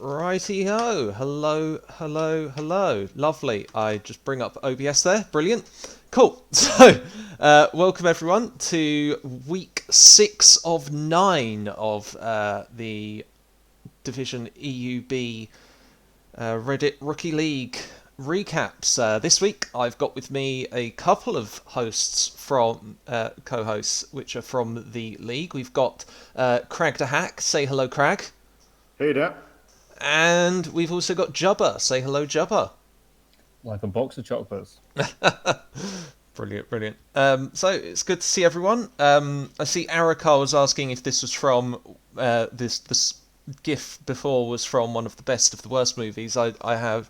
Righty-ho. Hello, hello, hello. Lovely. I just bring up OBS there. Brilliant. Cool. So, welcome everyone to week 6 of 9 of the Division EUB Reddit Rookie League recaps. This week I've got with me a couple of hosts from co-hosts which are from the league. We've got Crag to Hack. Say hello, Crag. Hey there. And we've also got Jubba. Say hello, Jubba. Like a box of chocolates. Brilliant, brilliant. So it's good to see everyone. I see Arakar was asking if this was from this GIF before was from one of the best of the worst movies I have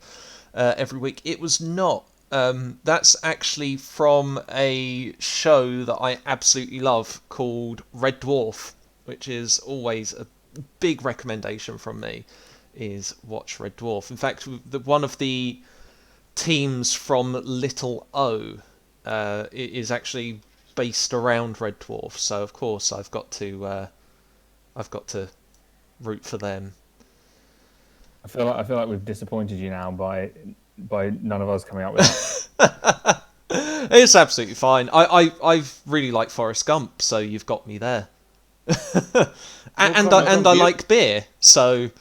every week. It was not. That's actually from a show that I absolutely love called Red Dwarf, which is always a big recommendation from me. Is watch Red Dwarf. In fact, one of the teams from Little O is actually based around Red Dwarf, so of course I've got to root for them. I feel like we've disappointed you now by none of us coming up with that. It's absolutely fine. I really like Forrest Gump, so you've got me there. and I like beer, so.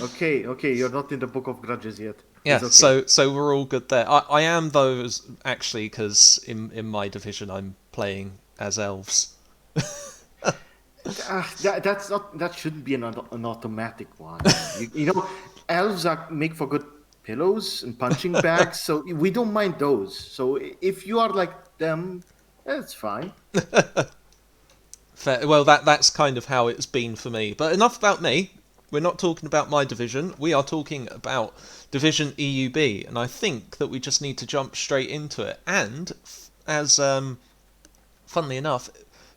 Okay, you're not in the Book of Grudges yet. Yeah, okay. so we're all good there. I am though, actually, because in my division I'm playing as elves. That shouldn't be an automatic one. You know, elves make for good pillows and punching bags, so we don't mind those. So if you are like them, that's fine. Fair. Well, that's kind of how it's been for me. But enough about me. We're not talking about my division. We are talking about Division EUB, and I think that we just need to jump straight into it. And as funnily enough,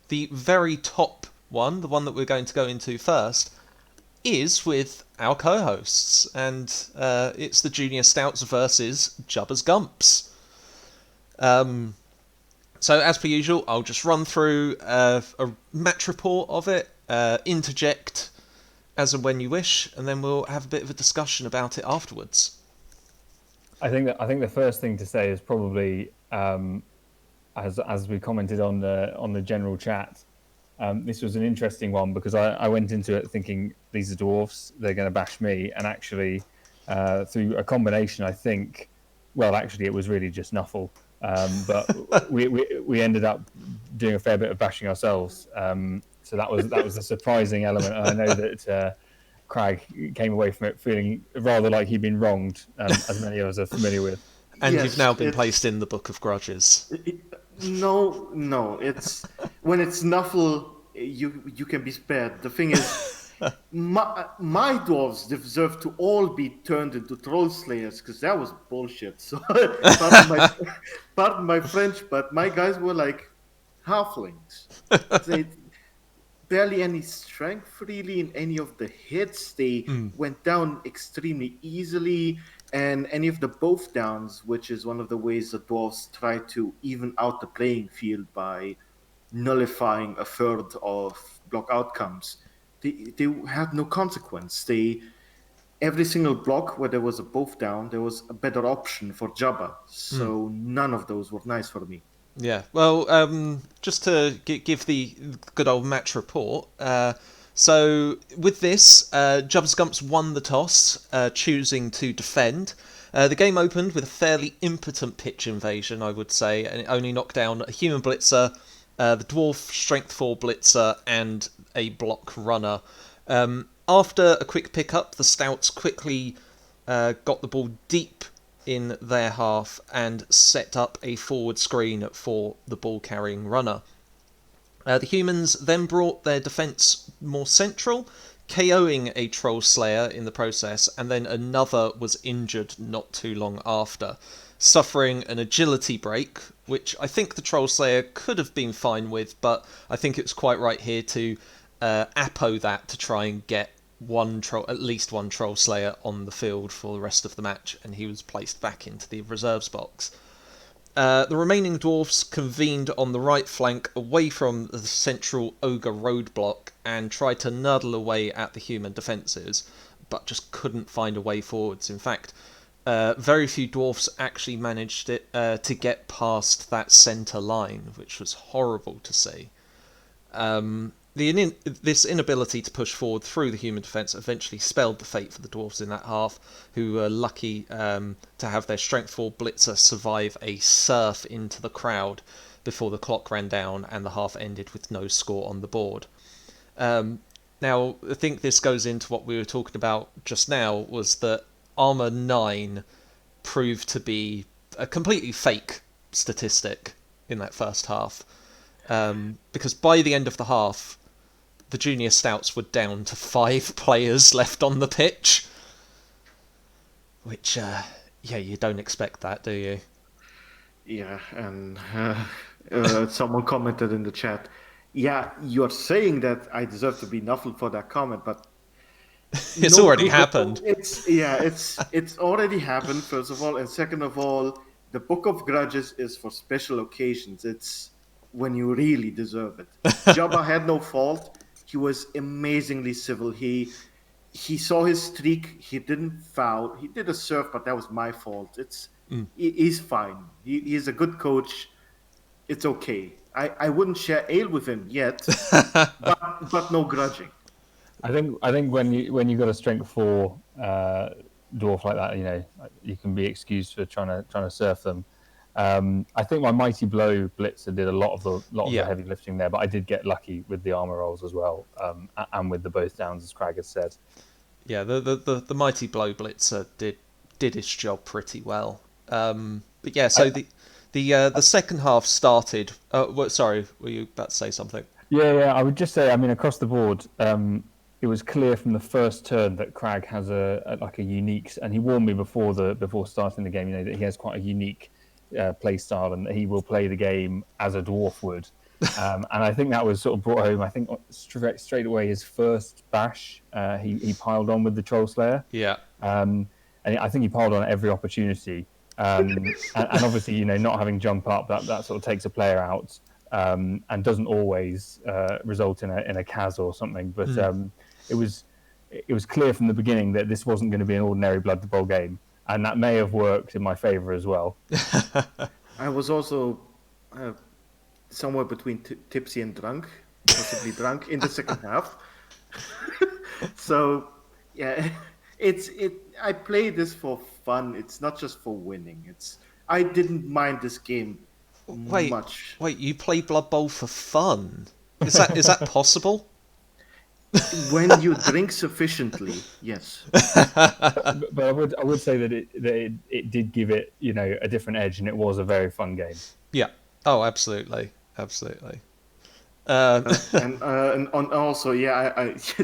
the very top one, the one that we're going to go into first, is with our co-hosts, and it's the Junior Stouts versus Jubba's Gumps. So as per usual, I'll just run through a match report of it, interject as and when you wish, and then we'll have a bit of a discussion about it afterwards. I think the first thing to say is probably as we commented on the general chat. This was an interesting one because I went into it thinking these are dwarfs, they're going to bash me, and actually through a combination, I think. Well, actually, it was really just Nuffle, but we ended up doing a fair bit of bashing ourselves. So that was a surprising element. And I know that Crag came away from it feeling rather like he'd been wronged, as many of us are familiar with. And Yes, you've now been placed in the Book of Grudges. No. It's when it's Nuffle, you can be spared. The thing is, my dwarves deserve to all be turned into troll slayers because that was bullshit. So pardon my French, but my guys were like halflings. They barely any strength really in any of the hits. They went down extremely easily, and any of the both downs, which is one of the ways the dwarves try to even out the playing field by nullifying a third of block outcomes. They had no consequence. Every single block where there was a both down, there was a better option for Jabba. So none of those were nice for me. Yeah, well, just to give the good old match report. So with this, Jubba's Gumps won the toss, choosing to defend. The game opened with a fairly impotent pitch invasion, I would say, and it only knocked down a human blitzer, the dwarf strength 4 blitzer, and a block runner. After a quick pickup, the Stouts quickly got the ball deep in their half and set up a forward screen for the ball-carrying runner. The humans then brought their defence more central, KOing a Troll Slayer in the process, and then another was injured not too long after, suffering an agility break, which I think the Troll Slayer could have been fine with, but I think it was quite right here to Apo that to try and get at least one Troll Slayer on the field for the rest of the match, and he was placed back into the reserves box. The remaining dwarves convened on the right flank away from the central ogre roadblock and tried to nudle away at the human defences, but just couldn't find a way forwards. In fact, very few dwarfs actually managed to get past that centre line, which was horrible to see. This inability to push forward through the human defence eventually spelled the fate for the dwarves in that half, who were lucky to have their strength 4 blitzer survive a surf into the crowd before the clock ran down and the half ended with no score on the board. Now, I think this goes into what we were talking about just now, was that Armour 9 proved to be a completely fake statistic in that first half. Because by the end of the half, the junior stouts were down to 5 players left on the pitch. Which, you don't expect that, do you? Yeah, and someone commented in the chat, yeah, you're saying that I deserve to be nuffled for that comment, but It's already happened. It's already happened, first of all, and second of all, the Book of Grudges is for special occasions. It's when you really deserve it. Jubba had no fault. He was amazingly civil. He saw his streak. He didn't foul. He did a serve, but that was my fault. He's fine. He's a good coach. It's okay. I wouldn't share ale with him yet, but no grudging. I think when you got a strength 4 dwarf like that, you can be excused for trying to surf them. I think my Mighty Blow blitzer did a lot of the heavy lifting there, but I did get lucky with the armor rolls as well, and with the both downs, as Crag has said. Yeah, the Mighty Blow blitzer did his job pretty well. But yeah, so the second half started. Sorry, were you about to say something? Yeah. I would just say, across the board, it was clear from the first turn that Crag has a unique, and he warned me before starting the game, that he has quite a unique play style, and that he will play the game as a dwarf would. And I think that was sort of brought home. I think straight away his first bash, he piled on with the Troll Slayer. Yeah. And I think he piled on at every opportunity. And obviously, not having jump up, that sort of takes a player out, and doesn't always result in a Kaz or something. But it was clear from the beginning that this wasn't going to be an ordinary Blood Bowl game, and that may have worked in my favour as well. I was also somewhere between tipsy and drunk, possibly drunk in the second half. So, yeah, I play this for fun. It's not just for winning. I didn't mind this game much. Wait, you play Blood Bowl for fun? Is that possible? When you drink sufficiently, yes. But I would say that it did give it a different edge, and it was a very fun game. Yeah. Oh, absolutely. And also,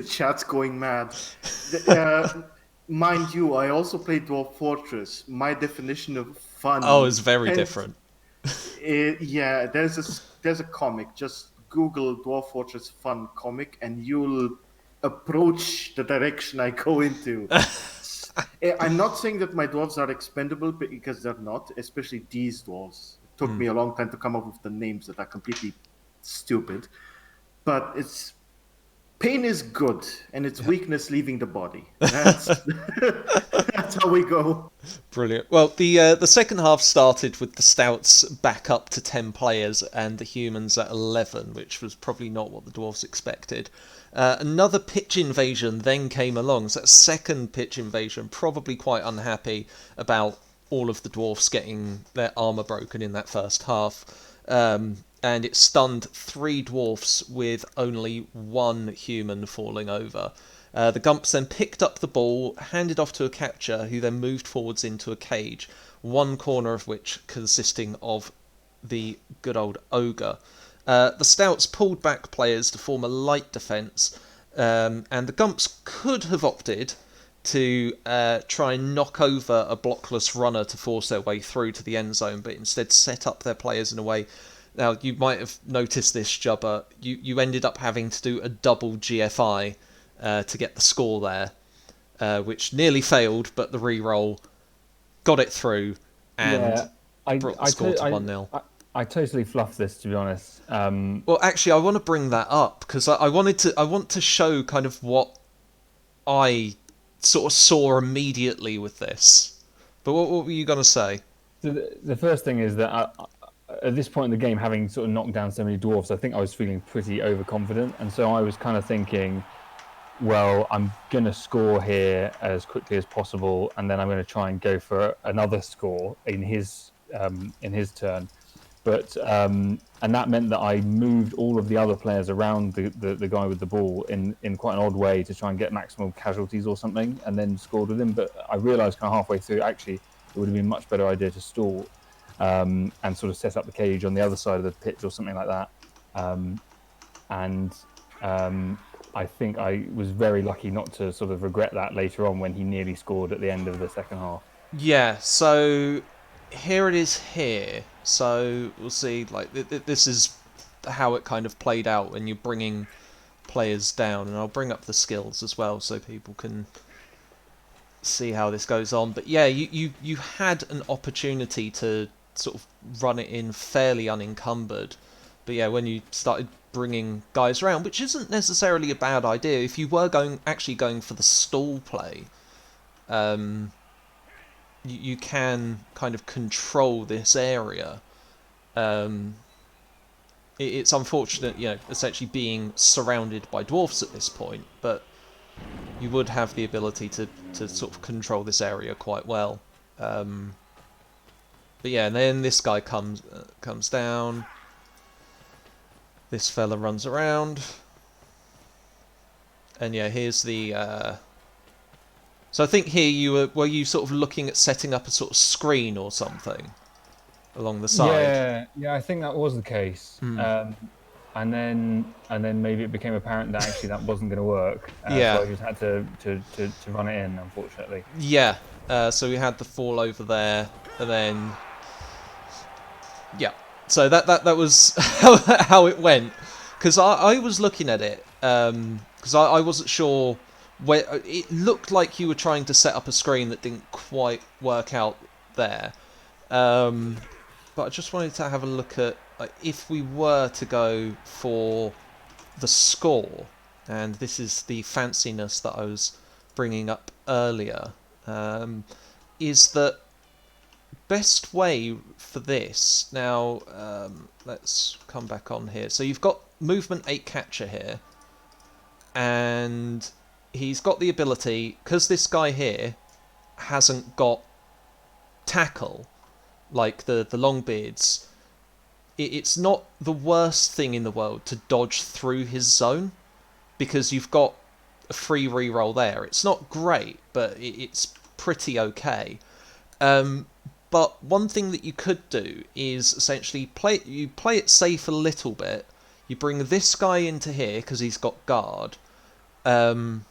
chat's going mad. Mind you, I also played Dwarf Fortress. My definition of fun. Oh, it's very different. There's a comic. Just Google Dwarf Fortress fun comic, and you'll approach the direction I go into. I'm not saying that my dwarves are expendable, because they're not, especially these dwarves. It took me a long time to come up with the names that are completely stupid. But pain is good, and it's weakness leaving the body. That's how we go. Brilliant. Well, the second half started with the stouts back up to 10 players and the humans at 11, which was probably not what the dwarves expected. Another pitch invasion then came along. So that second pitch invasion, probably quite unhappy about all of the dwarves getting their armour broken in that first half. And it stunned 3 dwarfs with only 1 human falling over. The Gumps then picked up the ball, handed off to a catcher, who then moved forwards into a cage, one corner of which consisting of the good old ogre. The Stouts pulled back players to form a light defence, and the Gumps could have opted to try and knock over a blockless runner to force their way through to the end zone, but instead set up their players in a way. Now, you might have noticed this, Jubba. You ended up having to do a double GFI to get the score there, which nearly failed, but the re-roll got it through. And yeah, brought the score to 1-0. I totally fluffed this, to be honest. Well, actually, I want to bring that up because I want to show kind of what I sort of saw immediately with this. But what were you going to say? So the first thing is that at this point in the game, having sort of knocked down so many dwarves, I think I was feeling pretty overconfident, and so I was kind of thinking, well, I'm going to score here as quickly as possible, and then I'm going to try and go for another score in his turn. But and that meant that I moved all of the other players around the guy with the ball in quite an odd way to try and get maximum casualties or something, and then scored with him. But I realised kind of halfway through, actually, it would have been a much better idea to stall and sort of set up the cage on the other side of the pitch or something like that. I think I was very lucky not to sort of regret that later on when he nearly scored at the end of the second half. Yeah, so here it is here. So we'll see, like, this is how it kind of played out when you're bringing players down. And I'll bring up the skills as well so people can see how this goes on. But yeah, you had an opportunity to sort of run it in fairly unencumbered. But yeah, when you started bringing guys around, which isn't necessarily a bad idea, if you were actually going for the stall play, you can kind of control this area. It's unfortunate, essentially being surrounded by dwarfs at this point, but you would have the ability to sort of control this area quite well. But yeah, and then this guy comes down. This fella runs around. And yeah, here's the... So I think here were you sort of looking at setting up a sort of screen or something along the side? Yeah, I think that was the case. And then maybe it became apparent that actually that wasn't going to work. Yeah. So I just had to run it in, unfortunately. Yeah. So we had the fall over there, and then yeah. So that was how it went. Because I was looking at it because I wasn't sure where it looked like you were trying to set up a screen that didn't quite work out there. But I just wanted to have a look at if we were to go for the score, and this is the fanciness that I was bringing up earlier, is that best way for this, now let's come back on here, so you've got movement 8 catcher here, and he's got the ability, because this guy here hasn't got tackle like the Longbeards, it's not the worst thing in the world to dodge through his zone, because you've got a free reroll there. It's not great, but it's pretty okay. But one thing that you could do is essentially play it safe a little bit. You bring this guy into here because he's got guard, and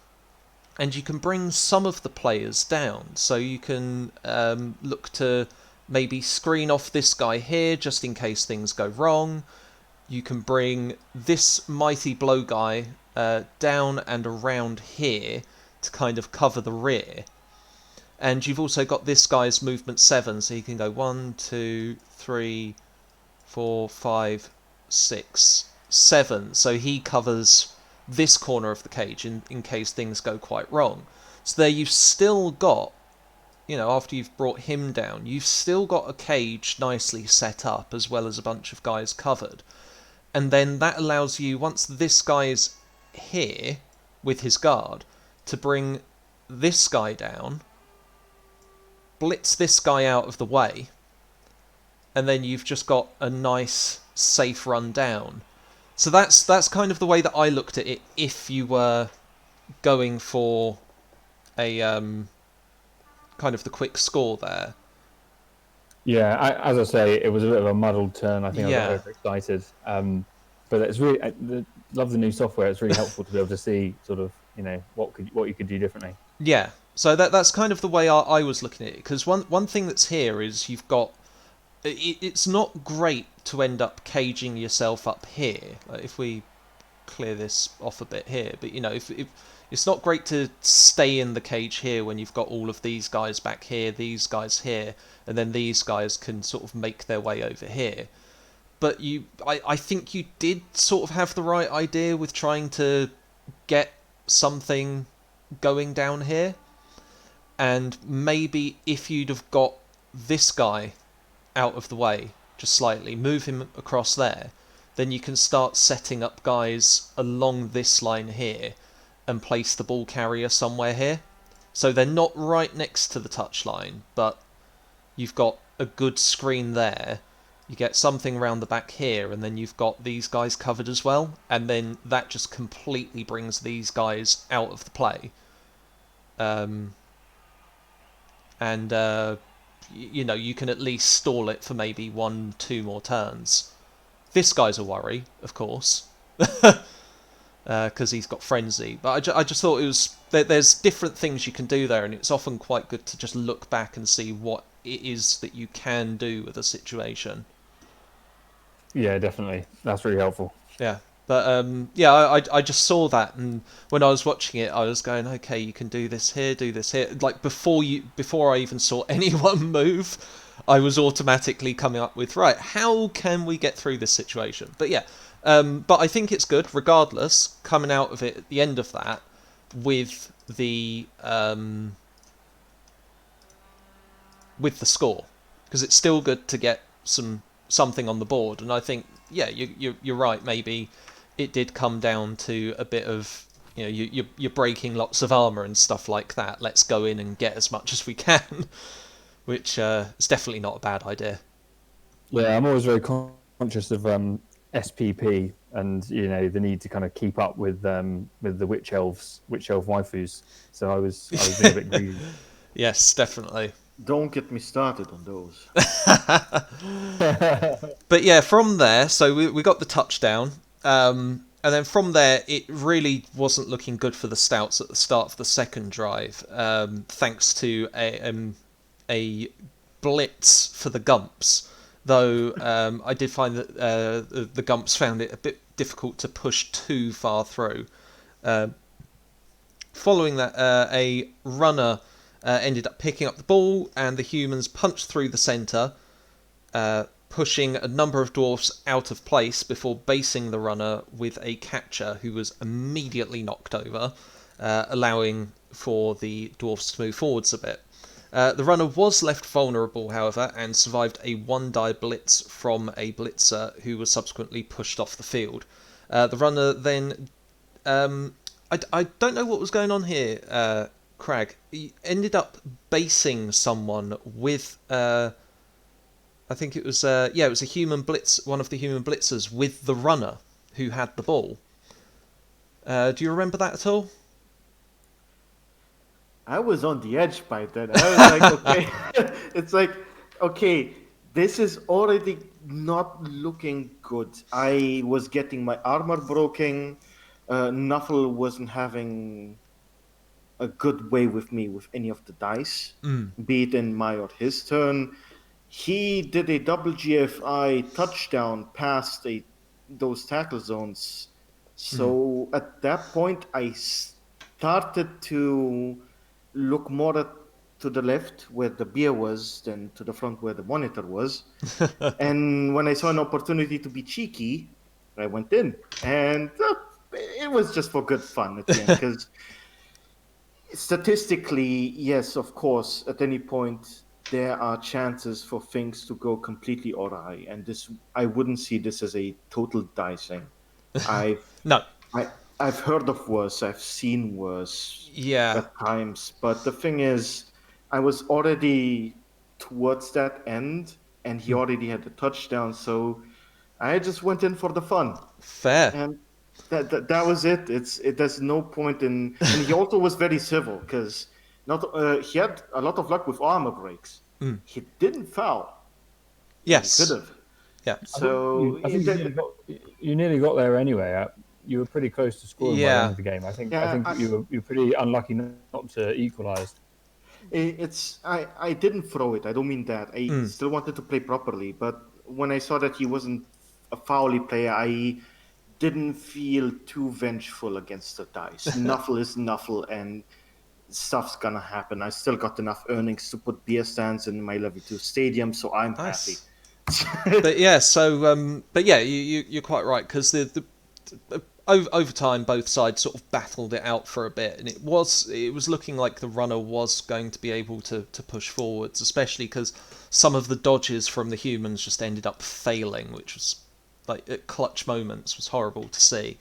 you can bring some of the players down. So you can look to maybe screen off this guy here just in case things go wrong. You can bring this mighty blow guy down and around here to kind of cover the rear. And you've also got this guy's movement 7, so he can go 1, 2, 3, 4, 5, 6, 7. So he covers this corner of the cage in case things go quite wrong. So there you've still got, after you've brought him down, you've still got a cage nicely set up as well as a bunch of guys covered. And then that allows you, once this guy's here with his guard, to bring this guy down, blitz this guy out of the way, and then you've just got a nice safe run down. So that's kind of the way that I looked at it if you were going for a kind of the quick score there. Yeah, as I say, it was a bit of a muddled turn. I think I got overexcited. But it's really, love the new software. It's really helpful to be able to see sort of, what you could do differently. Yeah, so that's kind of the way I was looking at it. Because one thing that's here is you've got, it's not great to end up caging yourself up here. Like if we clear this off a bit here. But if it's not great to stay in the cage here when you've got all of these guys back here, these guys here, and then these guys can sort of make their way over here. But I think you did sort of have the right idea with trying to get something going down here. And maybe if you'd have got this guy out of the way, just slightly, move him across there, then you can start setting up guys along this line here and place the ball carrier somewhere here. So they're not right next to the touchline, but you've got a good screen there. You get something around the back here, and then you've got these guys covered as well, and then that just completely brings these guys out of the play. You can at least stall it for maybe 1-2 more turns. This guy's a worry, of course, because he's got frenzy. But I just thought there's different things you can do there, and it's often quite good to just look back and see what it is that you can do with a situation. Yeah, definitely. That's really helpful. Yeah. But I just saw that, and when I was watching it, I was going, okay, you can do this here. Like before I even saw anyone move, I was automatically coming up with, right, how can we get through this situation? But yeah, but I think it's good, regardless, coming out of it at the end of that with the score, because it's still good to get something on the board, and I think you're right, maybe it did come down to a bit of, you're breaking lots of armor and stuff like that. Let's go in and get as much as we can, which is definitely not a bad idea. Yeah, I'm always very conscious of SPP and the need to kind of keep up with the witch elf waifus. So I was being a bit greedy. Yes, definitely. Don't get me started on those. But yeah, from there, so we got the touchdown. And then from there, it really wasn't looking good for the Stouts at the start of the second drive, thanks to a blitz for the Gumps. Though I did find that the Gumps found it a bit difficult to push too far through. Following that, a runner ended up picking up the ball, and the humans punched through the centre, pushing a number of dwarfs out of place before basing the runner with a catcher who was immediately knocked over, allowing for the dwarfs to move forwards a bit. The runner was left vulnerable, however, and survived a 1-die blitz from a blitzer who was subsequently pushed off the field. The runner then... I don't know what was going on here, Crag. He ended up basing someone with... I think it was it was a human blitz, one of the human blitzers with the runner who had the ball. Do you remember that at all? I was on the edge by then. I was like, okay, it's like, okay, this is already not looking good. I was getting my armor broken. Nuffle wasn't having a good way with me with any of the dice, be it in my or his turn. He did a double GFI touchdown past those tackle zones. So at that point, I started to look more to the left where the beer was than to the front where the monitor was. And when I saw an opportunity to be cheeky, I went in. And it was just for good fun at the end. Because statistically, yes, of course, at any point, there are chances for things to go completely awry, and I wouldn't see this as a total dicing. No. I've heard of worse. I've seen worse. Yeah. At times, but the thing is, I was already towards that end, and he already had the touchdown, so I just went in for the fun. Fair. And that was it. There's no point in, and he also was very civil because. He had a lot of luck with armor breaks. He didn't foul. Yes. He could have. Yeah. So I think you nearly got there anyway. You were pretty close to scoring by the end of the game. I think you were pretty unlucky not to equalise. I didn't throw it. I don't mean that. I still wanted to play properly, but when I saw that he wasn't a foul player, i.e. didn't feel too vengeful against the dice. Nuffle is Nuffle, and stuff's gonna happen. I still got enough earnings to put beer stands in my level 2 stadium, so I'm happy. Nice. But yeah, so but yeah, you're quite right, because over time both sides sort of battled it out for a bit, and it was looking like the runner was going to be able to push forwards, especially because some of the dodges from the humans just ended up failing, which was like at clutch moments was horrible to see.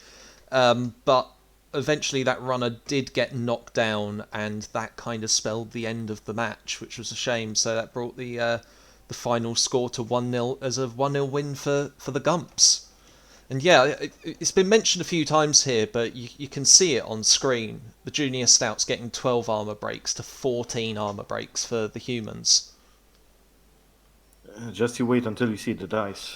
But eventually that runner did get knocked down, and that kind of spelled the end of the match, which was a shame. So that brought the final score to 1-0 as a 1-0 win for the Gumps. And yeah, it's been mentioned a few times here, but you can see it on screen. The Junior Stouts getting 12 armor breaks to 14 armor breaks for the humans. Just you wait until you see the dice.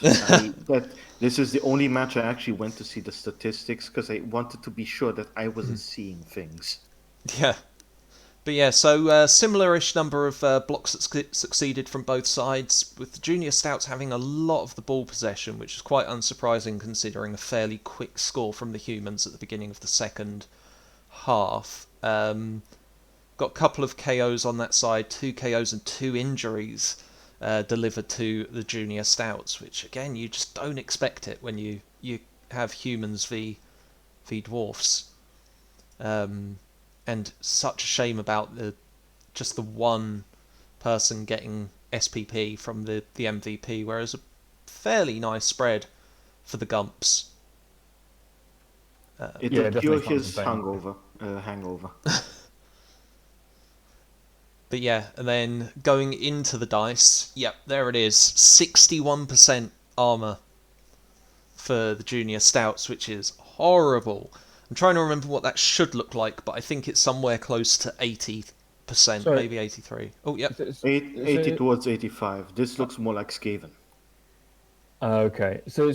This is the only match I actually went to see the statistics, because I wanted to be sure that I wasn't seeing things. Yeah. But yeah, so similar-ish number of blocks that succeeded from both sides, with the Junior Stouts having a lot of the ball possession, which is quite unsurprising considering a fairly quick score from the humans at the beginning of the second half. Got a couple of KOs on that side, 2 KOs and 2 injuries delivered to the Junior Stouts, which again, you just don't expect it when you have humans v dwarfs. And such a shame about just the one person getting SPP from the MVP, whereas a fairly nice spread for the Gumps. It'll cure his hangover. But yeah, and then going into the dice, yep, there it is, 61% armor for the Junior Stouts, which is horrible. I'm trying to remember what that should look like, but I think it's somewhere close to 80%, maybe 83. Oh, yep. 80 towards 85. This looks more like Skaven. Okay, so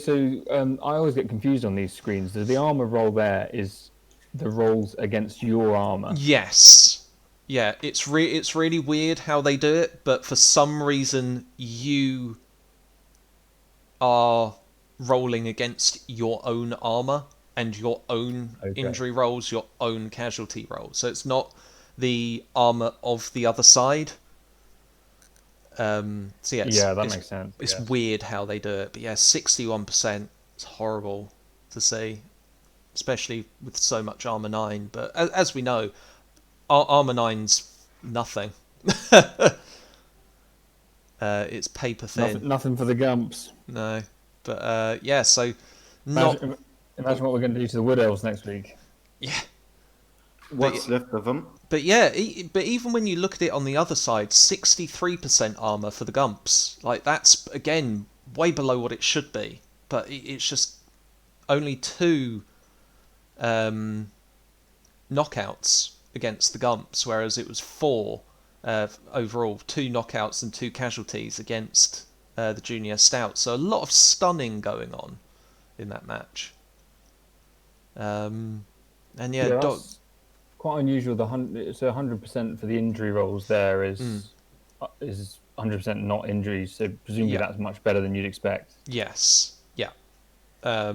I always get confused on these screens. The armor roll there is the rolls against your armor. Yes. Yeah, it's really weird how they do it, but for some reason you are rolling against your own armor and your own injury rolls, your own casualty rolls. So it's not the armor of the other side. So yeah, that makes sense. It's weird how they do it, but yeah, 61%. It's horrible to see, especially with so much armor 9. But as we know, armor 9's nothing. It's paper thin. Nothing for the Gumps. No, but yeah. So Imagine what we're going to do to the Wood Elves next week. Yeah. What's left of them? But yeah, but even when you look at it on the other side, 63% armor for the Gumps. Like, that's, again, way below what it should be. But it's just only 2 knockouts against the Gumps, whereas it was 4 overall. 2 knockouts and 2 casualties against the Junior Stouts. So a lot of stunning going on in that match. And yeah, that's quite unusual. So 100% for the injury rolls there is 100% not injuries. So presumably that's much better than you'd expect. Yes, yeah. I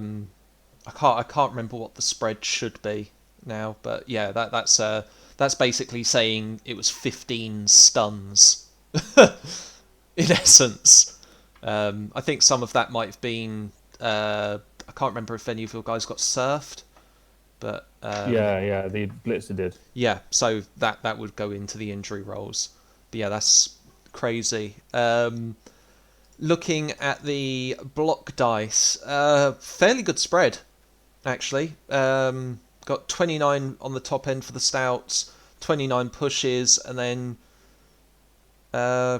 can't remember what the spread should be now, but yeah, that's basically saying it was 15 stuns in essence. I think some of that might have been. I can't remember if any of your guys got surfed. But yeah, the Blitzer did. Yeah, so that would go into the injury rolls. But yeah, that's crazy. Looking at the block dice, fairly good spread, actually. Got 29 on the top end for the Stouts, 29 pushes, and then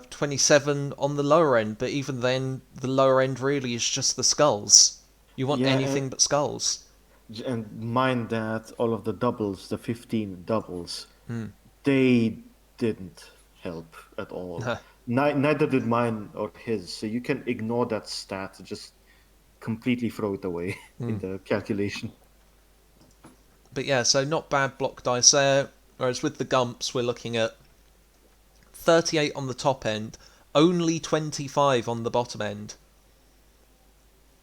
27 on the lower end. But even then, the lower end really is just the skulls. You want anything but skulls. And mind that all of the doubles, the 15 doubles, they didn't help at all. Neither did mine or his. So you can ignore that stat, just completely throw it away in the calculation. But yeah, so not bad block dice there. Whereas with the Gumps, we're looking at 38 on the top end, only 25 on the bottom end.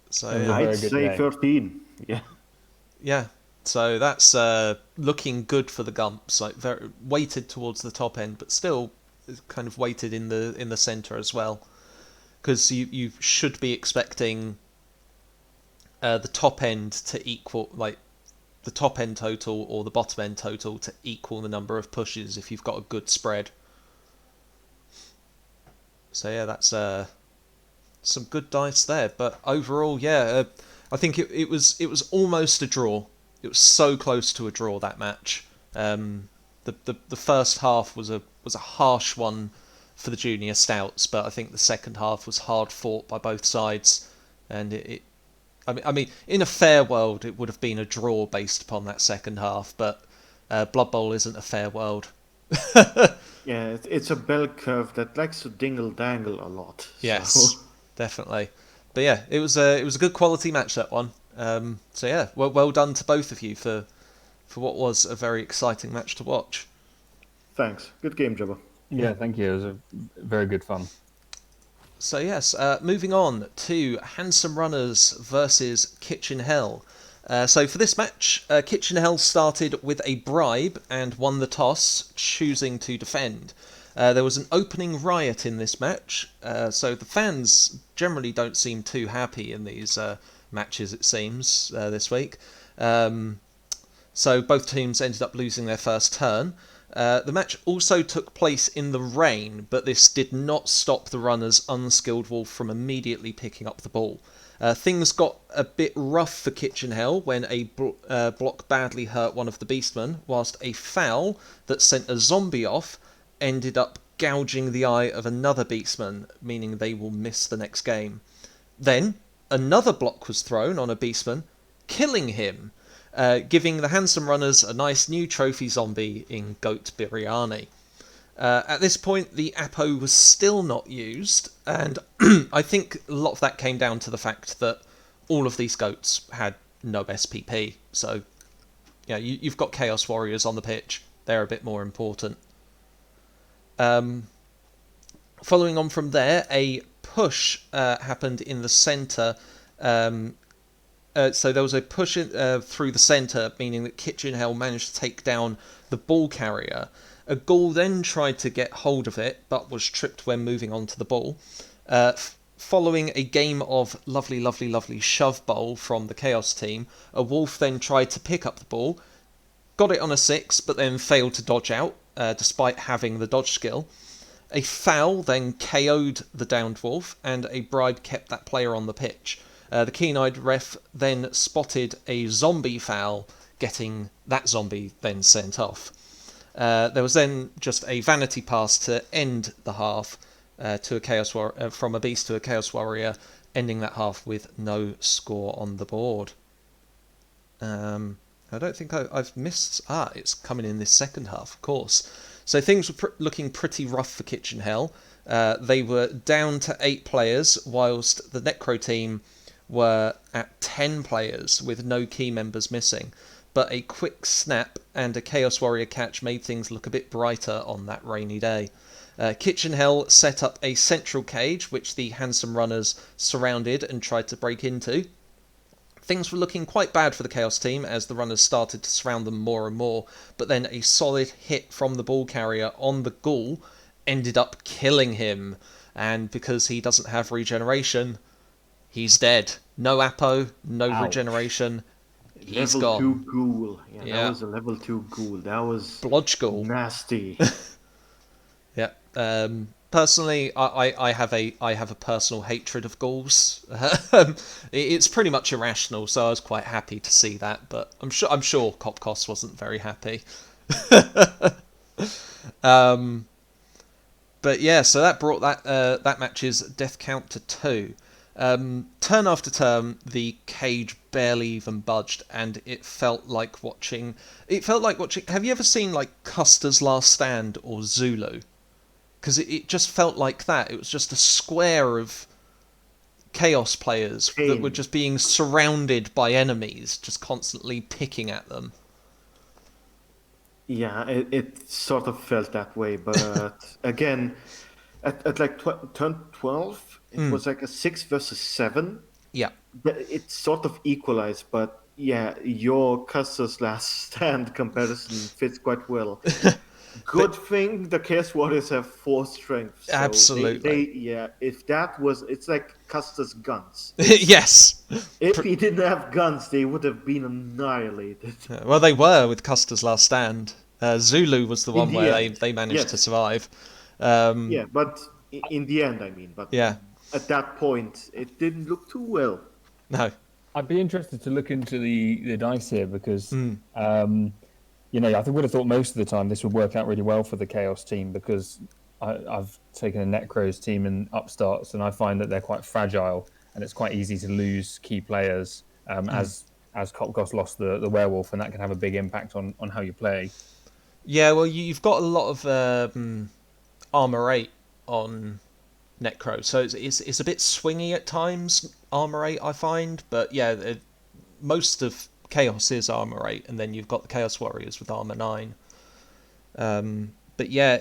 So I'd say 13. Yeah. Yeah. So that's looking good for the Gumps. Like very weighted towards the top end, but still kind of weighted in the center as well. Because you should be expecting the top end to equal like the top end total or the bottom end total to equal the number of pushes if you've got a good spread. So yeah, that's some good dice there. But overall, yeah, I think it was almost a draw. It was so close to a draw, that match. The first half was a harsh one for the junior stouts, but I think the second half was hard fought by both sides, and I mean, in a fair world, it would have been a draw based upon that second half, but Blood Bowl isn't a fair world. Yeah, it's a bell curve that likes to dingle dangle a lot. So Yes, definitely. But yeah, it was a good quality match, that one. So yeah, well done to both of you for what was a very exciting match to watch. thanks. Good game, Jubba. Yeah, thank you. It was a very good fun. So yes, moving on to Handsome Runners versus Kitchen Hell. So for this match, Kitchen Hell started with a bribe and won the toss, choosing to defend. There was an opening riot in this match, so the fans generally don't seem too happy in these matches, it seems, this week. So both teams ended up losing their first turn. The match also took place in the rain, but this did not stop the runner's unskilled wolf from immediately picking up the ball. Things got a bit rough for Kitchen Hell when a block badly hurt one of the beastmen, whilst a foul that sent a zombie off ended up gouging the eye of another beastman, meaning they will miss the next game. Then, another block was thrown on a beastman, killing him, giving the Handsome Runners a nice new trophy zombie in Goat Biryani. At this point, the Apo was still not used, and I think a lot of that came down to the fact that all of these goats had no SPP. So, yeah, you've got Chaos Warriors on the pitch. They're a bit more important. Following on from there, a push happened in the centre. So there was a push through the centre, meaning that Kitchen Hell managed to take down the ball carrier. A ghoul then tried to get hold of it, but was tripped when moving on to the ball. Following a game of lovely shove bowl from the Chaos team, a wolf then tried to pick up the ball, got it on a 6, but then failed to dodge out, despite having the dodge skill. A foul then KO'd the downed wolf, and a bribe kept that player on the pitch. The keen-eyed ref then spotted a zombie foul, getting that zombie then sent off. There was then just a vanity pass to end the half to a Chaos from a beast to a Chaos Warrior, ending that half with no score on the board. I don't think I've missed... it's coming in this second half, of course. So things were looking pretty rough for Kitchen Hell. They were down to 8 players, whilst the Necro team were at 10 players with no key members missing. But a quick snap and a Chaos Warrior catch made things look a bit brighter on that rainy day. Kitchen Hell set up a central cage, which the Handsome Runners surrounded and tried to break into. Things were looking quite bad for the Chaos team as the runners started to surround them more and more, but then a solid hit from the ball carrier on the ghoul ended up killing him, and because he doesn't have regeneration, he's dead. No Apo, no Ouch. Regeneration, he's Level gone. 2 ghoul. Yeah, Yeah. that was a level 2 ghoul. That was Blodge Ghoul. nasty. Yeah. Personally, I have a personal hatred of ghouls. It's pretty much irrational, so I was quite happy to see that. But I'm sure Kopkos wasn't very happy. But yeah, so that brought that match's death count to 2. Turn after turn, the cage barely even budged, and it felt like watching. Have you ever seen like Custer's Last Stand or Zulu? Because it just felt like that. It was just a square of Chaos players that were just being surrounded by enemies, just constantly picking at them. Yeah, it sort of felt that way, but again, at like turn 12, it was like a 6 versus 7. Yeah. It sort of equalized, but yeah, your Custer's last stand comparison fits quite well. But Good thing the Chaos Warriors have 4 strength, so absolutely. yeah, if that was, it's like Custer's guns. Yes. If he didn't have guns, they would have been annihilated. Well, they were with Custer's last stand. Zulu was the In one the where end, they managed to yes, survive. yeah, but in the end, I mean, but Yeah. at that point, it didn't look too well. No. I'd be interested to look into the dice here because, I would have thought most of the time this would work out really well for the Chaos team because I've taken a Necros team in Upstarts and I find that they're quite fragile and it's quite easy to lose key players as Kopkos lost the werewolf and that can have a big impact on how you play. Yeah, well, you've got a lot of armor 8 on Necro, so it's a bit swingy at times, armor 8, I find. But yeah, most of Chaos is armor 8, and then you've got the Chaos Warriors with armor 9. But yeah,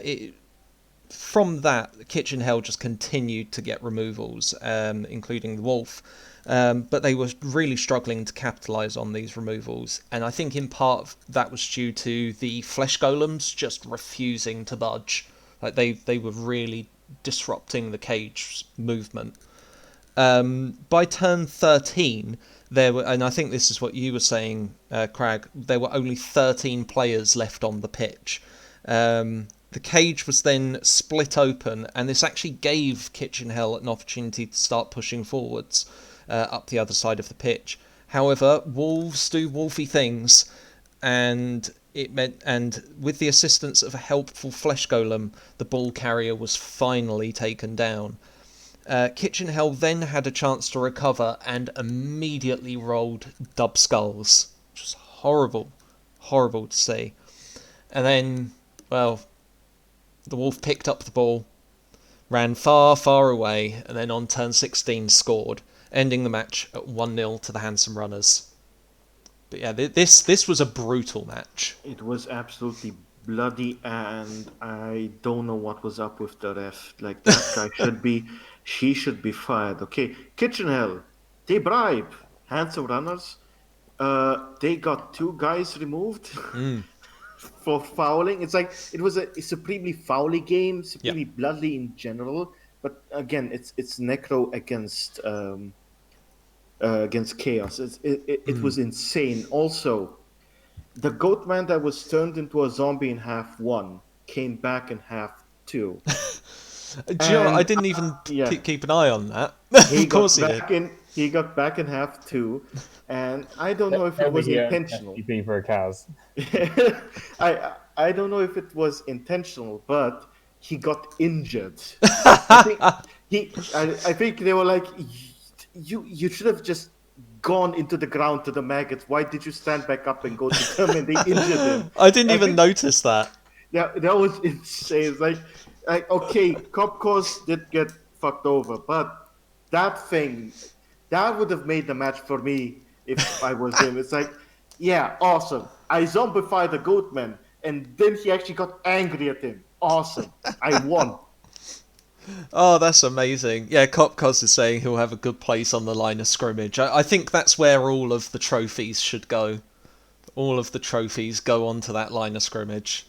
from that, Kitchen Hell just continued to get removals, including the Wolf. But they were really struggling to capitalise on these removals, and I think in part that was due to the Flesh Golems just refusing to budge. Like they were really disrupting the cage movement. By turn 13, there were, and I think this is what you were saying, Crag, there were only 13 players left on the pitch. The cage was then split open, and this actually gave Kitchen Hell an opportunity to start pushing forwards up the other side of the pitch. However, wolves do wolfy things, and with the assistance of a helpful flesh golem, the ball carrier was finally taken down. Kitchen Hell then had a chance to recover and immediately rolled dub skulls, which was horrible to see. And then, well, the wolf picked up the ball, ran far away, and then on turn 16 scored, ending the match at 1-0 to the Handsome Runners. But yeah, this was a brutal match. It was absolutely bloody, and I don't know what was up with the ref. Like, that guy she should be fired. Okay, Kitchen Hell, they bribe Handsome Runners. They got 2 guys removed for fouling. It's like it was a supremely foully game, supremely bloody in general. But again, it's Necro against Chaos. It was insane. Also, the Goatman that was turned into a zombie in half 1 came back in half 2. Do you know what? I didn't even keep an eye on that. Of course he did. He got back in half 2, and I don't know if it was intentional. FTP for a Kaz. I don't know if it was intentional, but he got injured. I think they were like, you should have just gone into the ground to the maggots. Why did you stand back up and go to them? And they injured him. I didn't even notice that. Yeah, that was insane. It's like okay, Kopkos did get fucked over, but that would have made the match for me if I was him. It's like, yeah, awesome. I zombified the Goatman, and then he actually got angry at him. Awesome. I won. Oh, that's amazing. Yeah, Kopkos is saying he'll have a good place on the line of scrimmage. I think that's where all of the trophies should go. All of the trophies go onto that line of scrimmage.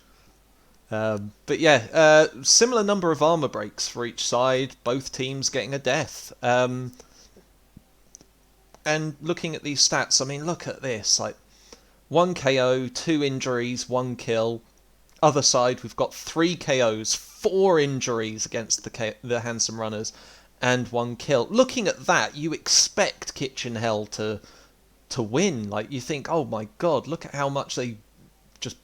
But yeah, similar number of armor breaks for each side, both teams getting a death. And looking at these stats, I mean, look at this. Like, 1 KO, 2 injuries, 1 kill. Other side, we've got 3 KOs, 4 injuries against the Handsome Runners, and 1 kill. Looking at that, you expect Kitchen Hell to win. Like, you think, oh my god, look at how much they just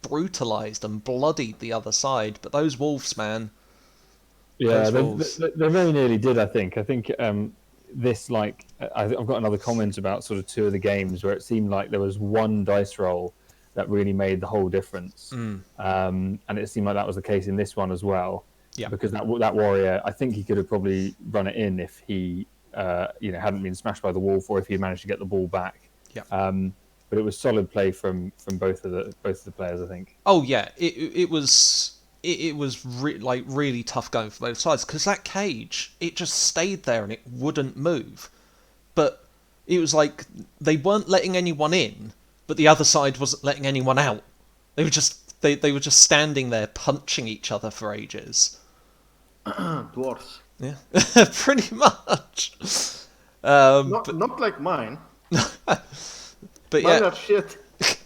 brutalised and bloodied the other side. But those wolves, man. Yeah, they very nearly did, I think. I think this, like, I've got another comment about sort of 2 of the games where it seemed like there was 1 dice roll that really made the whole difference. And it seemed like that was the case in this one as well. Yeah. Because that warrior, I think he could have probably run it in if he hadn't been smashed by the wolf or if he managed to get the ball back. Yeah. But it was solid play from both of the players, I think. Oh yeah, it was really tough going for both sides because that cage, it just stayed there and it wouldn't move. But it was like they weren't letting anyone in, but the other side wasn't letting anyone out. They were just standing there punching each other for ages. Dwarfs. Yeah, pretty much. Not like mine. But Mine yeah, are shit.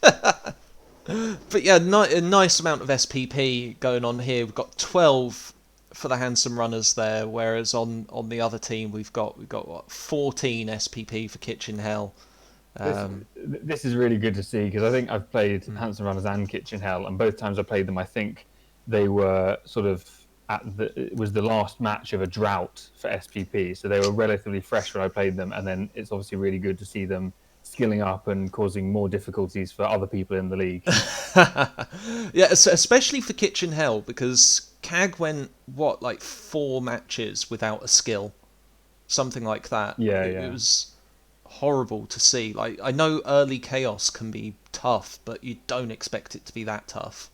but yeah, a nice amount of SPP going on here. We've got 12 for the handsome runners there, whereas on the other team we've got what, 14 SPP for Kitchen Hell. This is really good to see, because I think I've played Handsome Runners and Kitchen Hell, and both times I played them, I think they were sort of it was the last match of a drought for SPP, so they were relatively fresh when I played them, and then it's obviously really good to see them skilling up and causing more difficulties for other people in the league. Yeah, especially for Kitchen Hell, because CAG went like 4 matches without a skill, something like that. Yeah, It was horrible to see. Like, I know early chaos can be tough, but you don't expect it to be that tough.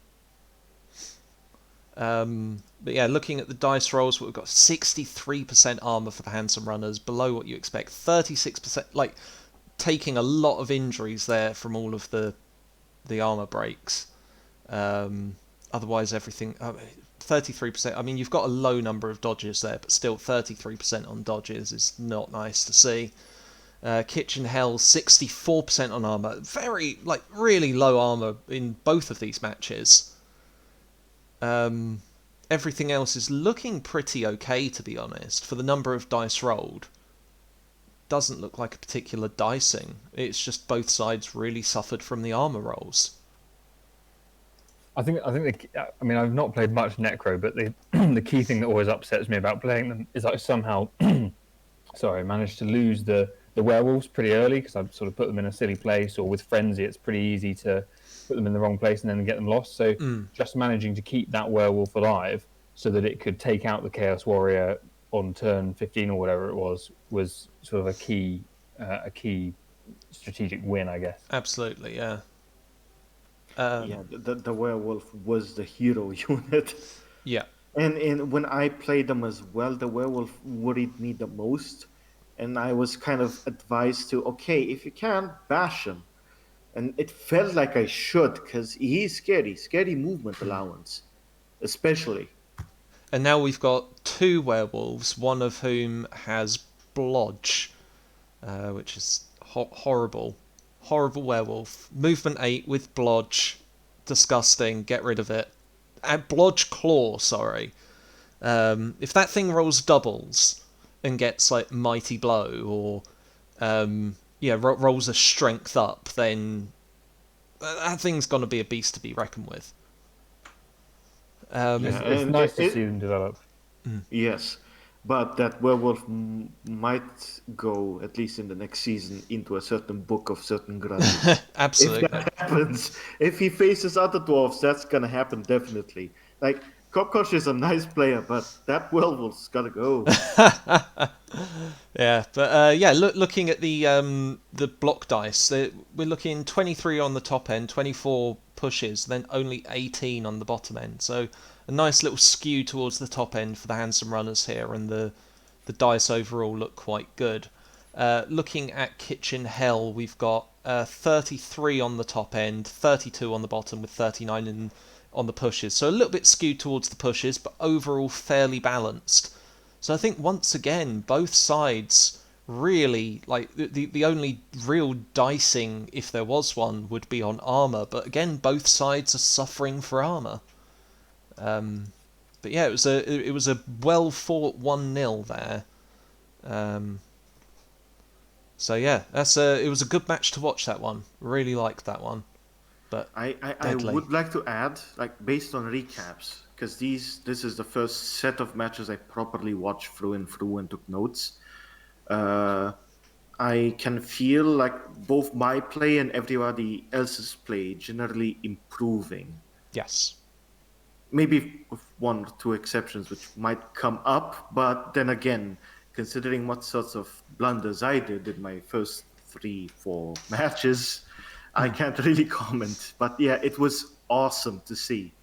But yeah, looking at the dice rolls, we've got 63% armor for the handsome runners, below what you expect. 36%, like, taking a lot of injuries there from all of the armor breaks. Otherwise, everything. 33%. I mean, you've got a low number of dodges there, but still 33% on dodges is not nice to see. Kitchen Hell, 64% on armor. Very, like, really low armor in both of these matches. Everything else is looking pretty okay, to be honest. For the number of dice rolled, doesn't look like a particular dicing. It's just both sides really suffered from the armor rolls. I mean, I've not played much Necro, but the key thing that always upsets me about playing them is I somehow, managed to lose the werewolves pretty early, because I've sort of put them in a silly place, or with Frenzy, it's pretty easy to put them in the wrong place and then get them lost. So just managing to keep that werewolf alive so that it could take out the Chaos Warrior on turn 15 or whatever it was sort of a key strategic win, I guess. Absolutely, yeah. The werewolf was the hero unit. Yeah. And when I played them as well, the werewolf worried me the most. And I was kind of advised to, okay, if you can, bash him. And it felt like I should, because he's scary movement allowance, especially. And now we've got 2 werewolves, one of whom has Blodge, which is horrible. Horrible werewolf. Movement 8 with Blodge. Disgusting. Get rid of it. Blodge Claw, sorry. If that thing rolls doubles and gets, like, Mighty Blow, or rolls a strength up, then that thing's gonna be a beast to be reckoned with. It's nice to see them develop. Yes, but that werewolf might go, at least in the next season, into a certain book of certain grudges. Absolutely. If that happens, if he faces other dwarves, that's gonna happen definitely. Like, Kopkosh is a nice player, but that werewolf's gotta go. Yeah, but looking at the block dice, we're looking 23 on the top end, 24 pushes, then only 18 on the bottom end. So a nice little skew towards the top end for the handsome runners here, and the dice overall look quite good. Looking at Kitchen Hell, we've got 33 on the top end, 32 on the bottom, with 39 on the pushes. So a little bit skewed towards the pushes, but overall fairly balanced. So I think once again, both sides really, like, the only real dicing, if there was one, would be on armor. But again, both sides are suffering for armor. But yeah, it was a well fought 1-0 there. So yeah, it was a good match to watch, that one. Really liked that one. But I would like to add, like, based on recaps, because this is the first set of matches I properly watched through and took notes. I can feel like both my play and everybody else's play generally improving. yes. Maybe with 1 or 2 exceptions which might come up, but then again, considering what sorts of blunders I did in my first 3-4 matches, I can't really comment. But yeah, it was awesome to see.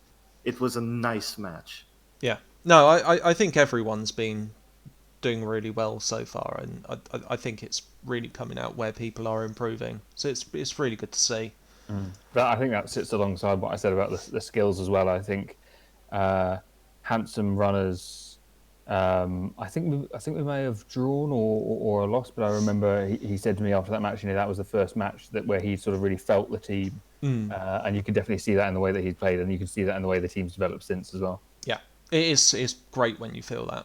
It was a nice match. Yeah. No, I think everyone's been doing really well so far, and I think it's really coming out where people are improving. So it's really good to see. But I think that sits alongside what I said about the skills as well. I think handsome runners. I think we may have drawn or lost, but I remember he said to me after that match, that was the first match where he sort of really felt the team, and you can definitely see that in the way that he's played, and you can see that in the way the team's developed since as well. Yeah, it's great when you feel that.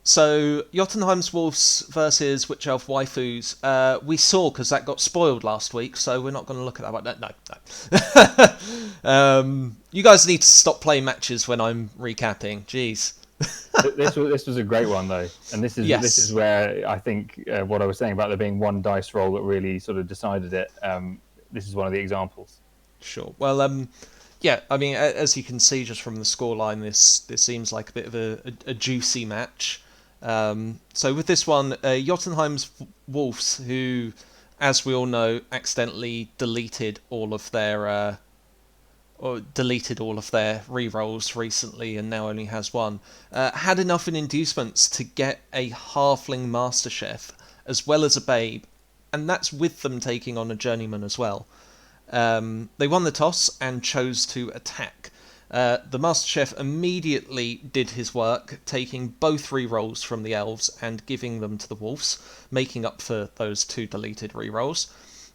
So Jotunheim's Wolves versus Witch Elf Waifus, we saw because that got spoiled last week, so we're not going to look at that. No. You guys need to stop playing matches when I'm recapping. Jeez. This was a great one though, and this is where I think what I was saying about there being one dice roll that really sort of decided it. This is one of the examples. Sure. Well, yeah. I mean, as you can see just from the scoreline, this seems like a bit of a juicy match. So with this one, Jotunheim's Wolves, who, as we all know, accidentally deleted all of their rerolls recently and now only has one, had enough in inducements to get a halfling master chef as well as a babe, and that's with them taking on a journeyman as well. They won the toss and chose to attack. The Master Chef immediately did his work, taking both rerolls from the elves and giving them to the wolves, making up for those 2 deleted rerolls.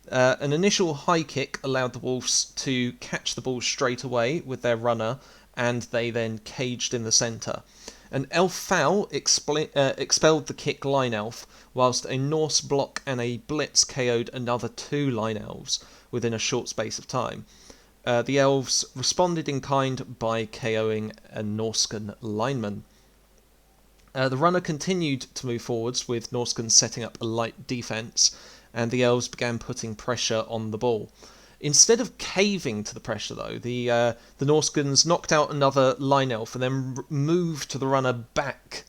An initial high kick allowed the wolves to catch the ball straight away with their runner, and they then caged in the centre. An elf foul expelled the kick line elf, whilst a Norse block and a blitz KO'd another 2 line elves within a short space of time. The elves responded in kind by KOing a Norscan lineman. The runner continued to move forwards, with Norscan setting up a light defence, and the elves began putting pressure on the ball. Instead of caving to the pressure, though, the Norscans knocked out another line elf and then moved the runner back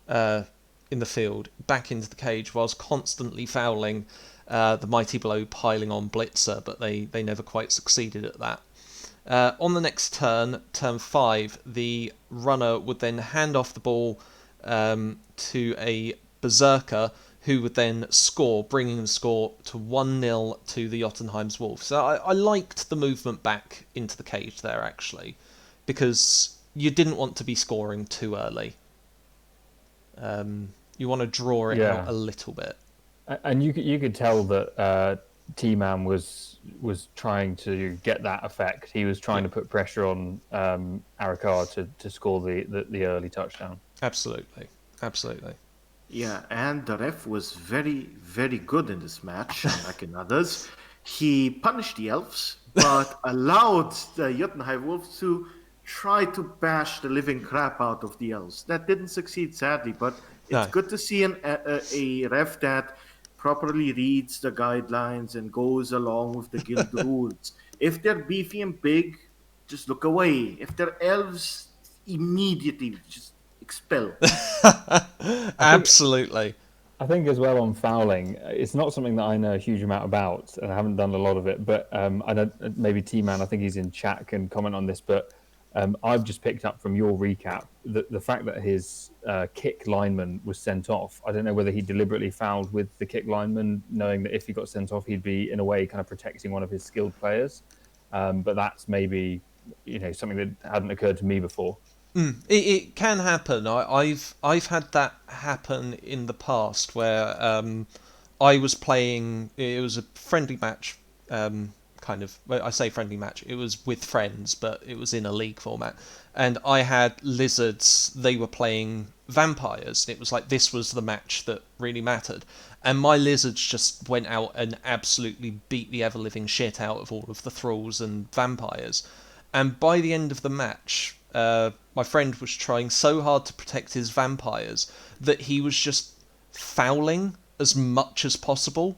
in the field, back into the cage, whilst constantly fouling the mighty blow piling on Blitzer, but they never quite succeeded at that. On the next turn 5, the runner would then hand off the ball to a Berserker, who would then score, bringing the score to 1-0 to the Jotunheim's Wolves. So I liked the movement back into the cage there, actually, because you didn't want to be scoring too early. You want to draw it out a little bit. And you could tell that T-Man was trying to get that effect. He was trying to put pressure on Arakar to score the early touchdown. Absolutely. Yeah, and the ref was very, very good in this match, unlike in others. He punished the elves, but allowed the Jotunheim Wolves to try to bash the living crap out of the elves. That didn't succeed, sadly, but it's good to see a ref that properly reads the guidelines and goes along with the guild rules. If they're beefy and big, just look away. If they're elves, immediately just expel. Absolutely. I think as well on fouling, it's not something that I know a huge amount about, and I haven't done a lot of it. But I don't. Maybe T-Man, I think he's in chat, can comment on this. But I've just picked up from your recap the fact that his kick lineman was sent off. I don't know whether he deliberately fouled with the kick lineman, knowing that if he got sent off, he'd be in a way kind of protecting one of his skilled players. But that's maybe something that hadn't occurred to me before. It can happen. I've had that happen in the past where I was playing. It was a friendly match, kind of. Well, I say friendly match. It was with friends, but it was in a league format. And I had lizards. They were playing vampires. It was like this was the match that really mattered. And my lizards just went out and absolutely beat the ever living shit out of all of the thralls and vampires. And by the end of the match, my friend was trying so hard to protect his vampires that he was just fouling as much as possible.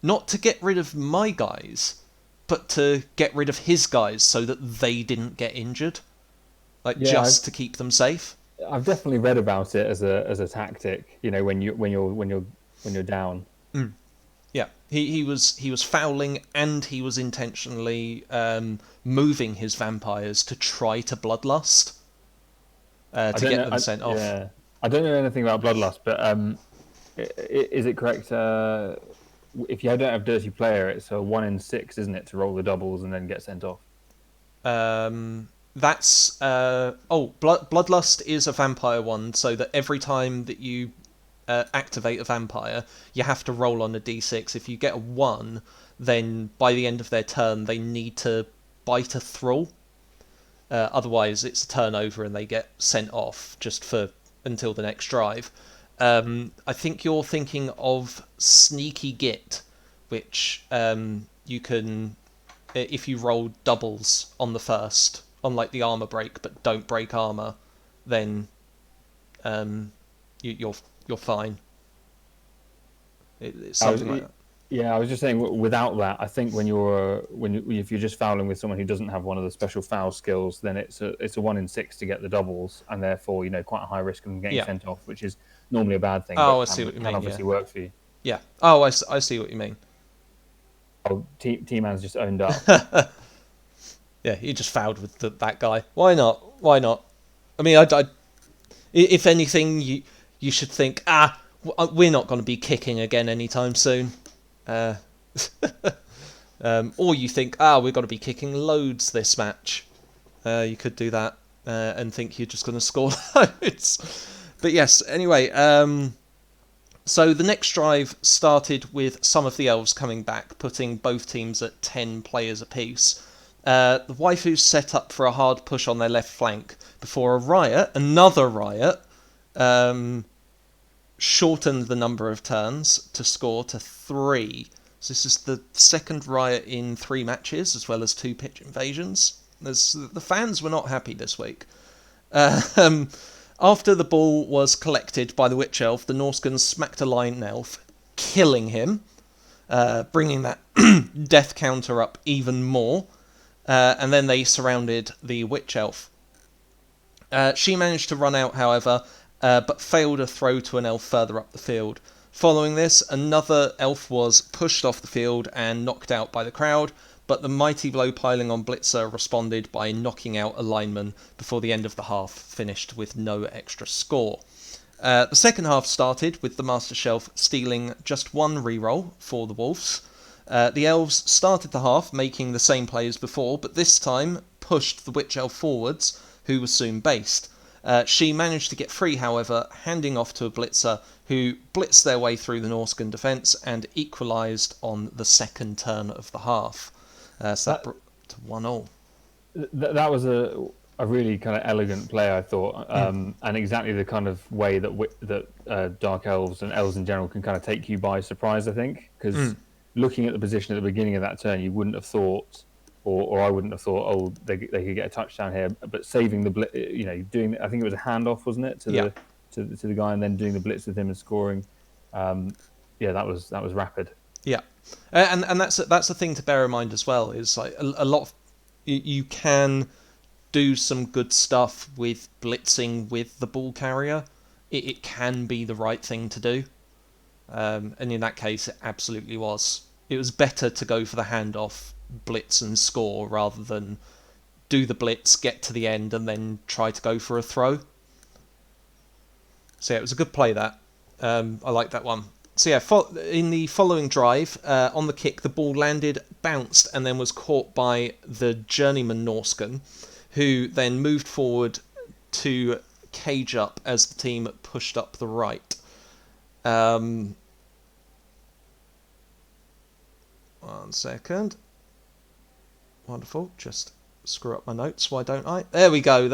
Not to get rid of my guys, but to get rid of his guys so that they didn't get injured. To keep them safe. I've definitely read about it as a tactic, when you're down. Yeah, he was fouling and he was intentionally moving his vampires to try to bloodlust to get them sent off. Yeah, I don't know anything about Bloodlust, but is it correct? If you don't have Dirty Player, it's a 1 in 6, isn't it, to roll the doubles and then get sent off? That's Bloodlust is a vampire one, so that every time that you activate a vampire, you have to roll on a d6. If you get a 1, then by the end of their turn, they need to bite a thrall. Otherwise, it's a turnover and they get sent off just for until the next drive. I think you're thinking of Sneaky Git, which you can, if you roll doubles on the first, on like the armor break, but don't break armor, then you're fine. It's something like that. Yeah, I was just saying. Without that, I think if you're just fouling with someone who doesn't have one of the special foul skills, then it's a 1 in 6 to get the doubles, and therefore quite a high risk of them getting sent off, which is normally a bad thing. Oh, but I see what you mean. Can obviously work for you. Yeah. Oh, I see what you mean. Oh, T-Man's just owned up. Yeah, he just fouled with that guy. Why not? Why not? I mean, if anything, you should think, we're not going to be kicking again anytime soon. Or you think, we're going to be kicking loads this match. You could do that and think you're just going to score loads. But yes, anyway, so the next drive started with some of the elves coming back, putting both teams at 10 players apiece. The waifus set up for a hard push on their left flank before another riot, shortened the number of turns to score to 3. So this is the second riot in 3 matches, as well as 2 pitch invasions. The fans were not happy this week. After the ball was collected by the Witch Elf, the Norscans smacked a Lion Elf, killing him, bringing that death counter up even more. And then they surrounded the Witch Elf. She managed to run out, however, but failed a throw to an elf further up the field. Following this, another elf was pushed off the field and knocked out by the crowd, but the mighty blow piling on Blitzer responded by knocking out a lineman before the end of the half finished with no extra score. The second half started with the Master Shelf stealing just 1 reroll for the Wolves. The elves started the half making the same play as before, but this time pushed the Witch Elf forwards, who was soon based. She managed to get free, however, handing off to a blitzer who blitzed their way through the Norscan defence and equalised on the second turn of the half. So that brought to 1-1. That was a really kind of elegant play, I thought, and exactly the kind of way that Dark Elves and Elves in general can kind of take you by surprise, I think, because looking at the position at the beginning of that turn, you wouldn't have thought, or I wouldn't have thought, they could get a touchdown here. But saving the blitz, doing, I think it was a handoff, wasn't it, to the guy, and then doing the blitz with him and scoring. That was rapid. Yeah, and that's the thing to bear in mind as well. Is like a lot of you can do some good stuff with blitzing with the ball carrier. It can be the right thing to do. And in that case, it absolutely was. It was better to go for the handoff, blitz and score, rather than do the blitz, get to the end, and then try to go for a throw. So yeah, it was a good play, that. I like that one. So yeah, in the following drive, on the kick, the ball landed, bounced, and then was caught by the journeyman Norscan, who then moved forward to cage up as the team pushed up the right. 1 second. Wonderful. Just screw up my notes. Why don't I? There we go.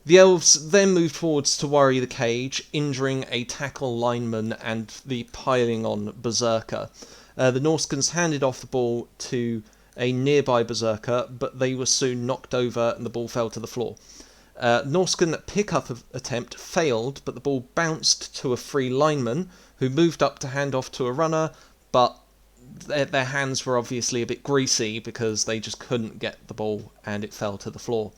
The elves then moved forwards to worry the cage, injuring a tackle lineman and the piling on berserker. The Norscans handed off the ball to a nearby berserker, but they were soon knocked over and the ball fell to the floor. Norscan pick-up attempt failed, but the ball bounced to a free lineman who moved up to hand off to a runner, but their hands were obviously a bit greasy because they just couldn't get the ball and it fell to the floor.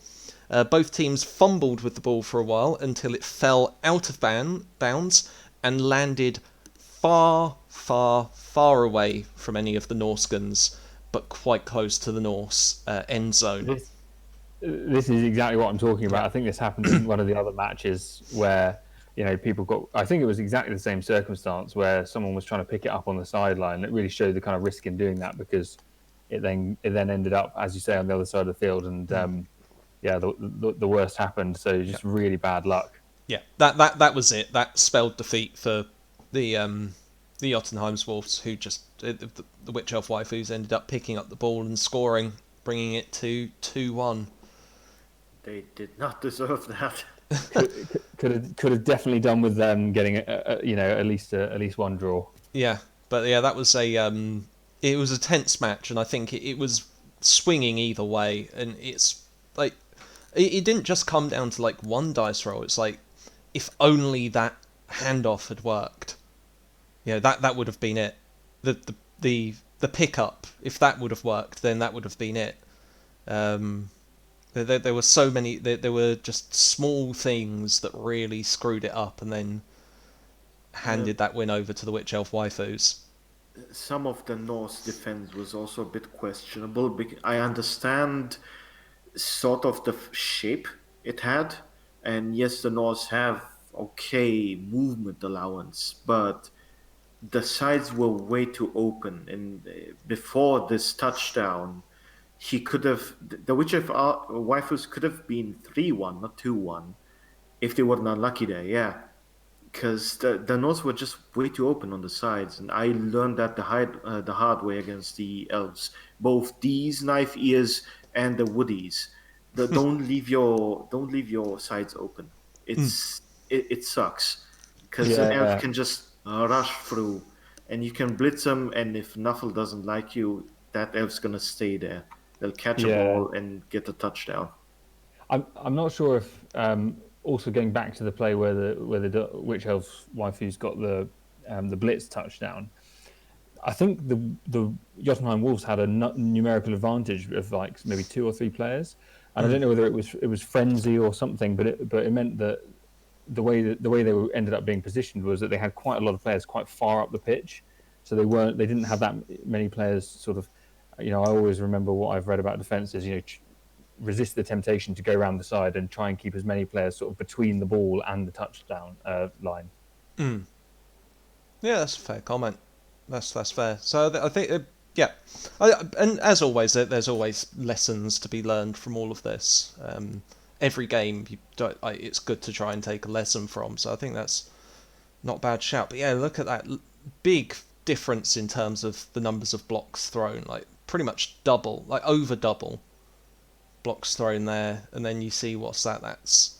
Both teams fumbled with the ball for a while until it fell out of bounds and landed far, far, far away from any of the Norscans, but quite close to the Norse end zone. this is exactly what I'm talking about. I think this happened in one of the other matches where people got. I think it was exactly the same circumstance where someone was trying to pick it up on the sideline. It really showed the kind of risk in doing that because it then ended up, as you say, on the other side of the field, and the worst happened. So just really bad luck. Yeah, that was it. That spelled defeat for the Jotunheim's Wolves, who just the Witch Elf Waifus ended up picking up the ball and scoring, bringing it to 2-1. They did not deserve that. Could have definitely done with them getting at least one draw. Yeah, but yeah, that was it was a tense match, and I think it was swinging either way, and it's like it didn't just come down to like one dice roll. It's like if only that handoff had worked, that would have been it. The pickup, if that would have worked, then that would have been it. There were so many. There were just small things that really screwed it up, and then handed that win over to the Witch Elf Waifus. Some of the Norse defense was also a bit questionable. I understand sort of the shape it had, and yes, the Norse have okay movement allowance, but the sides were way too open. And before this touchdown, he could have the Witch of Waifus could have been 3-1, not 2-1, if they weren't unlucky there. Yeah, because the Norse were just way too open on the sides, and I learned that the hard way against the elves. Both these knife ears and the woodies, don't leave your sides open. It sucks because an elf can just rush through, and you can blitz them, and if Nuffle doesn't like you, that elf's gonna stay there. They'll catch a ball and get a touchdown. I'm not sure if also going back to the play where the Witch Elf Waifus got the blitz touchdown. I think the Jotunheim Wolves had a numerical advantage of like maybe 2 or 3 players, and I don't know whether it was frenzy or something, but it meant that the way they ended up being positioned was that they had quite a lot of players quite far up the pitch, so they didn't have that many players sort of. I always remember what I've read about defenses. Resist the temptation to go around the side and try and keep as many players sort of between the ball and the touchdown line. Yeah, that's a fair comment. That's fair. So I think, and as always, there's always lessons to be learned from all of this. Every game, it's good to try and take a lesson from. So I think that's not a bad shout. But yeah, look at that big difference in terms of the numbers of blocks thrown. Like pretty much double, like over double blocks thrown there, and then you see what's that? That's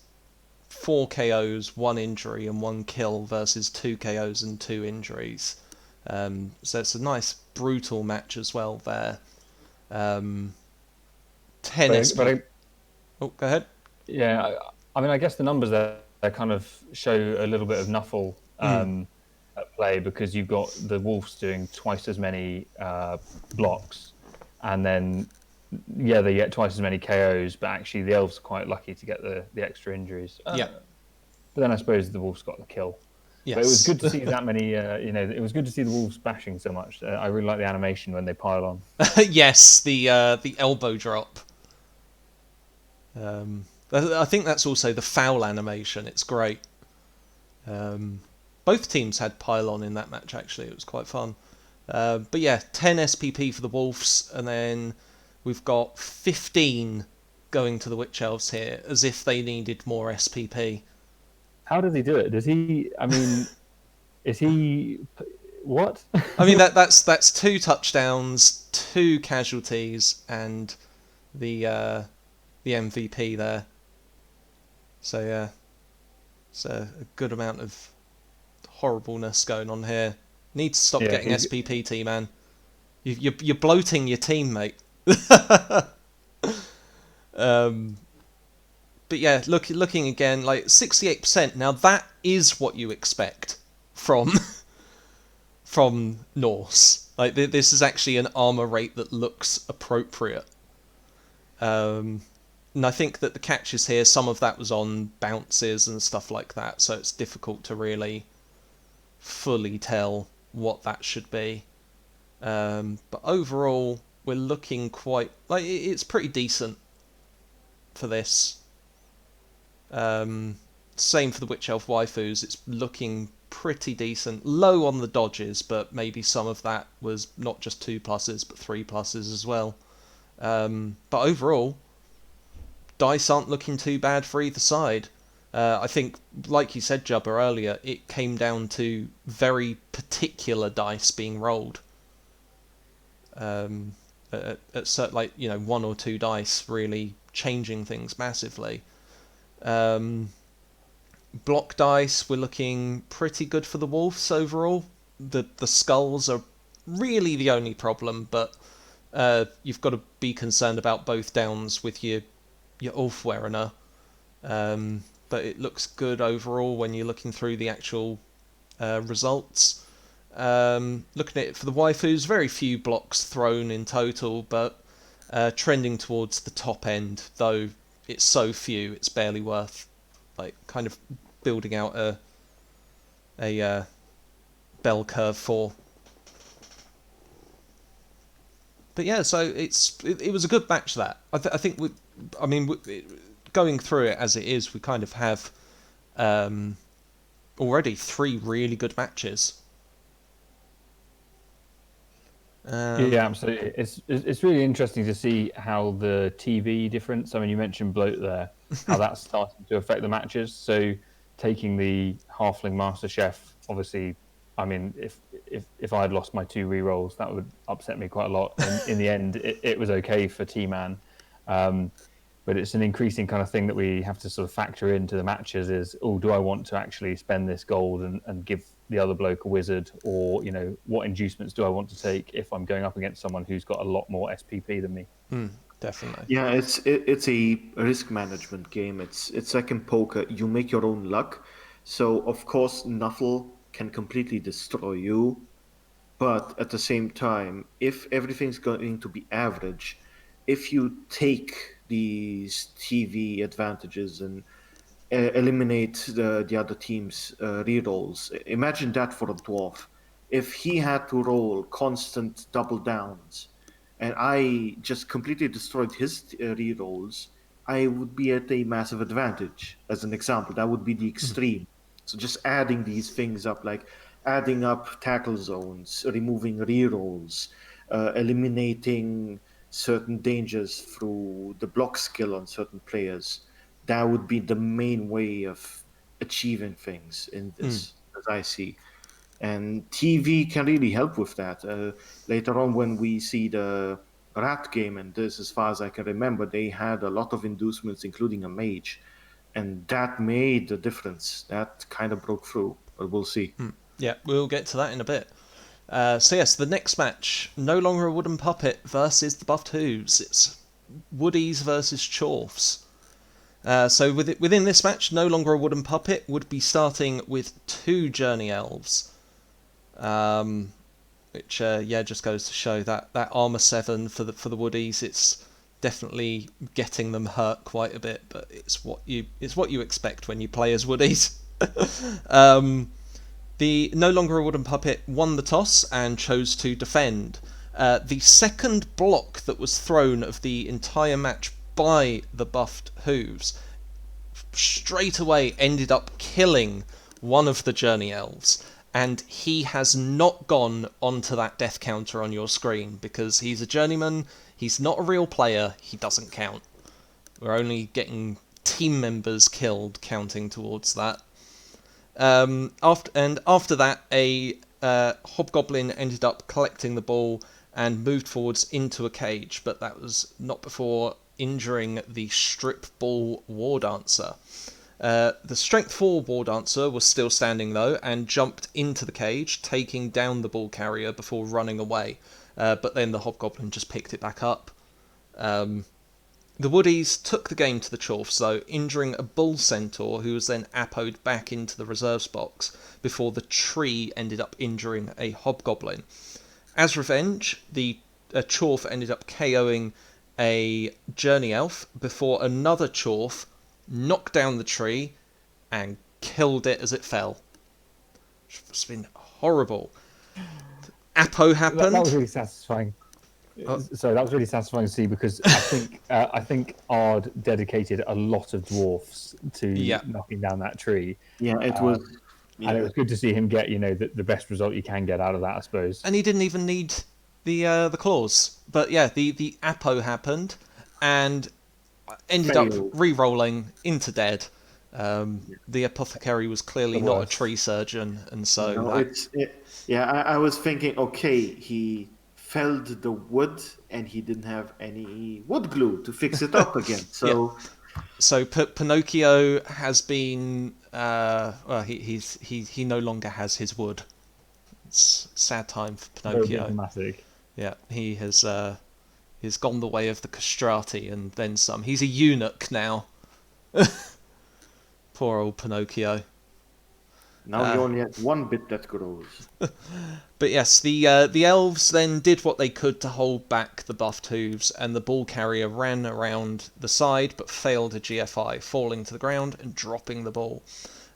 4 KOs, 1 injury, and 1 kill versus 2 KOs and 2 injuries. So it's a nice brutal match as well there. 10 Oh, go ahead. Yeah, I mean, I guess the numbers there kind of show a little bit of Nuffle at play, because you've got the Wolves doing twice as many blocks, and then they get twice as many KOs, but actually the Elves are quite lucky to get the extra injuries. But then I suppose the Wolves got the kill. Yes. But it was good to see that many. It was good to see the Wolves bashing so much. I really like the animation when they pile on. Yes, the elbow drop. I think that's also the foul animation. It's great. Both teams had pile-on in that match, actually. It was quite fun. But yeah, 10 SPP for the Wolves, and then we've got 15 going to the Witch Elves here, as if they needed more SPP. How does he do it? Does he? I mean, is he? What? I mean, that's 2 touchdowns, 2 casualties, and the MVP there. So yeah, it's a good amount of horribleness going on here. Need to stop getting SPP, T-Man. You're bloating your team, mate. But yeah, looking again, like 68%. Now that is what you expect from Norse. Like this is actually an armor rate that looks appropriate. And I think that the catches here, some of that was on bounces and stuff like that, so it's difficult to really fully tell what that should be. But overall, we're looking quite... it's pretty decent. for this. Same for the Witch Elf waifus. It's looking pretty decent. Low on the dodges, but maybe some of that was not just 2+, but 3+ as well. But overall, dice aren't looking too bad for either side. I think, like you said, Jubba, earlier, it came down to very particular dice being rolled. At certain, like, 1 or 2 dice really changing things massively. Block dice, we're looking pretty good for the wolves overall. The skulls are really the only problem, but you've got to be concerned about both downs with your Ulfwerener. But it looks good overall when you're looking through the actual results. Looking at it for the waifus, very few blocks thrown in total, but trending towards the top end, though it's so few, it's barely worth kind of building out a bell curve for. But yeah, so it was a good match. That I think going through it as it is, we kind of have already 3 really good matches. Yeah, absolutely. It's really interesting to see how the TV difference. I mean, you mentioned bloat there, how that's starting to affect the matches. So, taking the Halfling Master Chef, obviously, I mean, if I had lost my 2 rerolls, that would upset me quite a lot. And in the end, it was okay for T-Man. But it's an increasing kind of thing that we have to sort of factor into the matches is, do I want to actually spend this gold and give the other bloke a wizard, or what inducements do I want to take if I'm going up against someone who's got a lot more SPP than me? Definitely. Yeah, it's a risk management game. It's like in poker. You make your own luck. So of course, Nuffle can completely destroy you, but at the same time, if everything's going to be average, if you take these TV advantages and eliminate the other team's rerolls, imagine that for a dwarf. If he had to roll constant double downs, and I just completely destroyed his rerolls, I would be at a massive advantage. As an example, that would be the extreme. So just adding these things up, like adding up tackle zones, removing rerolls, eliminating certain dangers through the block skill on certain players, that would be the main way of achieving things in this, as I see. And TV can really help with that. Later on, when we see the Rat game, and this, as far as I can remember, they had a lot of inducements, including a mage, and that made the difference. That kind of broke through, but we'll see. Yeah, we'll get to that in a bit. So yes, the next match, no longer a wooden puppet versus the buffed hooves. It's woodies versus chorfs. So within this match, no longer a wooden puppet would be starting with 2 journey elves. Which just goes to show that armor 7 for the woodies, it's definitely getting them hurt quite a bit, but it's what you expect when you play as woodies. The no longer a wooden puppet won the toss and chose to defend. The second block that was thrown of the entire match by the buffed hooves straight away ended up killing one of the journey elves, and he has not gone onto that death counter on your screen because he's a journeyman, he's not a real player, he doesn't count. We're only getting team members killed counting towards that. After that, a hobgoblin ended up collecting the ball and moved forwards into a cage, but that was not before injuring the strip ball war dancer. The strength 4 war dancer was still standing though and jumped into the cage, taking down the ball carrier before running away. But then the hobgoblin just picked it back up. The woodies took the game to the chorfs though, injuring a bull centaur who was then appoed back into the reserves box before the tree ended up injuring a hobgoblin. As revenge, the chorf ended up KOing a journey elf before another chorf knocked down the tree and killed it as it fell. It's been horrible. Appo happened. That was really satisfying. So that was really satisfying to see because I think Ard dedicated a lot of dwarfs to Yeah. knocking down that tree, Yeah, it was. and it Yeah, was good to see him get the best result you can get out of that, I suppose. And he didn't even need the claws. But yeah, the Apo happened, and ended up failed. re-rolling into dead. The apothecary was clearly The not a worst. tree surgeon, and so No, that yeah, I was thinking, okay, he felled the wood and he didn't have any wood glue to fix it up again. yeah. So So Pinocchio has been well, he no longer has his wood. It's a sad time for That would be Pinocchio. dramatic. Yeah, he's gone the way of the castrati and then some. He's a eunuch now. Poor old Pinocchio. now he only has one bit that grows. But yes, the elves then did what they could to hold back the buffed hooves, and the ball carrier ran around the side but failed a GFI, falling to the ground and dropping the ball.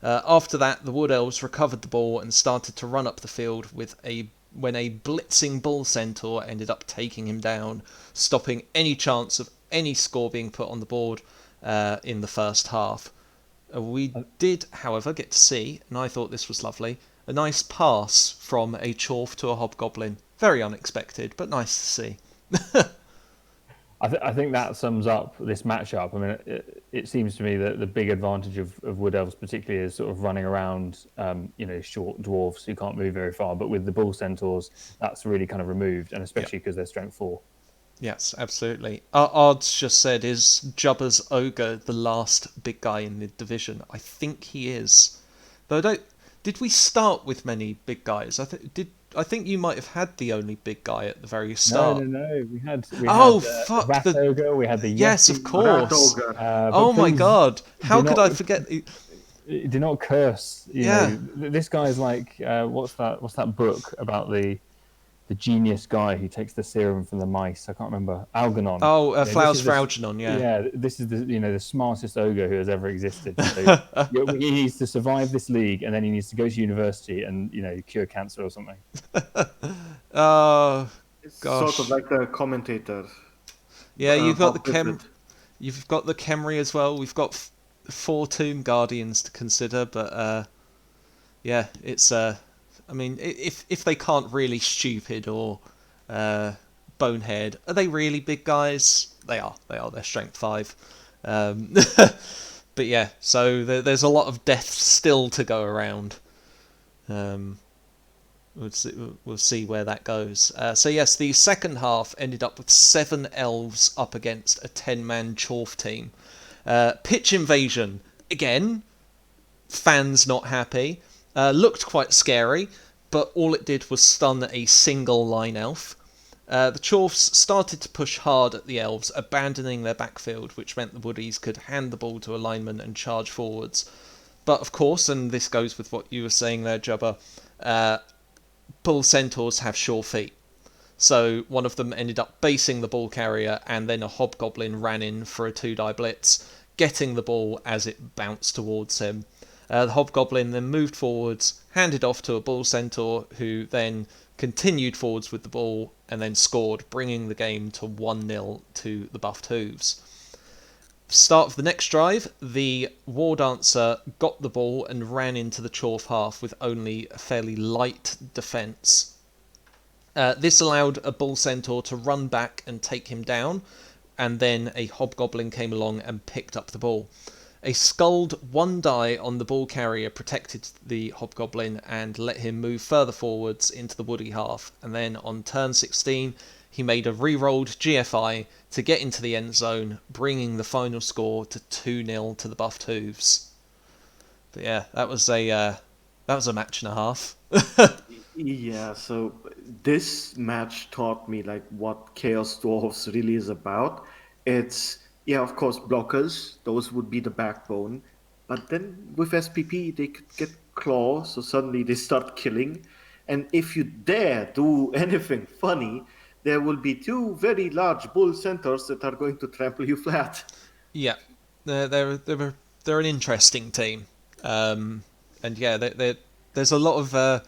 After that, the wood elves recovered the ball and started to run up the field when a blitzing bull centaur ended up taking him down, stopping any chance of any score being put on the board in the first half. We did, however, get to see, and I thought this was lovely, a nice pass from a chorf to a hobgoblin. Very unexpected, but nice to see. I think that sums up this matchup. I mean, it seems to me that the big advantage of wood elves, particularly, is sort of running around, short dwarves who can't move very far. But with the bull centaurs, that's really kind of removed, and especially because they're strength 4. Yes, absolutely. Ard's just said, is Jubba's ogre the last big guy in the division? I think he is. Though I don't. Did we start with many big guys? I think you might have had the only big guy at the very start. No. We had Fuck Rat the. Ogre, we had the Yes, Yeti. of course. Rat ogre. Oh my please god! How do could not- I forget? Do not curse. Yeah. This guy's like what's that book about the genius guy who takes the serum from the mice? I can't remember. Algernon. Oh, Yeah, Flowers this for is Algernon. Yeah. Yeah, this is the smartest ogre who has ever existed. So he needs to survive this league, and then he needs to go to university and cure cancer or something. Oh It's gosh. sort of like the commentator. Yeah, you've got the Bob Whitford. You've got the Khemri as well. We've got 4 Tomb Guardians to consider, but yeah, it's I mean, if they can't really stupid or bonehead, are they really big guys? They are. They're strength 5. But yeah, so there's a lot of death still to go around. We'll see where that goes. So yes, the second half ended up with 7 elves up against a 10-man chorf team. Pitch invasion again. Fans not happy. Looked quite scary, but all it did was stun a single line elf. The chorfs started to push hard at the elves, abandoning their backfield, which meant the woodies could hand the ball to a lineman and charge forwards. But of course, and this goes with what you were saying there, Jubba, bull centaurs have sure feet. So one of them ended up basing the ball carrier, and then a hobgoblin ran in for a 2-die blitz, getting the ball as it bounced towards him. The hobgoblin then moved forwards, handed off to a bull centaur, who then continued forwards with the ball and then scored, bringing the game to 1-0 to the buffed hooves. Start of the next drive, the war dancer got the ball and ran into the chorf half with only a fairly light defence. This allowed a bull centaur to run back and take him down, and then a hobgoblin came along and picked up the ball. A sculled 1 die on the ball carrier protected the hobgoblin and let him move further forwards into the woody half, and then on turn 16 he made a re-rolled GFI to get into the end zone, bringing the final score to 2-0 to the buffed hooves. But yeah, that was a match and a half. Yeah, so this match taught me like what Chaos Dwarfs really is about. It's, yeah, of course, blockers, those would be the backbone. But then with SPP, they could get claw, so suddenly they start killing. And if you dare do anything funny, there will be 2 very large bull centaurs that are going to trample you flat. Yeah, they're an interesting team, and yeah, there's a lot of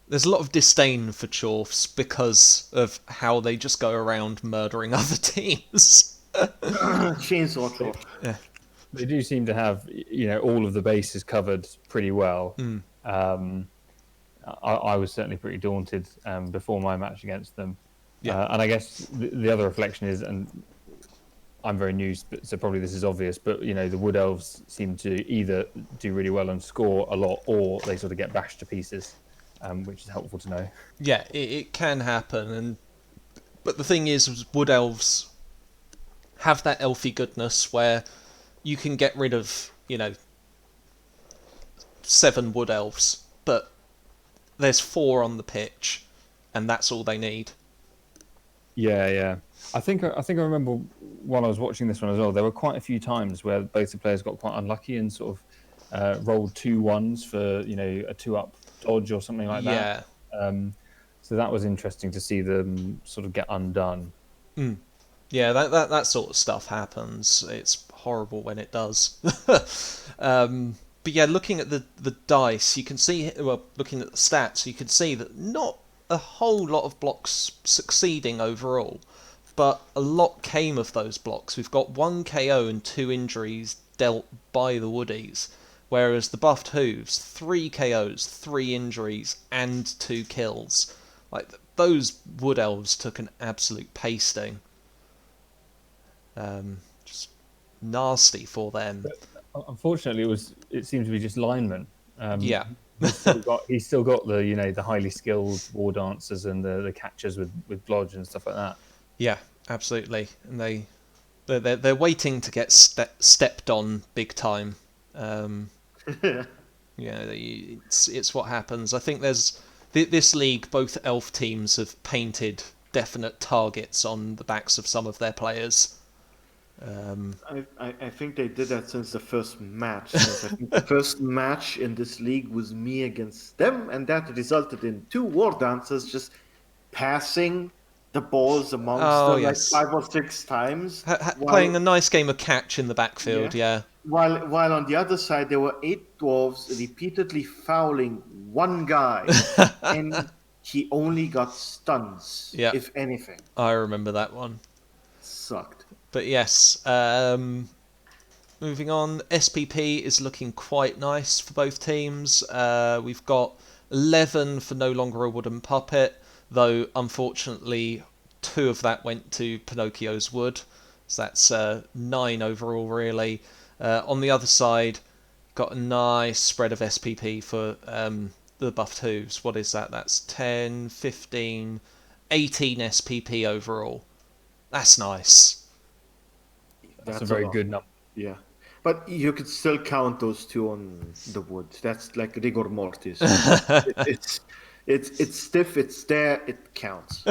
there's a lot of disdain for Chorfs because of how they just go around murdering other teams. Chainsaw Troll. They do seem to have, all of the bases covered pretty well. I was certainly pretty daunted before my match against them. Yeah. And I guess the other reflection is, and I'm very new, so probably this is obvious, but the Wood Elves seem to either do really well and score a lot, or they sort of get bashed to pieces, which is helpful to know. Yeah, it can happen, but the thing is, Wood Elves have that elfy goodness where you can get rid of 7 Wood Elves, but there's 4 on the pitch, and that's all they need. Yeah. I think I remember while I was watching this one as well, there were quite a few times where both the players got quite unlucky and sort of rolled 2 1s for a 2-up dodge or something like that. So that was interesting to see them sort of get undone. Yeah, that sort of stuff happens. It's horrible when it does. But yeah, looking at the dice, you can see, looking at the stats, you can see that not a whole lot of blocks succeeding overall, but a lot came of those blocks. We've got 1 KO and 2 injuries dealt by the Woodies, whereas the Buffed Hooves, 3 KOs, 3 injuries, and 2 kills. Like, those Wood Elves took an absolute pasting. Just nasty for them. Unfortunately, it seemed to be just linemen. Yeah. He's still got the the highly skilled war dancers and the catchers with blodge and stuff like that. Yeah, absolutely, and they're waiting to get stepped on big time. It's what happens. I think there's this league. Both elf teams have painted definite targets on the backs of some of their players. I think they did that since the first match. Since I think the first match in this league was me against them, and that resulted in 2 war dancers just passing the balls amongst them yes. like 5 or 6 times. Playing a nice game of catch in the backfield, yeah. While on the other side there were 8 dwarves repeatedly fouling 1 guy, and he only got stuns, if anything. I remember that one. Sucked. But yes, moving on, SPP is looking quite nice for both teams. We've got 11 for No Longer a Wooden Puppet, though unfortunately 2 of that went to Pinocchio's Wood, so that's 9 overall really. On the other side, got a nice spread of SPP for the Buffed Hooves. What is that? That's 10, 15, 18 SPP overall. That's nice. That's a very good number. Yeah. But you could still count those 2 on the wood. That's like rigor mortis. It's stiff, it's there, it counts.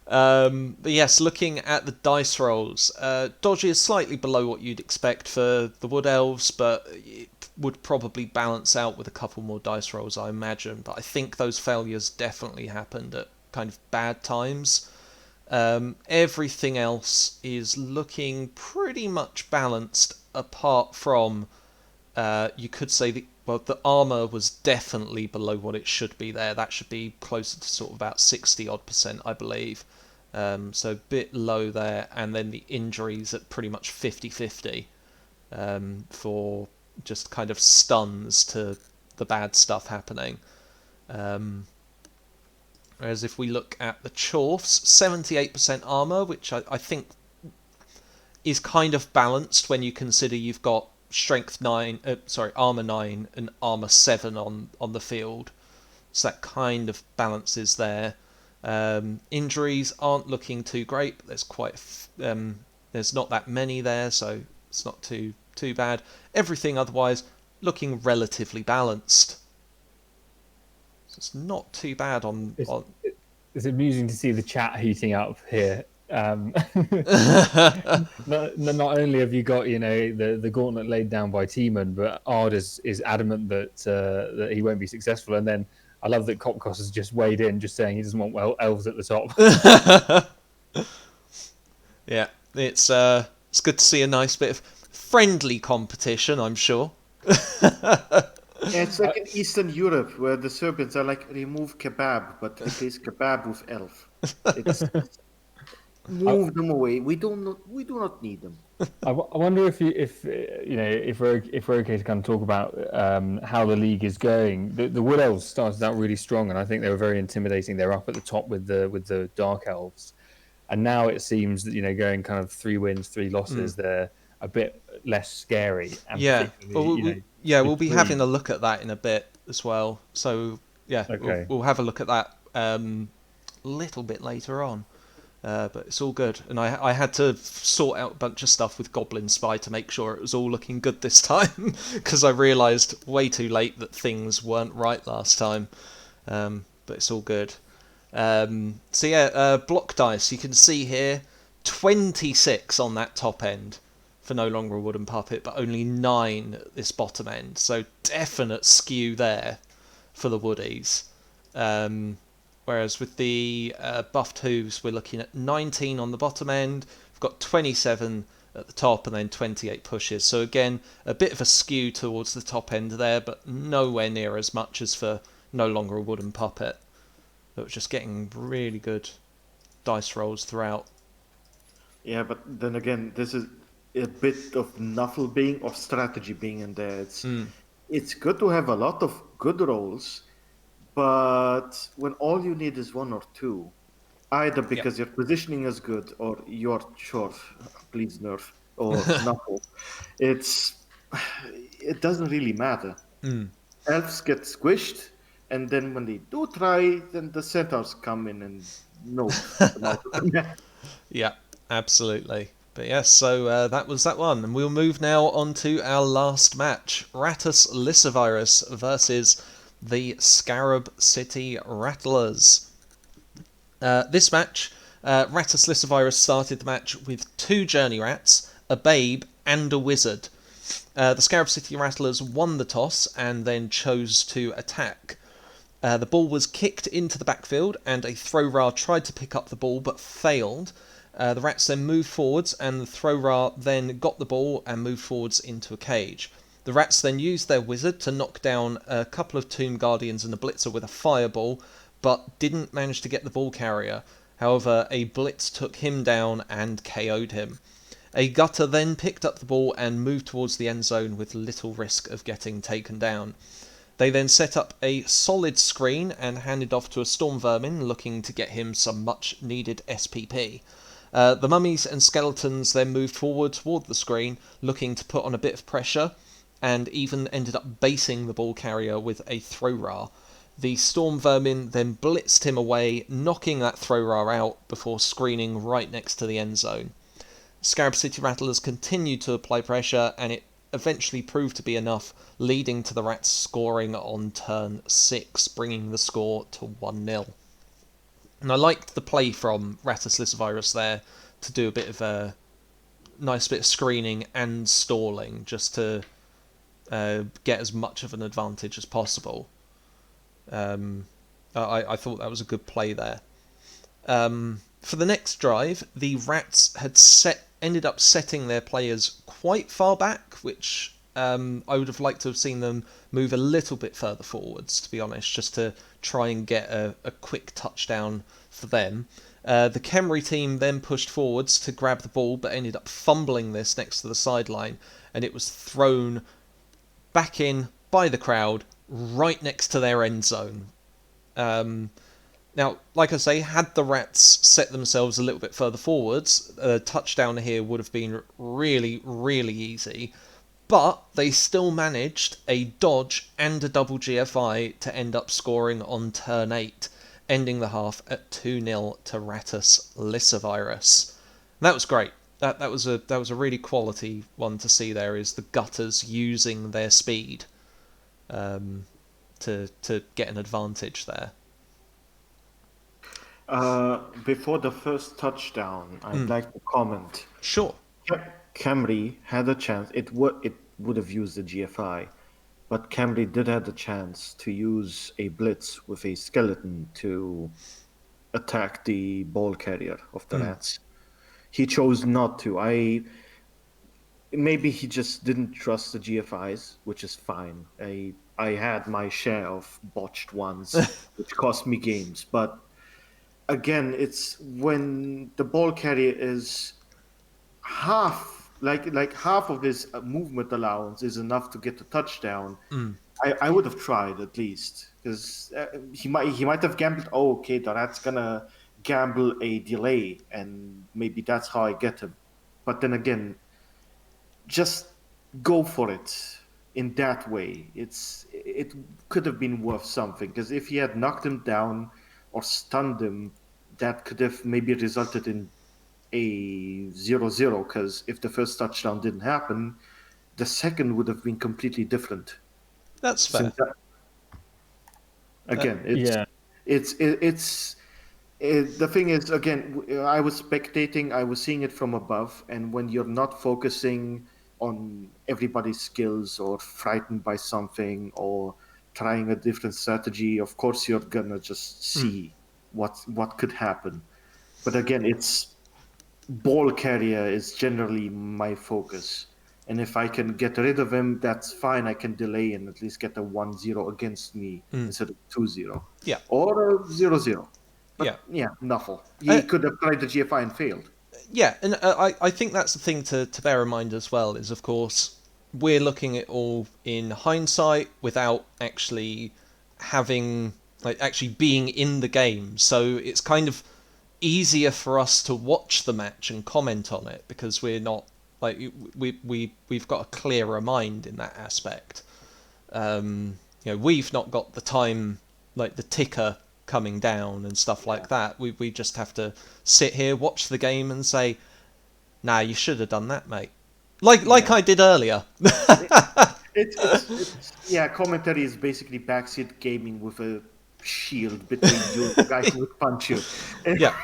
But yes, looking at the dice rolls, dodge is slightly below what you'd expect for the Wood Elves, but it would probably balance out with a couple more dice rolls, I imagine. But I think those failures definitely happened at kind of bad times. Everything else is looking pretty much balanced, apart from you could say the armor was definitely below what it should be there. That should be closer to sort of about 60% I believe. So a bit low there, and then the injuries at pretty much 50-50 for just kind of stuns to the bad stuff happening. Whereas if we look at the Chorfs, 78% armor, which I think is kind of balanced when you consider you've got armor 9 and armor 7 on the field. So that kind of balances there. Injuries aren't looking too great, but there's not that many there, so it's not too bad. Everything otherwise looking relatively balanced. So it's not too bad on. It's amusing to see the chat heating up here. Not only have you got the gauntlet laid down by Teeman, but Ard is adamant that he won't be successful. And then I love that Kopkos has just weighed in, just saying he doesn't want elves at the top. Yeah, it's good to see a nice bit of friendly competition, I'm sure. It's like in Eastern Europe where the Serbians are like remove kebab, but replace kebab with elf. It's I, move them away. We do not need them. I wonder if we're okay to kind of talk about how the league is going. The Wood Elves started out really strong, and I think they were very intimidating. They're up at the top with the Dark Elves, and now it seems that going kind of 3 wins, 3 losses, they're a bit less scary, and Yeah. Well, particularly yeah, we'll be having a between. look at that in a bit as well. So yeah, Okay. we'll have a look at that a little bit later on. But it's all good, and I had to sort out a bunch of stuff with Goblin Spy to make sure it was all looking good this time, because I realised way too late that things weren't right last time. But it's all good. So yeah, block dice. You can see here, 26 on that top end for No Longer a Wooden Puppet, but only 9 at this bottom end. So definite skew there for the Woodies. Whereas with the buffed hooves, we're looking at 19 on the bottom end. We've got 27 at the top and then 28 pushes. So again, a bit of a skew towards the top end there, but nowhere near as much as for No Longer a Wooden Puppet. It was just getting really good dice rolls throughout. Yeah, but then again, this is a bit of nuffle being of strategy being in there. It's good to have a lot of good rolls, but when all you need is one or two, either Yep. because your positioning is good or you're short, please nerf or knuckle, it's it doesn't really matter. Elves get squished, and then when they do try, then the centaurs come in and nope them out of the map. Yeah, absolutely. But yes, so that was that one. And we'll move now on to our last match. Rattus Lysivirus versus the Scarab City Rattlers. This match, Rattus Lysivirus started the match with 2 Journey Rats, a Babe, and a Wizard. The Scarab City Rattlers won the toss and then chose to attack. The ball was kicked into the backfield, and a Throw-Ra tried to pick up the ball but failed. The Rats then moved forwards, and the Throw-Ra then got the ball and moved forwards into a cage. The Rats then used their Wizard to knock down a couple of Tomb Guardians and a Blitzer with a Fireball, but didn't manage to get the ball carrier. However, a Blitz took him down and KO'd him. A Gutter then picked up the ball and moved towards the end zone with little risk of getting taken down. They then set up a solid screen and handed off to a Storm Vermin, looking to get him some much needed SPP. The mummies and skeletons then moved forward toward the screen, looking to put on a bit of pressure, and even ended up basing the ball carrier with a Throw-Ra. The Storm Vermin then blitzed him away, knocking that Throw-Ra out before screening right next to the end zone. Scarab City Rattlers continued to apply pressure, and it eventually proved to be enough, leading to the Rats scoring on turn 6, bringing the score to 1-0. And I liked the play from Rattus Lysivirus there to do a bit of a nice bit of screening and stalling, just to get as much of an advantage as possible. I thought that was a good play there. For the next drive, the Rats had ended up setting their players quite far back, which I would have liked to have seen them move a little bit further forwards, to be honest, just to try and get a quick touchdown for them. The Khemri team then pushed forwards to grab the ball, but ended up fumbling this next to the sideline, and it was thrown back in by the crowd right next to their end zone. Now, like I say, had the Rats set themselves a little bit further forwards, a touchdown here would have been really, really easy. But they still managed a dodge and a double GFI to end up scoring on turn 8, ending the half at 2-0 to Rattus Lysivirus. That was great. That was a really quality one to see there, is the Gutters using their speed to get an advantage there. Before the first touchdown, I'd like to comment. Sure. Camry had a chance. It would have used the GFI, but Camry did have the chance to use a blitz with a skeleton to attack the ball carrier of the Rats. He chose not to. Maybe he just didn't trust the GFIs, which is fine. I had my share of botched ones, which cost me games. But again, it's when the ball carrier is like half of his movement allowance is enough to get a touchdown. I would have tried at least because he might have gambled. Oh, okay, that's gonna gamble a delay, and maybe that's how I get him. But then again, just go for it in that way. It could have been worth something because if he had knocked him down or stunned him, that could have maybe resulted in a 0-0. Because if the first touchdown didn't happen, the second would have been completely different. That's fair. Since that, again, Yeah. it's the thing is, again, I was spectating, I was seeing it from above, and when you're not focusing on everybody's skills or frightened by something or trying a different strategy, of course you're gonna just see what could happen. But again, it's ball carrier is generally my focus. And if I can get rid of him, that's fine. I can delay and at least get a 1-0 against me instead of 2-0. Yeah. Or a 0-0. Yeah. But yeah, Nuffle. He could have tried the GFI and failed. Yeah, and I think that's the thing to bear in mind as well, is of course we're looking at all in hindsight without actually having, like, actually being in the game. So it's kind of easier for us to watch the match and comment on it because we're not, like, we've got a clearer mind in that aspect. We've not got the time, like the ticker coming down and stuff like that. We just have to sit here, watch the game, and say, "Nah, you should have done that, mate." Like I did earlier. Yeah, commentary is basically backseat gaming with a shield between you and the guy who would punch you. Yeah.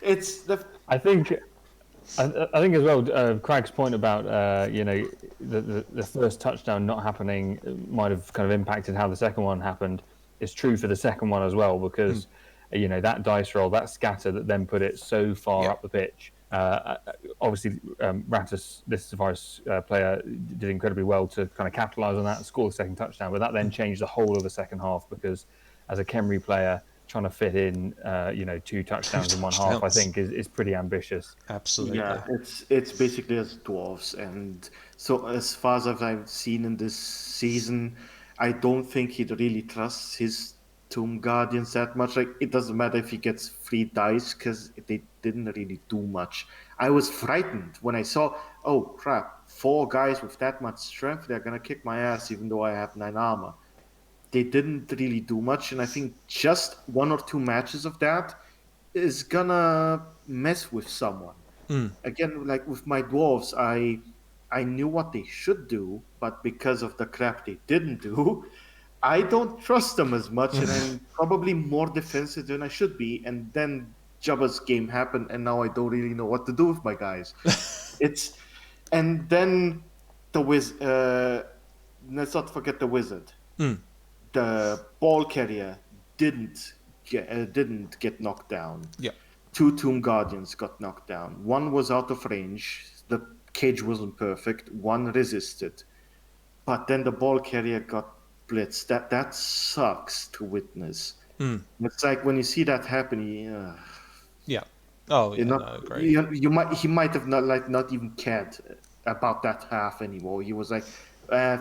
It's the I think as well. Crag's point about the first touchdown not happening might have kind of impacted how the second one happened. Is true for the second one as well because that dice roll, that scatter that then put it so far up the pitch. Obviously, Ratus, this Tavares player, did incredibly well to kind of capitalise on that and score the second touchdown. But that then changed the whole of the second half because as a Khemri player, trying to fit in, 2 touchdowns in one half, I think is pretty ambitious. Absolutely. Yeah, it's basically as dwarves, and so as far as I've seen in this season, I don't think he really trusts his Tomb Guardians that much. Like, it doesn't matter if he gets free dice because they didn't really do much. I was frightened when I saw, oh crap, 4 guys with that much strength, they're gonna kick my ass even though I have 9 armor. They didn't really do much, and I think just 1 or 2 matches of that is gonna mess with someone. Again, like with my dwarves, I knew what they should do, but because of the crap they didn't do, I don't trust them as much, and I'm probably more defensive than I should be. And then Jubba's game happened, and now I don't really know what to do with my guys. And then the let's not forget the wizard. The ball carrier didn't get knocked down. Yeah. 2 Tomb Guardians got knocked down. 1 was out of range. The cage wasn't perfect. 1 resisted. But then the ball carrier got blitzed. That sucks to witness. It's like when you see that happen, Yeah. Oh, yeah, great. He might have not even cared about that half anymore. He was like,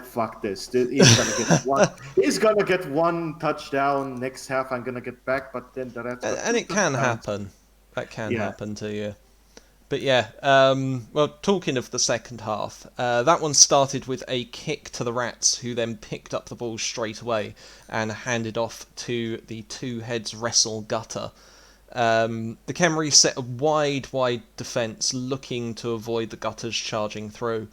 fuck this. He's gonna get 1 touchdown. Next half I'm gonna get back, but then the rest. And it can happen. That can happen to you. But yeah, well, talking of the second half, that one started with a kick to the Rats, who then picked up the ball straight away and handed off to the 2 heads wrestle gutter. The Khemri set a wide defence, looking to avoid the gutters charging through.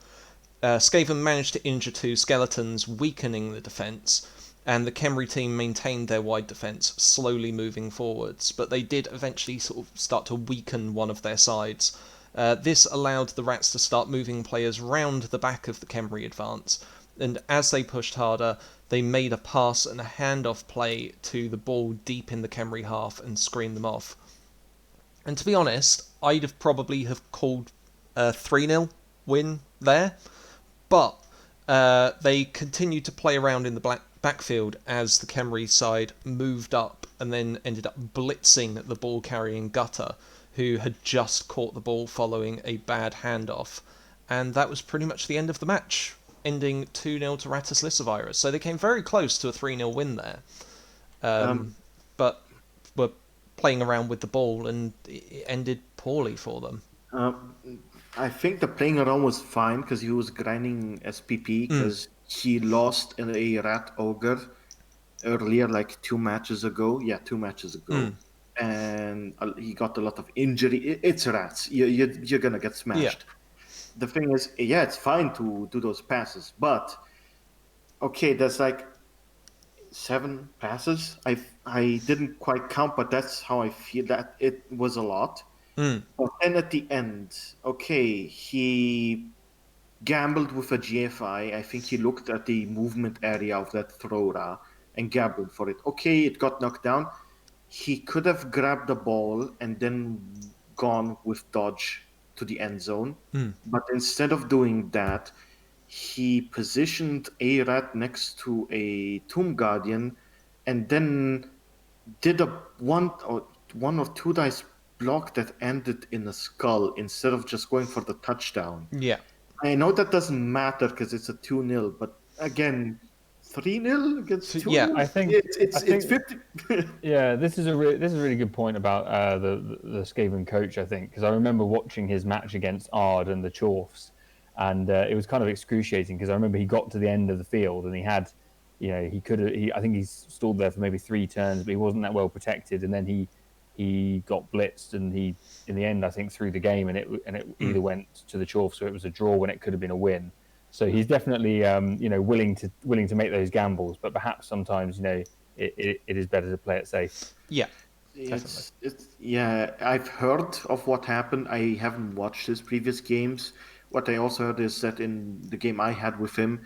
Skaven managed to injure 2 skeletons, weakening the defence, and the Khemri team maintained their wide defence, slowly moving forwards, but they did eventually sort of start to weaken one of their sides. This allowed the Rats to start moving players round the back of the Khemri advance, and as they pushed harder, they made a pass and a handoff play to the ball deep in the Khemri half and screened them off. And to be honest, I'd have probably called a 3-0 win there, but they continued to play around in the backfield as the Khemri side moved up and then ended up blitzing the ball carrying Gutter, who had just caught the ball following a bad handoff. And that was pretty much the end of the match, ending 2-0 to Rattus Lissivirus. So they came very close to a 3-0 win there. But were playing around with the ball and it ended poorly for them. I think the playing around was fine because he was grinding SPP because he lost in a Rat Ogre earlier, like 2 matches ago. Yeah, 2 matches ago. And he got a lot of injury. It's rats. You're going to get smashed. The thing is, yeah, it's fine to do those passes, but okay, there's like 7 passes. I didn't quite count, but that's how I feel that it was a lot. But then at the end, okay, he gambled with a GFI. I think he looked at the movement area of that thrower and gambled for it. Okay, it got knocked down. He could have grabbed the ball and then gone with dodge to the end zone. But instead of doing that, he positioned a rat next to a Tomb Guardian and then did a one or two dice block that ended in a skull instead of just going for the touchdown. Yeah. I know that doesn't matter because it's a 2-0, but again, 3-0 against 2-0? Yeah, I think it's 50. Yeah, this is a really good point about the Skaven coach. I think because I remember watching his match against Ard and the Chorfs, and it was kind of excruciating because I remember he got to the end of the field and he had, I think he stalled there for maybe 3 turns, but he wasn't that well protected, and then he got blitzed and he in the end I think threw the game and it either went to the Chorfs, so it was a draw when it could have been a win. So he's definitely willing to make those gambles, but perhaps sometimes it is better to play it safe. Yeah. Yeah, I've heard of what happened. I haven't watched his previous games. What I also heard is that in the game I had with him,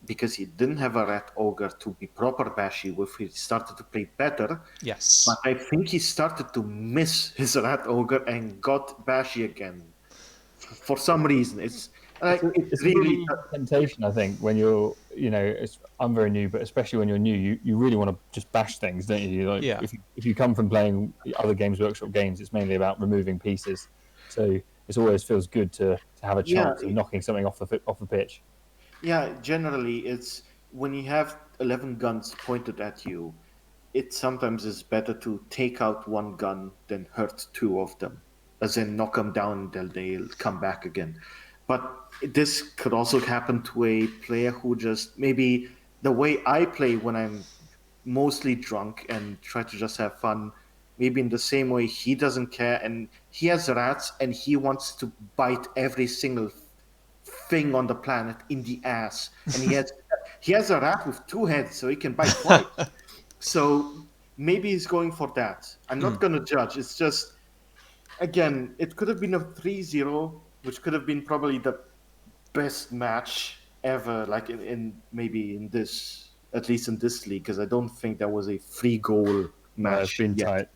because he didn't have a Rat Ogre to be proper bashy with, he started to play better. Yes. But I think he started to miss his Rat Ogre and got bashy again. For some reason, it's really a temptation. I think when you're, I'm very new, but especially when you're new, you really want to just bash things, don't you? Like, Yeah. If you come from playing other Games Workshop games, it's mainly about removing pieces. So it always feels good to have a chance of knocking something off the pitch. Yeah, generally, it's when you have 11 guns pointed at you, it sometimes is better to take out one gun than hurt 2 of them, as in knock them down until they'll come back again. But this could also happen to a player who just maybe the way I play when I'm mostly drunk and try to just have fun, maybe in the same way he doesn't care and he has rats and he wants to bite every single thing on the planet in the ass, and he has a rat with 2 heads, so he can bite twice. So maybe he's going for that. I'm not going to judge. It's just, again, it could have been a 3-0, which could have been probably the best match ever, like in maybe in this, at least in this league, because I don't think there was a 3-goal match. It's been yet. tight.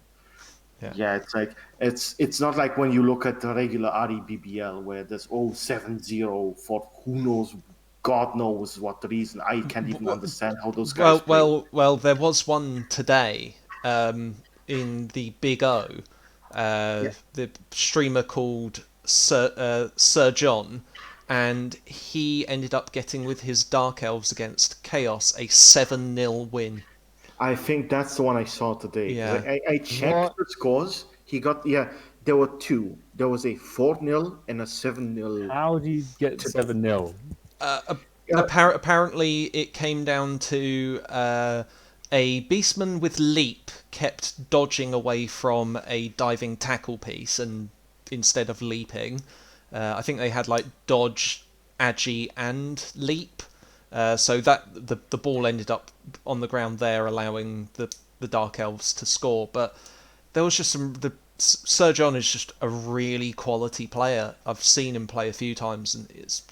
Yeah, it's like it's not like when you look at the regular REBBL where there's 7-0 for who knows, God knows what the reason. I can't even understand how those guys play. Well, there was one today in the Big O. The streamer called Sir John, and he ended up getting with his Dark Elves against Chaos a 7-0 win. I think that's the one I saw today. Yeah. I checked the scores. He got, there were 2. There was a 4-0 and a 7-0. How do you get 7-0? Apparently, it came down to a Beastman with Leap kept dodging away from a diving tackle piece and instead of leaping. I think they had like dodge, agi, and leap. So that the ball ended up on the ground there, allowing the Dark Elves to score. But there was just Sir John is just a really quality player. I've seen him play a few times, and he's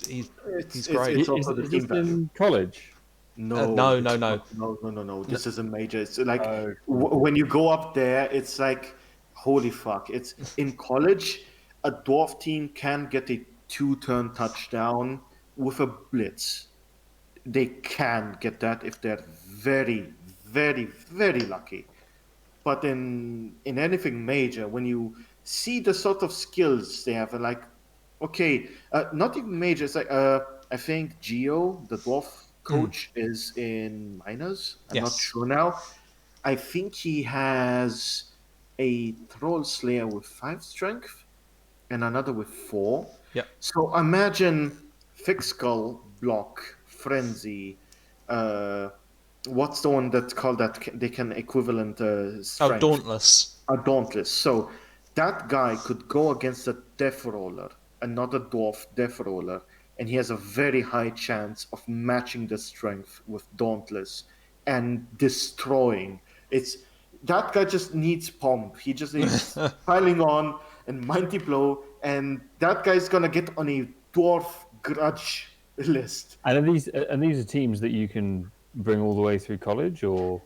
great. It's also Is this in college? No. No. This is a major. It's like when you go up there, it's like holy fuck. It's in college. A dwarf team can get a 2-turn touchdown with a blitz. they can get that if they're very, very, very lucky. But in anything major, when you see the sort of skills they have, like, okay, not even major. It's like I think Geo, the dwarf coach, is in minors. I'm not Yes. sure now. I think he has a troll slayer with 5 strength and another with 4. Yep. So imagine thick skull, block, frenzy. Uh, what's the one that's called that they can equivalent Oh, strength? Dauntless. A dauntless. So that guy could go against a death roller, another dwarf death roller, and he has a very high chance of matching the strength with dauntless and destroying. It's that guy just needs pomp. He just needs piling on and mighty blow, and that guy's gonna get on a dwarf grudge list. And are these teams that you can bring all the way through college, or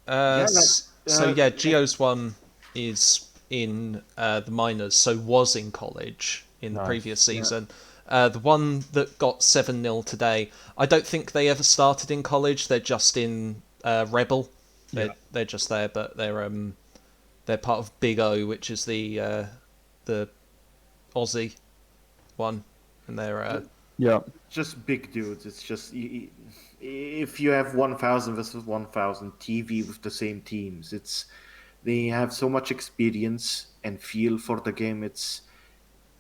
Yeah, like So yeah, Geo's one is in the minors, so was in college in the nice? previous yeah. season. The one that got 7-0 today, I don't think they ever started in college. They're just in REBBL. They're just there, but they're part of Big O, which is the Aussie one, and they're Yeah. Just big dudes. It's just if you have 1,000 versus 1,000 TV with the same teams, it's they have so much experience and feel for the game. It's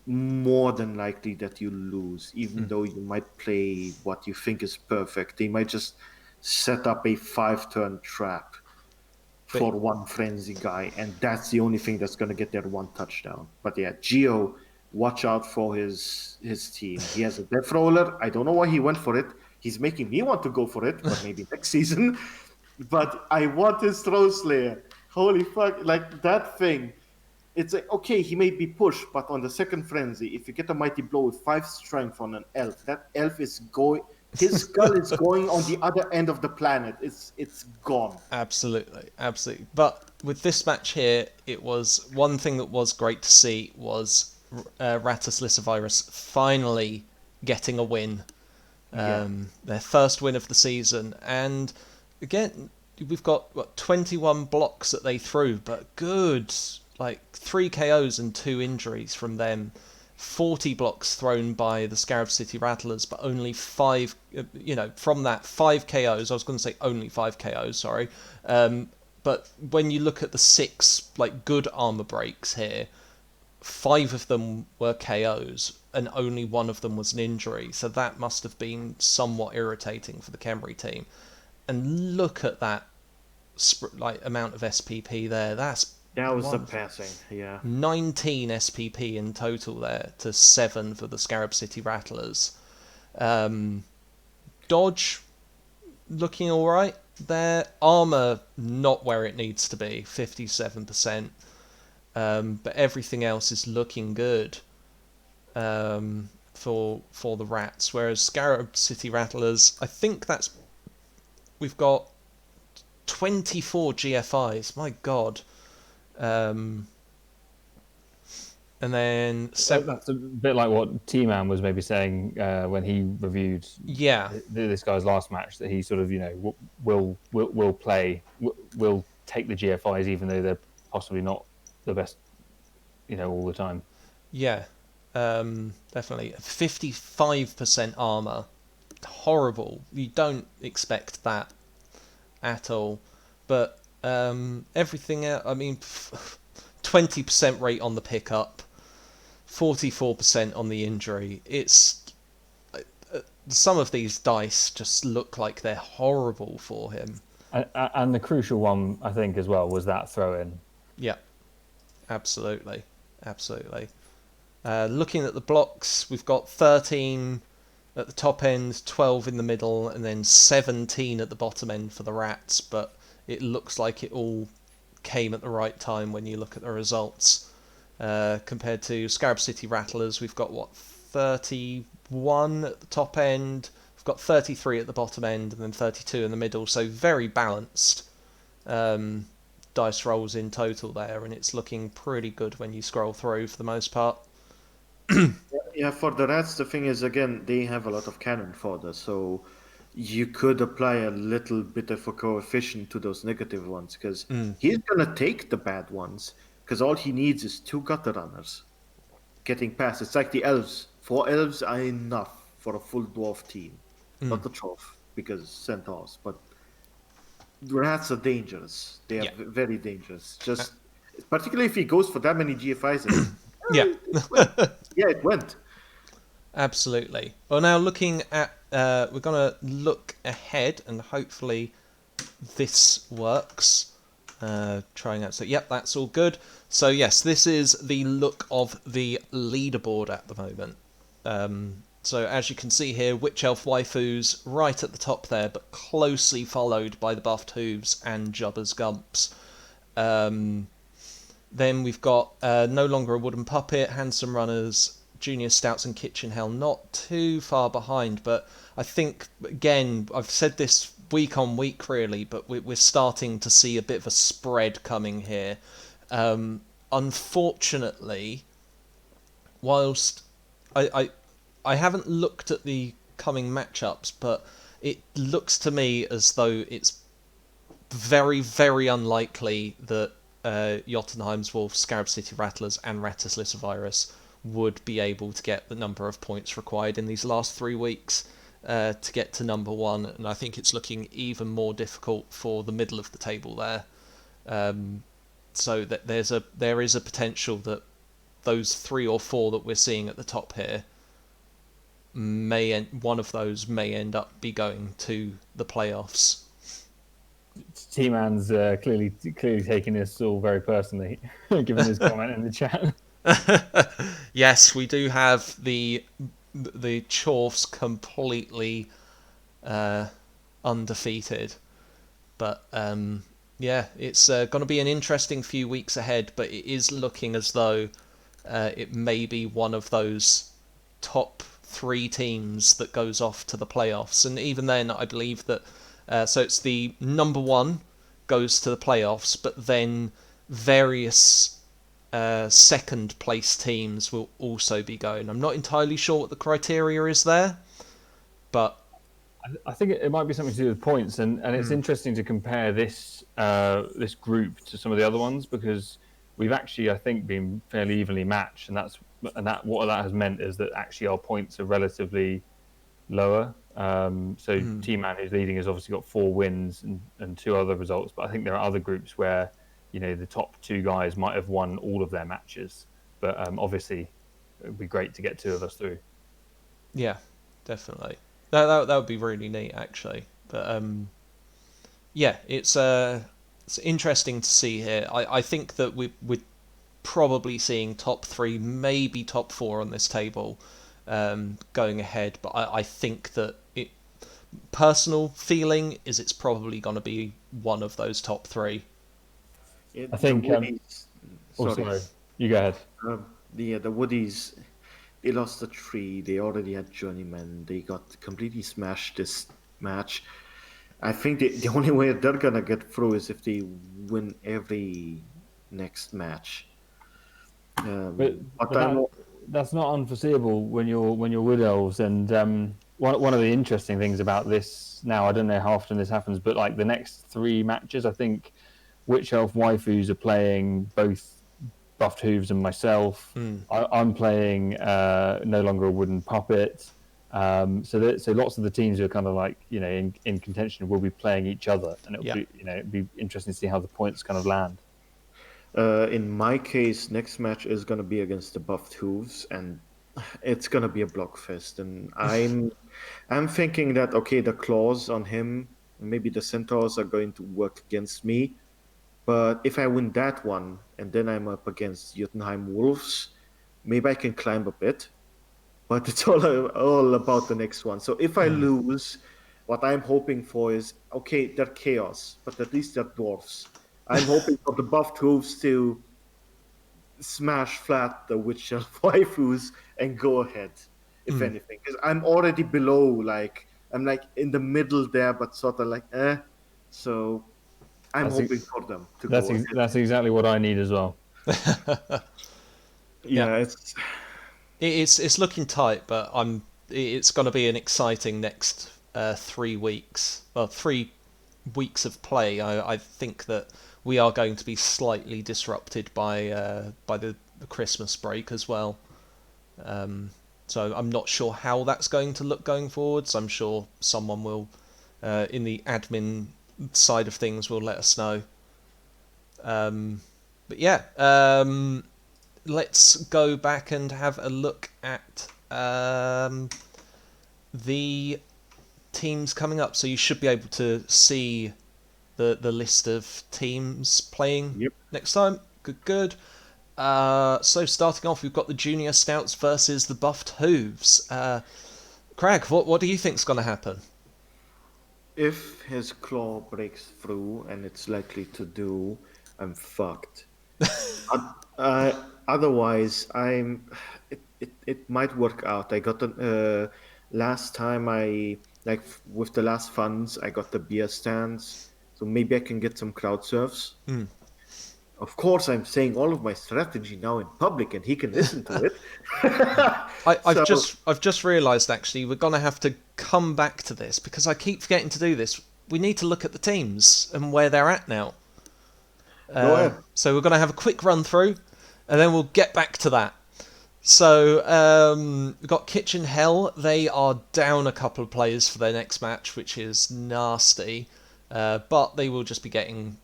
more than likely that you lose, even though you might play what you think is perfect. They might just set up a 5-turn trap but for one frenzy guy, and that's the only thing that's going to get their one touchdown. But yeah, Geo, watch out for his team. He has a death roller. I don't know why he went for it. He's making me want to go for it, but maybe next season. But I want his throw slayer. Holy fuck! Like that thing. It's like, okay, he may be pushed, but on the second frenzy, if you get a mighty blow with 5 strength on an elf, that elf is going. His skull is going on the other end of the planet. It's gone. absolutely, absolutely. But with this match here, it was one thing that was great to see was Rattus Lyssavirus finally getting a win. Yeah. Their first win of the season, and again, we've got 21 blocks that they threw, but good, like 3 KOs and 2 injuries from them. 40 blocks thrown by the Scarab City Rattlers, but only 5, from that 5 KOs. I was going to say only 5 KOs, sorry. But when you look at the 6 like good armor breaks here, 5 of them were KOs and only 1 of them was an injury. So that must have been somewhat irritating for the Khemri team. And look at that amount of SPP there. That's That was the passing, yeah. 19 SPP in total there to 7 for the Scarab City Rattlers. Dodge looking alright. Their armour not where it needs to be, 57%. But everything else is looking good for the Rats. Whereas Scarab City Rattlers, I think we've got 24 GFIs. My God. And then That's a bit like what T-Man was maybe saying when he reviewed this guy's last match, that he sort of will play, will take the GFIs even though they're possibly not the best, all the time. Yeah, definitely 55% armor. Horrible. You don't expect that at all. But everything else, I mean, 20% rate on the pickup, 44% on the injury. It's some of these dice just look like they're horrible for him. And the crucial one, I think, as well, was that throw-in. Yeah, absolutely. Looking at the blocks, we've got 13 at the top end, 12 in the middle, and then 17 at the bottom end for the Rats. But it looks like it all came at the right time when you look at the results. Compared to Scarab City Rattlers, we've got 31 at the top end, we've got 33 at the bottom end, and then 32 in the middle. So very balanced dice rolls in total there, and it's looking pretty good when you scroll through for the most part. Yeah, for the Rats, the thing is, again, they have a lot of cannon fodder, so you could apply a little bit of a coefficient to those negative ones because he's gonna take the bad ones because all he needs is two gutter runners getting past. It's like the elves. 4 elves are enough for a full dwarf team, not the trough because centaurs, but rats are dangerous. They are Yeah. very dangerous. Just particularly if he goes for that many GFIs and Yeah. it went. Yeah, it went. Absolutely. Well, now looking at, we're going to look ahead and hopefully this works. Trying out. So, yep, that's all good. So, yes, this is the look of the leaderboard at the moment. So, as you can see here, Witch Elf Waifus right at the top there, but closely followed by the Buffed Hooves and Jubba's Gumps. Then we've got No Longer a Wooden Puppet, Handsome Runners, Junior Stouts and Kitchen Hell not too far behind, but I think, again, I've said this week on week really, but we're starting to see a bit of a spread coming here. Unfortunately, whilst I haven't looked at the coming matchups, but it looks to me as though it's very, very unlikely that Jotunheim's Wolves, Scarab City Rattlers, and Rattleslitter Virus would be able to get the number of points required in these last 3 weeks to get to number one, and I think it's looking even more difficult for the middle of the table there. So that there is a potential that those 3 or 4 that we're seeing at the top here one of those may end up be going to the playoffs. T-Man's clearly taking this all very personally, given his comment in the chat. Yes, we do have the Chorfs completely undefeated, but yeah, it's going to be an interesting few weeks ahead. But it is looking as though it may be one of those top 3 teams that goes off to the playoffs, and even then, I believe that. So it's the number 1 goes to the playoffs, but then various second place teams will also be going. I'm not entirely sure what the criteria is there, but I think it might be something to do with points, and it's interesting to compare this this group to some of the other ones because we've actually, I think, been fairly evenly matched, and what that has meant is that actually our points are relatively lower. So T-Man, who's leading, has obviously got 4 wins and 2 other results, but I think there are other groups where the top 2 guys might have won all of their matches, but obviously it would be great to get 2 of us through. Yeah, definitely. That would be really neat, actually. But yeah, it's interesting to see here. I think that we're probably seeing top 3, maybe top 4 on this table going ahead. But I think that personal feeling is it's probably going to be one of those top 3. I think. Sorry, you go ahead. The Woodies, they lost a 3. They already had Journeyman. They got completely smashed this match. I think the only way they're gonna get through is if they win every next match. But that's not unforeseeable when you're Wood Elves. And one of the interesting things about this now, I don't know how often this happens, but like the next 3 matches, I think Witch Elf Waifus are playing both Buffed Hooves and myself. I'm playing No Longer a Wooden Puppet. So lots of the teams who are kind of like in contention will be playing each other, and it'd be interesting to see how the points kind of land. In my case, next match is gonna be against the Buffed Hooves, and it's gonna be a blockfest. And I'm thinking that okay, the claws on him, maybe the centaurs are going to work against me. But if I win that one, and then I'm up against Jotunheim Wolves, maybe I can climb a bit. But it's all about the next one. So if I lose, what I'm hoping for is okay, they're chaos, but at least they're dwarfs. I'm hoping for the Buffed Hooves to smash flat the Witch Elf Waifus and go ahead, if anything. Because I'm already below, like I'm like in the middle there, but sort of like So I'm hoping for them to go ahead. That's exactly what I need as well. Yeah, it's looking tight, but it's going to be an exciting next 3 weeks, well, 3 weeks of play, I think that we are going to be slightly disrupted by the Christmas break as well. So I'm not sure how that's going to look going forwards. I'm sure someone will, in the admin side of things, will let us know. But yeah, let's go back and have a look at the teams coming up. So you should be able to see the list of teams playing next time. Good. So starting off, we've got the Junior Stouts versus the Buffed Hooves. Crag, what do you think's going to happen? If his claw breaks through, and it's likely to do, I'm fucked. Otherwise, it might work out. I got the last time with the last funds, I got the beer stands, so maybe I can get some crowd surfs. Of course, I'm saying all of my strategy now in public, and he can listen to it. I've just realised actually we're gonna have to come back to this because I keep forgetting to do this. We need to look at the teams and where they're at now. Go ahead. So we're gonna have a quick run through, and then we'll get back to that. So we've got Kitchen Hell. They are down a couple of players for their next match, which is nasty. But they will just be getting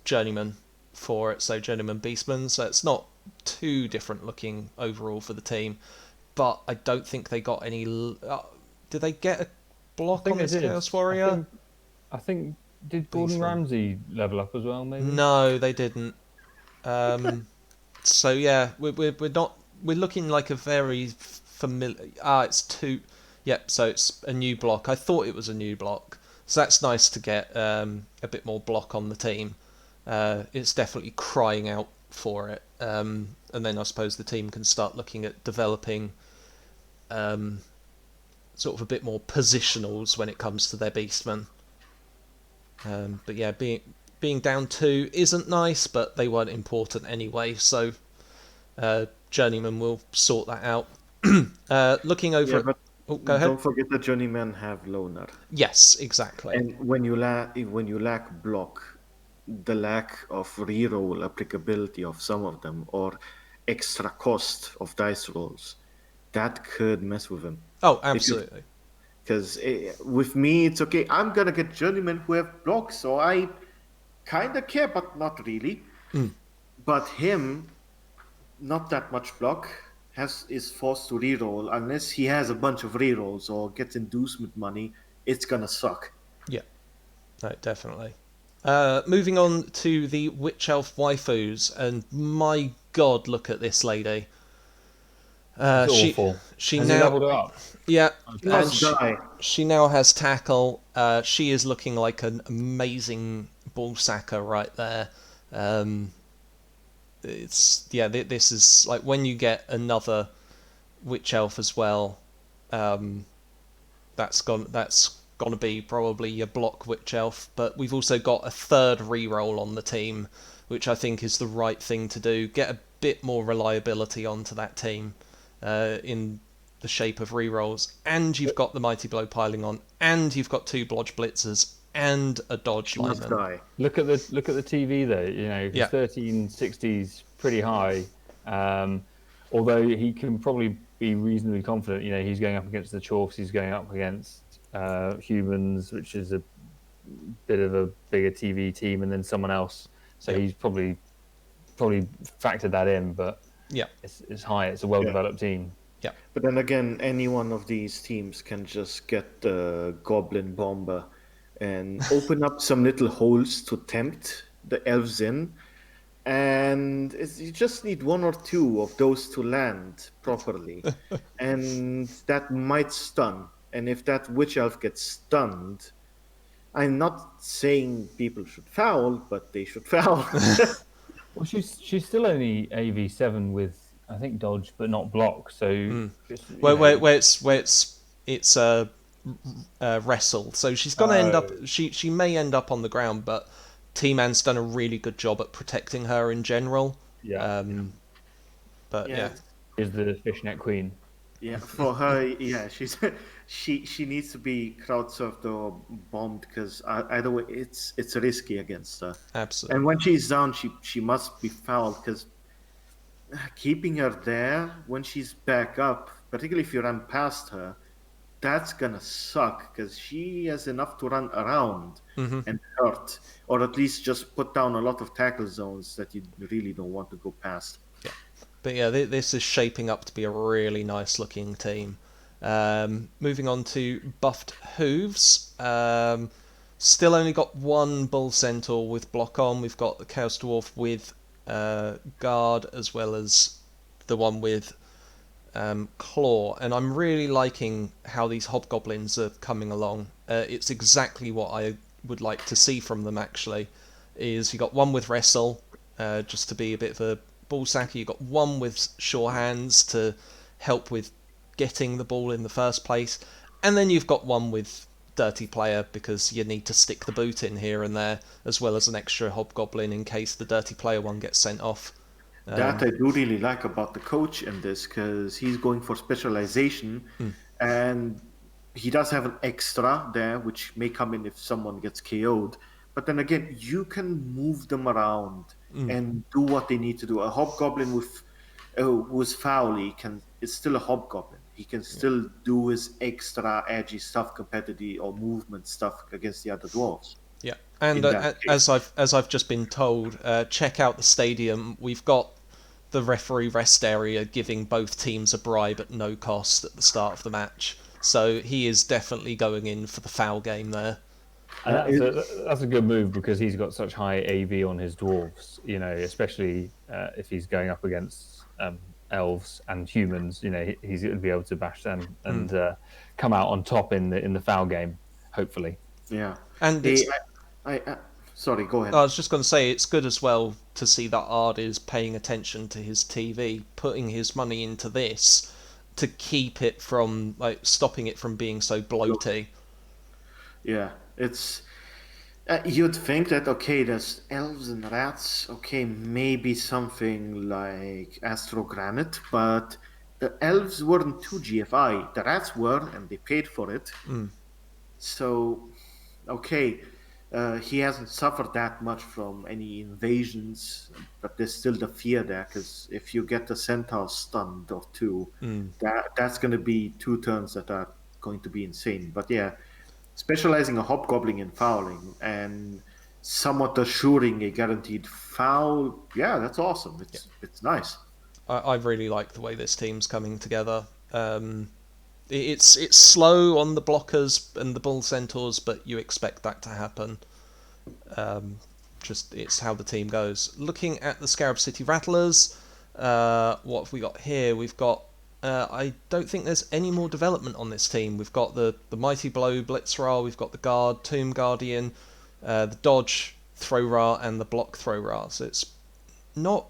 Journeyman for it, so Journeyman Beastman. So it's not too different looking overall for the team. But I don't think they got any. Did they get a block on this Chaos Warrior? I think did Gordon Ramsay level up as well? Maybe. No, they didn't. So yeah, we're not. We're looking like a very familiar. It's two. Yep. So it's a new block. I thought it was a new block. So that's nice to get a bit more block on the team. It's definitely crying out for it. And then I suppose the team can start looking at developing sort of a bit more positionals when it comes to their beastmen. But yeah, being down 2 isn't nice, but they weren't important anyway, so Journeyman will sort that out. Looking over at... Oh, go ahead. Don't forget that Journeymen have loner. Yes, exactly. And when you lack block, the lack of reroll applicability of some of them or extra cost of dice rolls, that could mess with him. Oh, absolutely. Because with me, it's okay. I'm going to get Journeymen who have blocks, so I kind of care, but not really. But him, not that much block, is forced to reroll. Unless he has a bunch of rerolls or gets inducement money, it's going to suck. Yeah, no, definitely. Moving on to the Witch Elf waifus, and my god, look at this lady. Awful. She Has now he leveled up? Yeah, Must and die. she now has tackle. She is looking like an amazing ball sacker right there. This is like when you get another Witch Elf as well. That's gonna be probably your block Witch Elf, but we've also got a third reroll on the team, which I think is the right thing to do. Get a bit more reliability onto that team in the shape of rerolls, and you've got the Mighty Blow piling on, and you've got 2 Blodge Blitzers and a Dodge Must lineman. die. Look at the TV though. You know, 1360's pretty high. Although he can probably be reasonably confident. You know, he's going up against the Chorfs, he's going up against Humans, which is a bit of a bigger TV team, and then someone else. So he's probably factored that in. But Yeah, it's high. It's a well-developed team. yeah, But then again, any one of these teams can just get the Goblin Bomber and open up some little holes to tempt the elves in. And you just need 1 or 2 of those to land properly. And that might stun. And if that Witch Elf gets stunned, I'm not saying people should foul, but they should foul. Well, she's still only AV7 with, I think, dodge, but not block. So where it's wrestle. So she's gonna end up. She may end up on the ground, but T-Man's done a really good job at protecting her in general. Yeah. But yeah. is the fishnet queen. Yeah, for her, yeah, she needs to be crowd surfed or bombed because either way, it's risky against her. And Absolutely. when she's down, she must be fouled because keeping her there when she's back up, particularly if you run past her, that's gonna suck because she has enough to run around and hurt, or at least just put down a lot of tackle zones that you really don't want to go past. Yeah. But yeah, this is shaping up to be a really nice looking team. Moving on to Buffed Hooves. Still only got one Bull Centaur with block on. We've got the Chaos Dwarf with guard as well as the one with claw, and I'm really liking how these hobgoblins are coming along. It's exactly what I would like to see from them. Actually, is you got one with wrestle, just to be a bit of a ball sacker. You got one with sure hands to help with getting the ball in the first place, and then you've got one with dirty player because you need to stick the boot in here and there, as well as an extra hobgoblin in case the dirty player one gets sent off. That I do really like about the coach in this because he's going for specialization and he does have an extra there, which may come in if someone gets KO'd. But then again, you can move them around and do what they need to do. A hobgoblin with who's foul, can is still a hobgoblin. He can still do his extra edgy stuff compared to the or movement stuff against the other dwarves. Yeah, and In that case. as I've just been told, check out the stadium. We've got the referee rest area giving both teams a bribe at no cost at the start of the match. So he is definitely going in for the foul game there. And It's that's a good move because he's got such high AV on his dwarves, especially if he's going up against elves and humans. He's going to be able to bash them and come out on top in the foul game, hopefully. yeah. And They, it's sorry, go ahead. I was just going to say it's good as well to see that Ard is paying attention to his TV, putting his money into this to keep it from stopping it from being so bloaty. Yeah, it's you'd think that okay, there's elves and rats. Okay, maybe something like Astro Granite, but the elves weren't 2 GFI. The rats were, and they paid for it. So, okay, he hasn't suffered that much from any invasions, but there's still the fear there because if you get the centaur stunned or two, that's going to be 2 turns that are going to be insane. But yeah, specializing a hobgoblin in fouling and somewhat assuring a guaranteed foul, yeah, that's awesome. It's nice. I really like the way this team's coming together. It's slow on the blockers and the bull centaurs, but you expect that to happen. Just it's how the team goes. Looking at the Scarab City Rattlers, what have we got here? We've got I don't think there's any more development on this team. We've got the Mighty Blow Blitzra, we've got the Guard, Tomb Guardian, the Dodge Throw Ra, and the Block Throw Ra. So it's not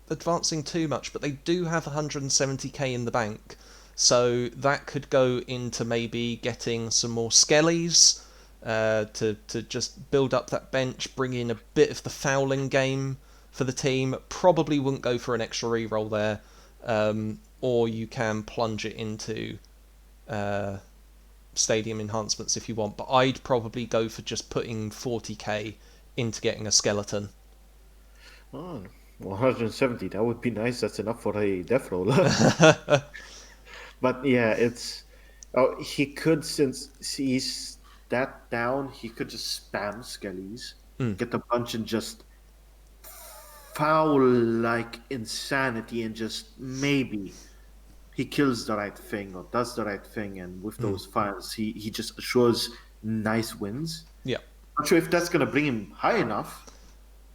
advancing too much, but they do have 170k in the bank. So that could go into maybe getting some more skellies to just build up that bench, bring in a bit of the fouling game for the team. Probably wouldn't go for an extra reroll there. Or you can plunge it into stadium enhancements if you want. But I'd probably go for just putting 40k into getting a skeleton. Oh, 170, that would be nice. That's enough for a death roll. But yeah, it's he could, since he's that down, he could just spam skellies, get a bunch and just foul like insanity, and just maybe he kills the right thing or does the right thing, and with those fouls, he just assures nice wins. Yeah. Not sure if that's gonna bring him high enough,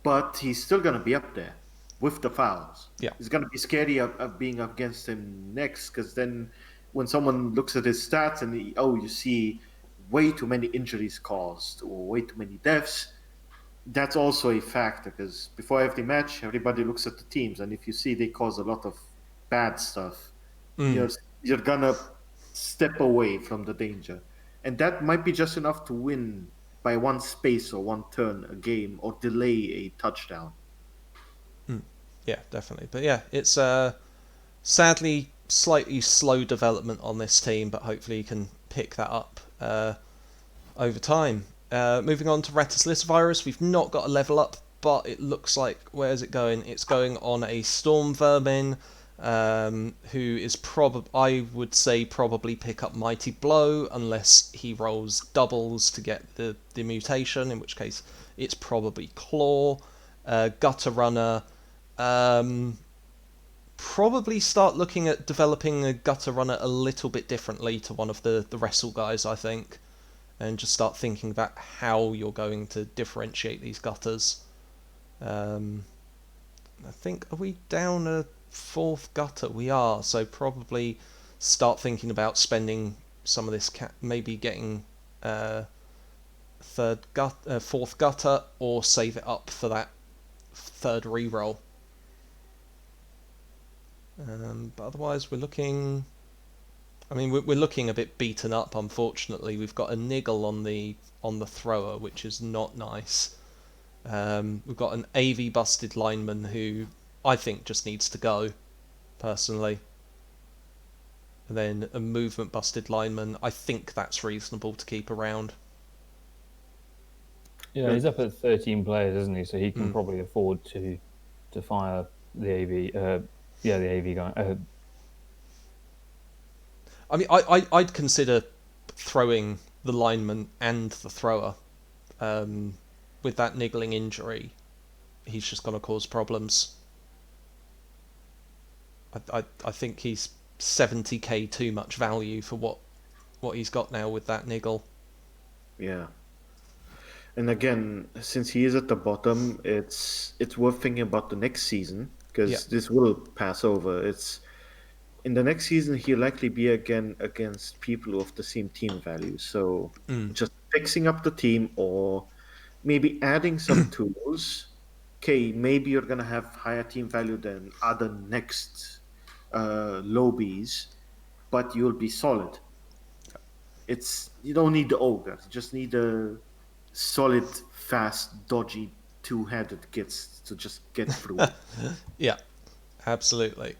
but he's still gonna be up there with the fouls. Yeah. It's gonna be scary of being up against him next, because then when someone looks at his stats and you see way too many injuries caused or way too many deaths, that's also a factor, because before every match everybody looks at the teams, and if you see they cause a lot of bad stuff, you're gonna step away from the danger, and that might be just enough to win by one space or one turn a game or delay a touchdown. Yeah, definitely. But yeah, it's sadly slightly slow development on this team, but hopefully he can pick that up over time. Moving on to Rattus Virus, we've not got a level up, but it looks like, where's it going? It's going on a Storm Vermin, who is I would say probably pick up Mighty Blow, unless he rolls doubles to get the mutation, in which case it's probably Claw. Gutter Runner, probably start looking at developing a Gutter Runner a little bit differently to one of the Wrestle guys, I think, and just start thinking about how you're going to differentiate these gutters. I think, are we down a 4th gutter? We are, so probably start thinking about spending some of this, maybe getting 4th gutter, or save it up for that 3rd reroll. But otherwise, we're looking. I mean, we're looking a bit beaten up. Unfortunately, we've got a niggle on the thrower, which is not nice. We've got an AV busted lineman who I think just needs to go, personally. And then a movement busted lineman. I think that's reasonable to keep around. Yeah, he's up at 13 players, isn't he? So he can probably afford to fire the AV. The AV guy. I mean, I'd consider throwing the lineman and the thrower. With that niggling injury, he's just going to cause problems. I think he's 70k too much value for what he's got now with that niggle. Yeah. And again, since he is at the bottom, it's worth thinking about the next season, because this will pass over. It's in the next season he'll likely be again against people of the same team value. So just fixing up the team, or maybe adding some tools. Okay, maybe you're gonna have higher team value than other next lobbies, but you'll be solid. You don't need the ogre. You just need a solid, fast, dodgy, two-headed gits to just get through. Yeah, absolutely.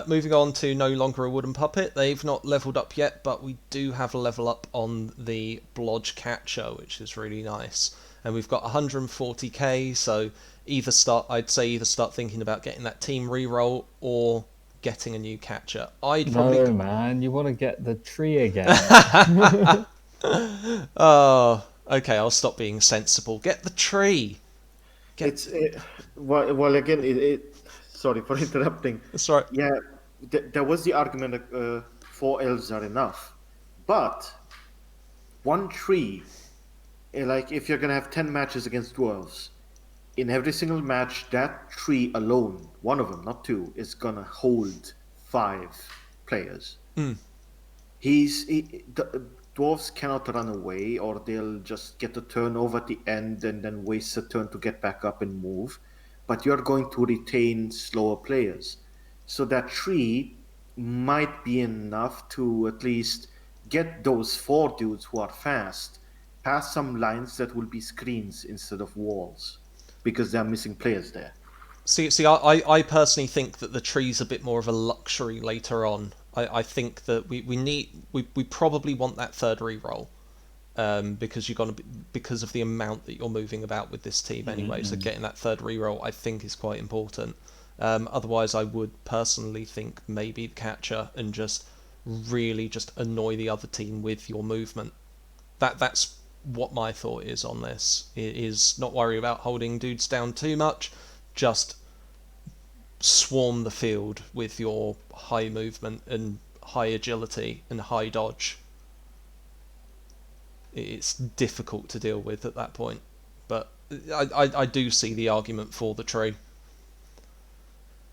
Moving on to No Longer a Wooden Puppet. They've not leveled up yet, but we do have a level up on the Blodge Catcher, which is really nice. And we've got 140k, so I'd say either start thinking about getting that team reroll or getting a new catcher. No, man, you want to get the tree again. Oh, okay, I'll stop being sensible. Get the tree. Well, again, sorry for interrupting. That's right. Yeah, there was the argument 4 elves are enough, but 1 tree, like if you're gonna have 10 matches against dwarves, in every single match, that tree alone, one of them, not 2, is gonna hold 5 players. Dwarves cannot run away, or they'll just get a turn over at the end and then waste a turn to get back up and move. But you're going to retain slower players. So that tree might be enough to at least get those 4 dudes who are fast past some lines that will be screens instead of walls, because they're missing players there. See, I personally think that the tree's a bit more of a luxury later on. I think that we probably want that 3rd reroll, because of the amount that you're moving about with this team anyway. So getting that 3rd reroll, I think, is quite important. Otherwise, I would personally think maybe the catcher, and just really just annoy the other team with your movement. That's what my thought is on this. It is not worry about holding dudes down too much. Just swarm the field with your high movement and high agility and high dodge. It's difficult to deal with at that point, but I do see the argument for the tree.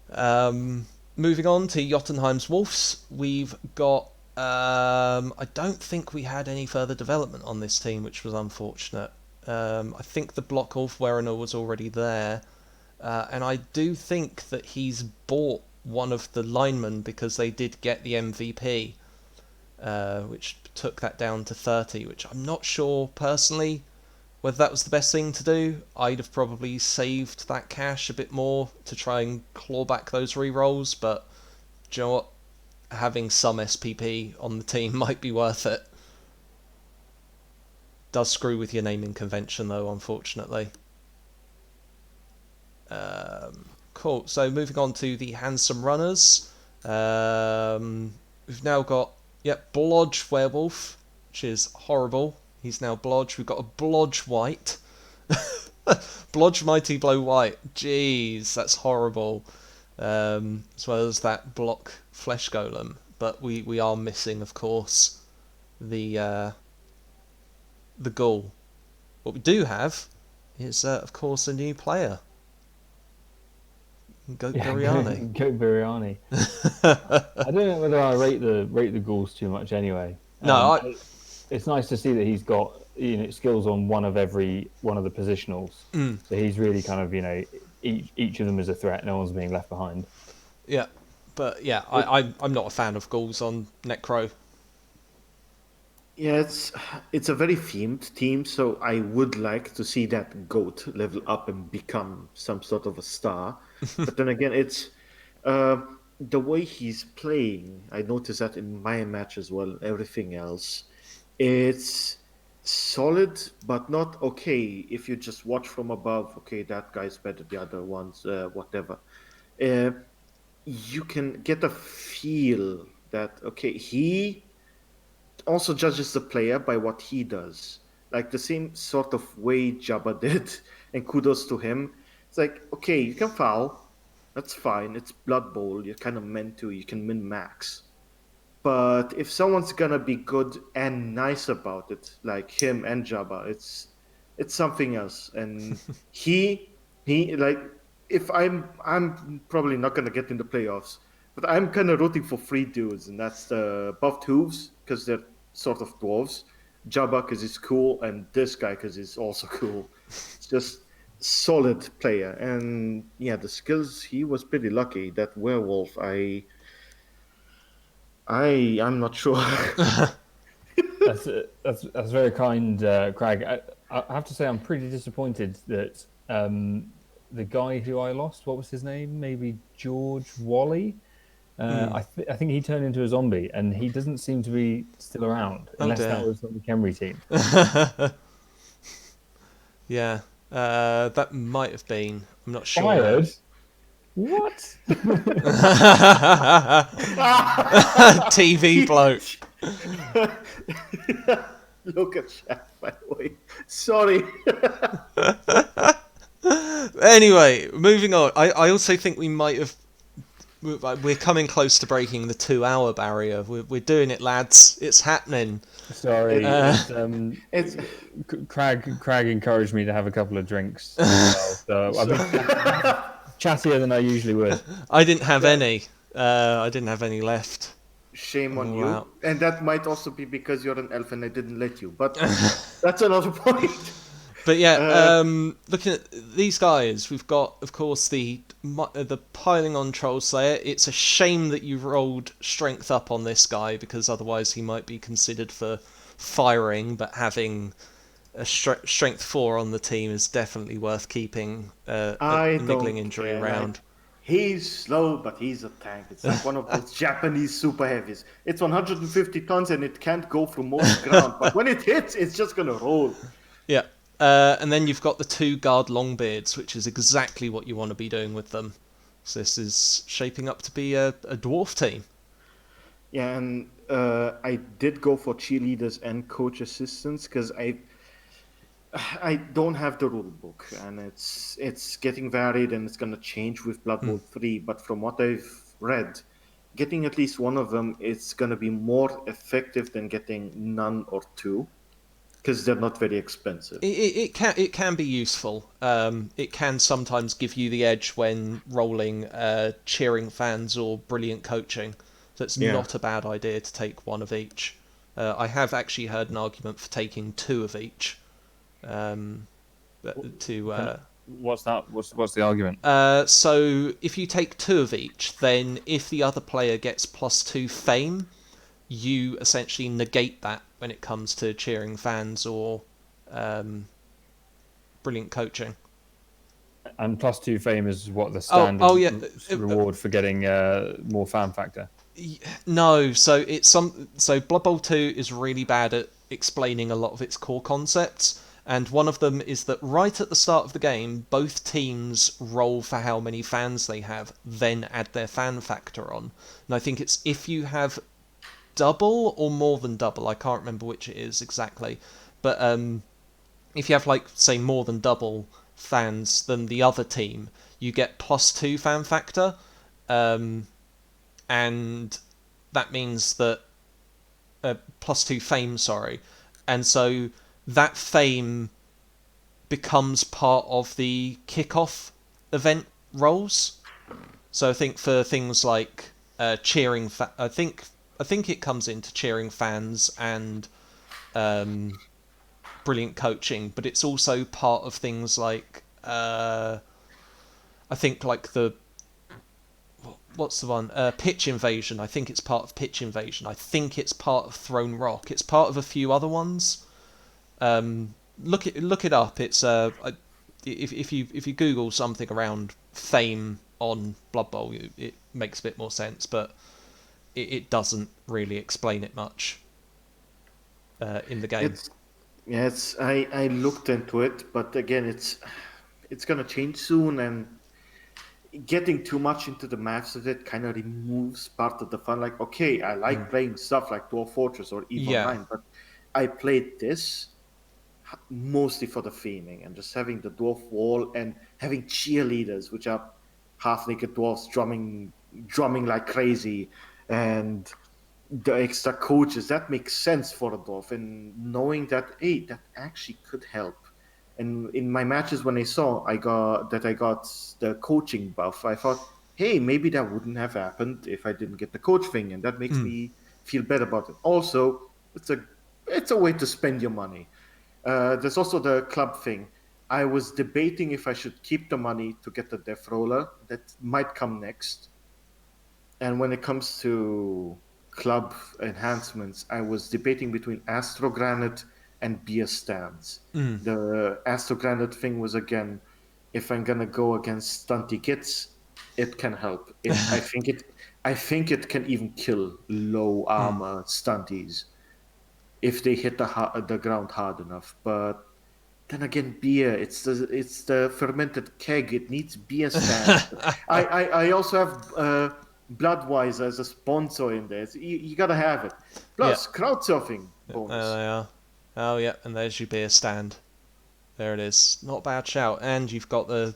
Moving on to Jotunheim's Wolves, we've got I don't think we had any further development on this team, which was unfortunate. I think the Block Wolf Werner was already there. And I do think that he's bought one of the linemen, because they did get the MVP, which took that down to 30, which I'm not sure personally whether that was the best thing to do. I'd have probably saved that cash a bit more to try and claw back those rerolls, but do you know what? having some SPP on the team might be worth it. Does screw with your naming convention though, unfortunately. Cool. So moving on to the handsome runners. We've now got Blodge Werewolf, which is horrible. He's now Blodge. We've got a Blodge White. Blodge Mighty Blow White. Jeez, that's horrible. As well as that block Flesh Golem. But we are missing, of course, the Ghoul. What we do have is, of course, a new player. Goat Biryani. Goat Biryani. I don't know whether I rate the Ghouls too much anyway. No, it's nice to see that he's got skills on one of the positionals. So he's really kind of each of them is a threat. No one's being left behind. Yeah, but I'm not a fan of Ghouls on Necro. Yeah, it's a very themed team, so I would like to see that goat level up and become some sort of a star. But then again, it's the way he's playing. I noticed that in my match as well. Everything else, it's solid, but not okay. If you just watch from above, okay, that guy's better. The other ones, whatever. You can get a feel that okay, he also judges the player by what he does, like the same sort of way Jubba did, and kudos to him. It's like, okay, you can foul, that's fine, it's Blood Bowl, you're kind of meant to, you can min-max. But if someone's gonna be good and nice about it, like him and Jubba, it's something else. And he like, if I'm probably not gonna get in the playoffs, but I'm kind of rooting for three dudes, and that's the buffed hooves because they're sort of dwarves, Jubba because he's cool, and this guy because he's also cool. It's just solid player, and yeah, the skills, he was pretty lucky. That werewolf, I'm not sure. That's very kind, Crag. I have to say I'm pretty disappointed that the guy who I lost, what was his name? Maybe George Wally. I think he turned into a zombie, and he doesn't seem to be still around, unless that was on the Khemri team. Yeah, that might have been. I'm not sure. Fired? What? TV bloke. Look at chat, by the way. Sorry. Anyway, moving on. I also think we might have. We're coming close to breaking the 2-hour barrier. We're doing it, lads. It's happening. Sorry, Crag encouraged me to have a couple of drinks. So I've been chattier than I usually would. I didn't have any. I didn't have any left. Shame on you. And that might also be because you're an elf and I didn't let you. But that's another point. But yeah, looking at these guys, we've got, of course, the piling on Troll Slayer. It's a shame that you rolled strength up on this guy, because otherwise he might be considered for firing, but having a strength 4 on the team is definitely worth keeping a niggling injury around. He's slow, but he's a tank. It's like one of those Japanese super heavies. It's 150 tons and it can't go through most ground, but when it hits, it's just going to roll. Yeah. And then you've got the 2 guard Longbeards, which is exactly what you want to be doing with them. So this is shaping up to be a dwarf team. Yeah, and I did go for cheerleaders and coach assistants because I don't have the rule book, and it's getting varied and it's going to change with Blood Bowl 3. But from what I've read, getting at least one of them is going to be more effective than getting none or 2. Because they're not very expensive. It can be useful. It can sometimes give you the edge when rolling cheering fans or brilliant coaching. So it's not a bad idea to take one of each. I have actually heard an argument for taking 2 of each. What's that? What's the argument? So if you take 2 of each, then if the other player gets +2 fame, you essentially negate that when it comes to cheering fans or brilliant coaching. And +2 fame is what the standard reward for getting more fan factor. No, so Blood Bowl 2 is really bad at explaining a lot of its core concepts, and one of them is that right at the start of the game, both teams roll for how many fans they have, then add their fan factor on. And I think it's if you have double or more than double, I can't remember which it is exactly, but if you have like say more than double fans than the other team, you get +2 fan factor. Um, and that means that +2 fame, sorry, and so that fame becomes part of the kickoff event roles. So I think for things like cheering, I think it comes into cheering fans and um, brilliant coaching, but it's also part of things like I think like the what's the one? Pitch Invasion. I think it's part of Pitch Invasion. I think it's part of Throne Rock. It's part of a few other ones. Look it up. It's if you Google something around fame on Blood Bowl, it makes a bit more sense, but it doesn't really explain it much in the game. I looked into it, but again, it's gonna change soon, and getting too much into the maths of it kind of removes part of the fun. Like, okay, I like playing stuff like Dwarf Fortress or Eve Yeah. Online, but I played this mostly for the theming and just having the dwarf wall and having cheerleaders, which are half-naked dwarfs drumming like crazy, and the extra coaches. That makes sense for a dwarf, and knowing that, hey, that actually could help. And in my matches, when I got the coaching buff, I thought, hey, maybe that wouldn't have happened if I didn't get the coach thing, and that makes me feel better about it. Also, it's a way to spend your money. There's also the club thing. I was debating if I should keep the money to get the Death Roller. That might come next. And when it comes to club enhancements, I was debating between Astro Granite and Beer Stands. The Astro Granite thing was, again, if I'm gonna go against stunty kids, it can help. I think it can even kill low armor stunties if they hit the ground hard enough. But then again, beer, it's the fermented keg. It needs beer stand. I also have Bloodwise as a sponsor in there. So you gotta have it. Plus, crowd surfing bonus. There they are. Oh yeah, and there's your beer stand. There it is. Not a bad shout. And you've got the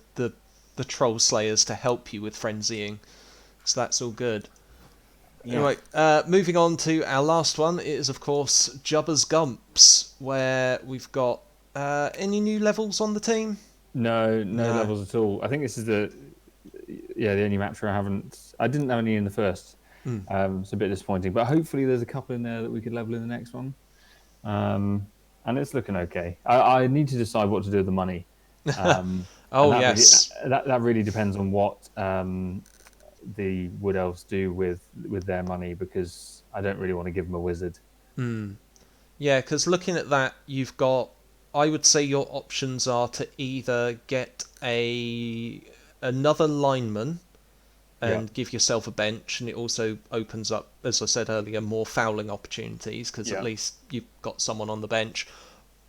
troll slayers to help you with frenzying. So that's all good. Yeah. Anyway, moving on to our last one, it is of course Jubba's Gumps, where we've got any new levels on the team? No levels at all. I think this is the only match where I didn't have any in the first. It's a bit disappointing, but hopefully there's a couple in there that we could level in the next one. And it's looking okay. I need to decide what to do with the money. Yes. That really depends on what the Wood Elves do with their money, because I don't really want to give them a wizard. Yeah, because looking at that, you've got, I would say your options are to either get another lineman and give yourself a bench, and it also opens up, as I said earlier, more fouling opportunities, because at least you've got someone on the bench,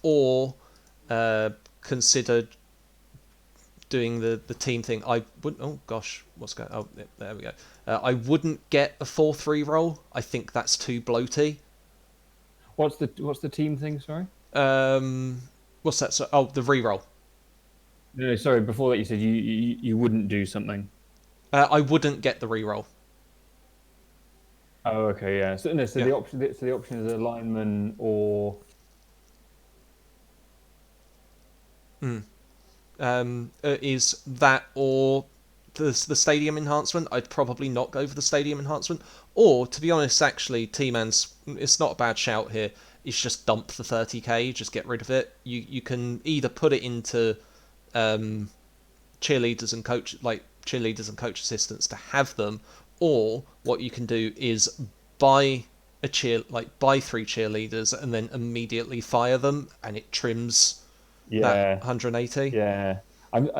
or consider doing the team thing. I wouldn't. Oh gosh, what's going? Oh, there we go. I wouldn't get a 4-3 roll. I think that's too bloaty. What's the team thing? Sorry. What's that? So, the reroll. No, sorry. Before that, you said you wouldn't do something. I wouldn't get the reroll. Oh, okay, yeah. So the option is a lineman or. Is that or the stadium enhancement? I'd probably not go for the stadium enhancement. Or, to be honest, actually, T-Man's, it's not a bad shout here. It's just dump the 30k, just get rid of it. You can either put it into cheerleaders and coach assistants to have them, or what you can do is buy 3 cheerleaders and then immediately fire them, and it trims that 180. Yeah, I'm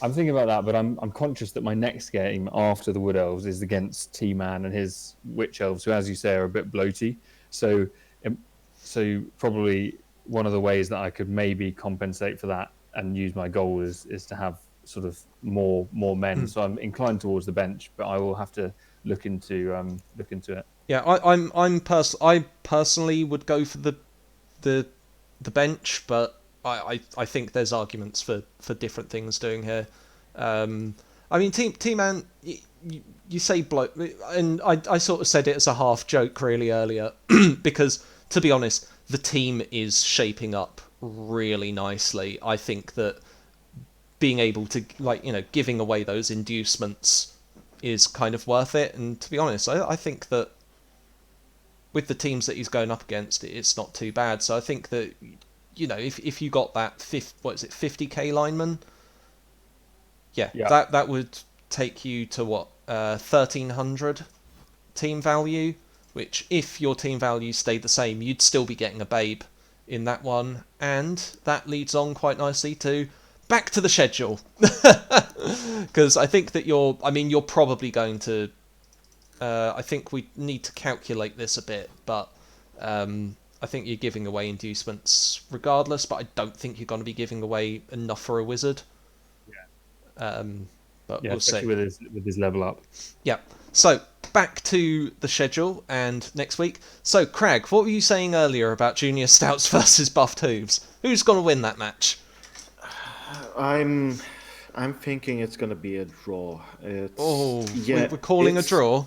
I'm thinking about that, but I'm conscious that my next game after the Wood Elves is against T-Man and his Witch Elves, who, as you say, are a bit bloaty. So, um, so probably one of the ways that I could maybe compensate for that and use my goal is to have sort of more men. So I'm inclined towards the bench, but I will have to look into it. Yeah, I personally would go for the the bench, but I think there's arguments for different things doing here. I mean, T Man, you say bloke, and I sort of said it as a half joke really earlier because to be honest, the team is shaping up really nicely. I think that being able to giving away those inducements is kind of worth it. And to be honest, I think that with the teams that he's going up against, it's not too bad. So I think that if you got that 50k lineman, yeah, Yeah, that would take you to what 1300 team value. Which, if your team value stayed the same, you'd still be getting a babe in that one, and that leads on quite nicely to back to the schedule, because I think that you're probably going to. I think we need to calculate this a bit, but I think you're giving away inducements regardless. But I don't think you're going to be giving away enough for a wizard. But yeah, we'll especially see. with his level up. Yeah. So back to the schedule and next week. So Crag, what were you saying earlier about Junior Stouts versus Buffed Hooves? Who's going to win that match? I'm I'm thinking it's gonna be a draw. Oh, Yeah, we're calling a it's draw.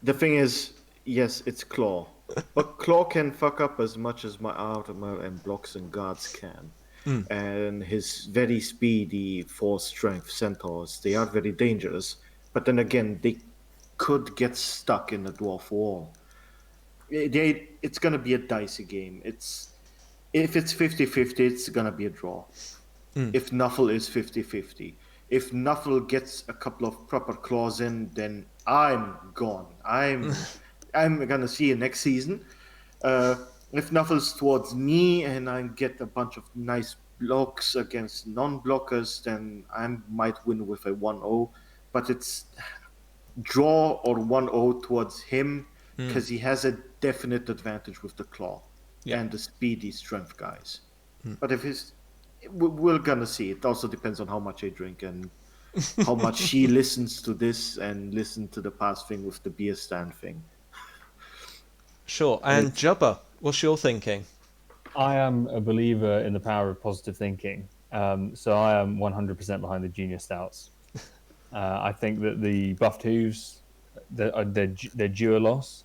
the thing is, yes, it's Claw, but Claw can fuck up as much as my armor and blocks and guards can. And his very speedy 4 strength centaurs, they are very dangerous. But then again, they could get stuck in the dwarf wall. It's gonna be a dicey game. If it's 50-50, it's gonna be a draw. If Nuffle is 50-50. If Nuffle gets a couple of proper claws in, then I'm gone. I'm gonna see you next season. Uh, if Nuffle's towards me and I get a bunch of nice blocks against non-blockers, then I might win with a 1-0. But it's draw or 1-0 towards him because he has a definite advantage with the claw Yeah. and the speedy strength guys. But if he's, we're gonna see. It also depends on how much I drink and how much she listens to this and listen to the past thing with the beer stand thing. Sure. And It's Jubba, what's your thinking? I am a believer in the power of positive thinking. So I am 100% behind the Junior Stouts. I think that the Buffed Hooves, they're due a loss.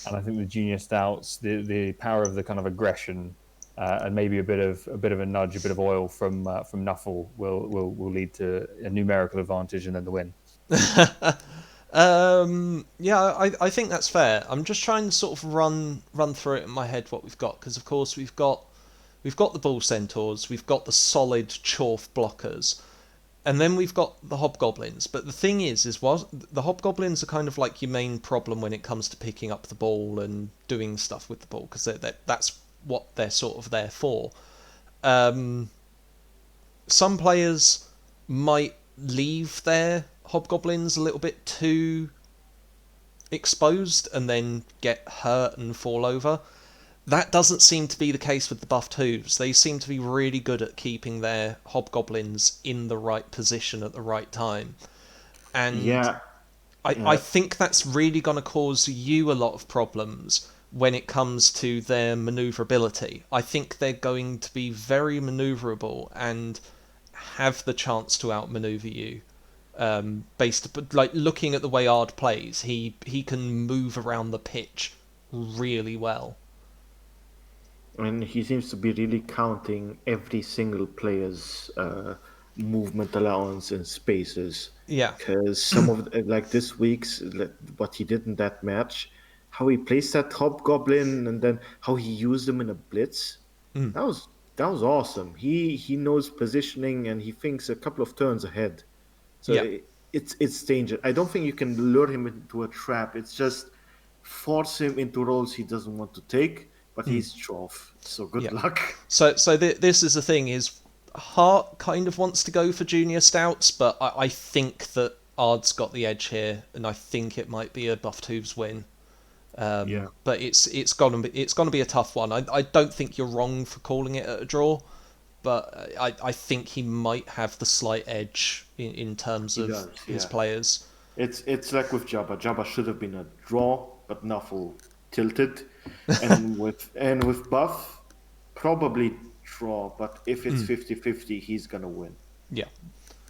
And I think the Junior Stouts, the power of the kind of aggression and maybe a bit of a nudge, a bit of oil from Nuffle will lead to a numerical advantage and then the win. Yeah, I think that's fair. I'm just trying to sort of run through it in my head what we've got, because of course we've got the bull centaurs, we've got the solid chorf blockers, and then we've got the hobgoblins. But the thing is what the hobgoblins are kind of like your main problem when it comes to picking up the ball and doing stuff with the ball, because that's what they're sort of there for. Some players might leave their hobgoblins a little bit too exposed and then get hurt and fall over. That doesn't seem to be the case with the Buffed Hooves. They seem to be really good at keeping their hobgoblins in the right position at the right time. And yeah, I think that's really going to cause you a lot of problems when it comes to their maneuverability. I think they're going to be very maneuverable and have the chance to outmaneuver you. Looking at the way Ard plays, he can move around the pitch really well. and he seems to be really counting every single player's movement allowance and spaces. Yeah, Because some of like this week's what he did in that match, how he placed that hobgoblin and then how he used them in a blitz, that was awesome. He knows positioning and he thinks a couple of turns ahead. So yeah. it's danger. I don't think you can lure him into a trap. It's just force him into roles he doesn't want to take. But he's trough, so good Yeah. luck. So this is the thing is, heart kind of wants to go for junior stouts, but I think that Ard's got the edge here, and I think it might be a Buffed Hooves win. Yeah. But it's gonna be a tough one. I don't think you're wrong for calling it a draw, but I think he might have the slight edge in terms He of does, his yeah. players. It's like with Jubba. Jubba should have been a draw, but Nuffle tilted, and with Buff, probably draw. But if it's 50-50, he's gonna win Yeah.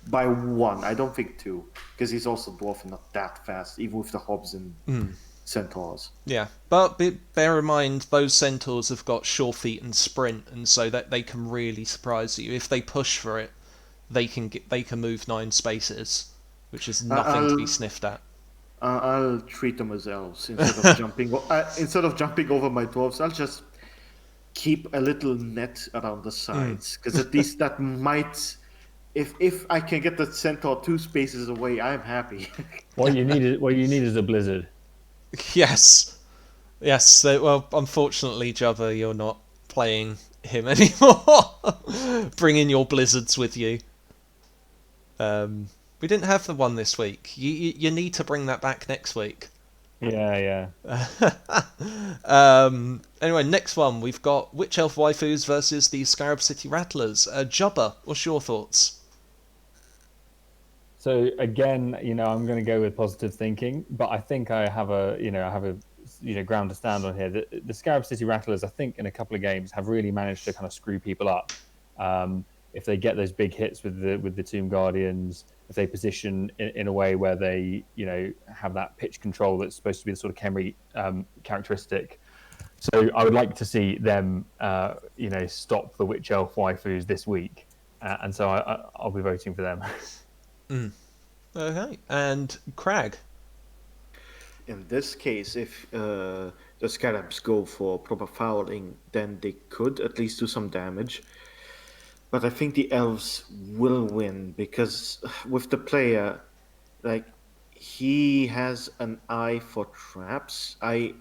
by one. I don't think two, because he's also dwarf and not that fast, even with the Hobbs and Centaurs. Yeah, but bear in mind those centaurs have got sure feet and sprint, and so that they can really surprise you if they push for it. They can move 9 spaces, which is nothing to be sniffed at. I'll treat them as elves instead of jumping over my dwarves. I'll just keep a little net around the sides, because at least that might. If I can get the centaur 2 spaces away, I'm happy. What you need is a blizzard. Yes, yes. So, well, unfortunately, Jubba, you're not playing him anymore. Bring in your blizzards with you. We didn't have the one this week. You need to bring that back next week. Yeah. Anyway, next one we've got Witch Elf Waifus versus the Scarab City Rattlers. Jubba, what's your thoughts? So again, I'm going to go with positive thinking, but I think I have a ground to stand on here. The Scarab City Rattlers, I think, in a couple of games have really managed to kind of screw people up. If they get those big hits with the Tomb Guardians, if they position in a way where they have that pitch control that's supposed to be the sort of Khemri characteristic. So I would like to see them stop the Witch Elf Waifus this week, and so I'll be voting for them. Okay, and Crag. In this case, if the Scarabs go for proper fouling, then they could at least do some damage. But I think the elves will win, because with the player, like, he has an eye for traps. I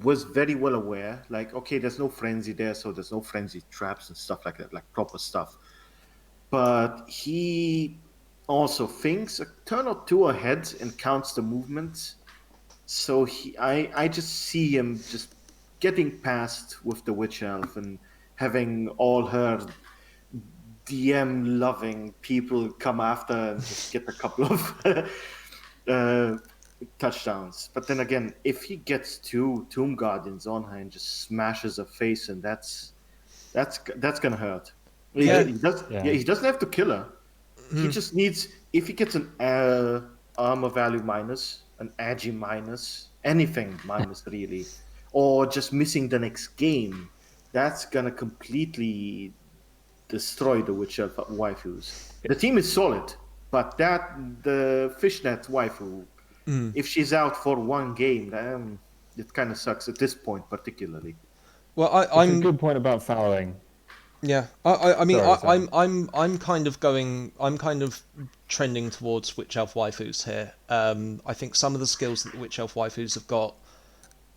was very well aware, like, okay, there's no frenzy there, so there's no frenzy traps and stuff like that, like proper stuff. But he also thinks a turn or two ahead and counts the movements. So I just see him just getting past with the Witch Elf and having all her DM loving people come after and just get a couple of touchdowns. But then again, if he gets 2 Tomb Guardians on her and just smashes her face, and that's gonna hurt. Yeah. He doesn't have to kill her. He just needs, if he gets an armor value minus, an agi minus, anything minus really, or just missing the next game, that's gonna completely destroy the Witch Elf waifus. The team is solid, but the fishnet waifu, if she's out for one game, then it kind of sucks at this point, particularly. Well, I'm a good point about fouling. Yeah, I mean, Sorry. I'm kind of trending towards Witch Elf waifus here. I think some of the skills that the Witch Elf waifus have got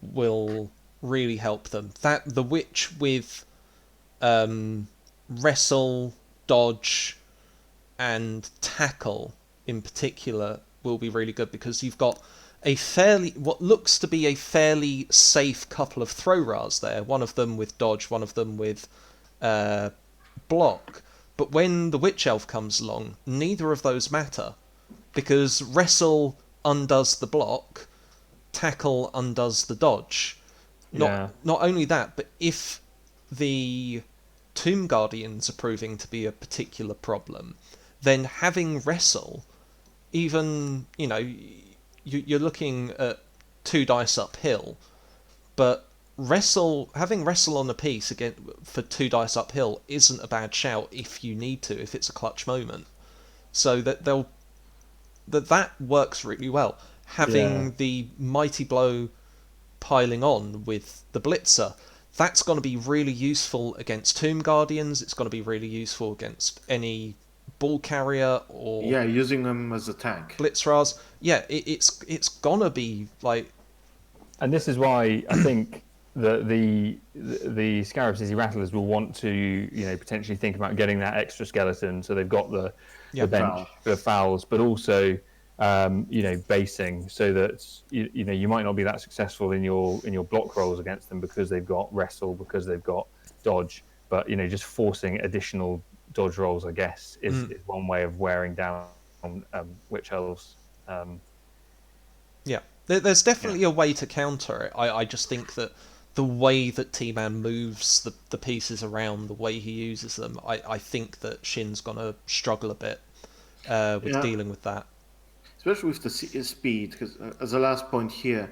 will really help them. That the witch with wrestle, dodge, and tackle in particular will be really good, because you've got what looks to be a fairly safe couple of throw rars there. One of them with dodge, one of them with block. But when the Witch Elf comes along, neither of those matter, because wrestle undoes the block, tackle undoes the dodge. Not only that, but if the Tomb Guardians are proving to be a particular problem, then having wrestle, even, you're looking at 2 dice uphill, but having wrestle on a piece again for 2 dice uphill isn't a bad shout if you need to, if it's a clutch moment. So that works really well. Having the mighty blow piling on with the blitzer, that's going to be really useful against Tomb Guardians. It's going to be really useful against any ball carrier or using them as a tank. Blitzrars. Yeah, it's gonna be like. And this is why I think the Scarab City Rattlers will want to potentially think about getting that extra skeleton, so they've got the bench for fouls, but also basing so that you might not be that successful in your block rolls against them because they've got wrestle, because they've got dodge, but just forcing additional dodge rolls, I guess, is one way of wearing down witch elves. Yeah, there's definitely a way to counter it. I just think that the way that T-Man moves the pieces around, the way he uses them, I think that Shin's gonna struggle a bit with dealing with that. Especially with the speed, because as a last point here,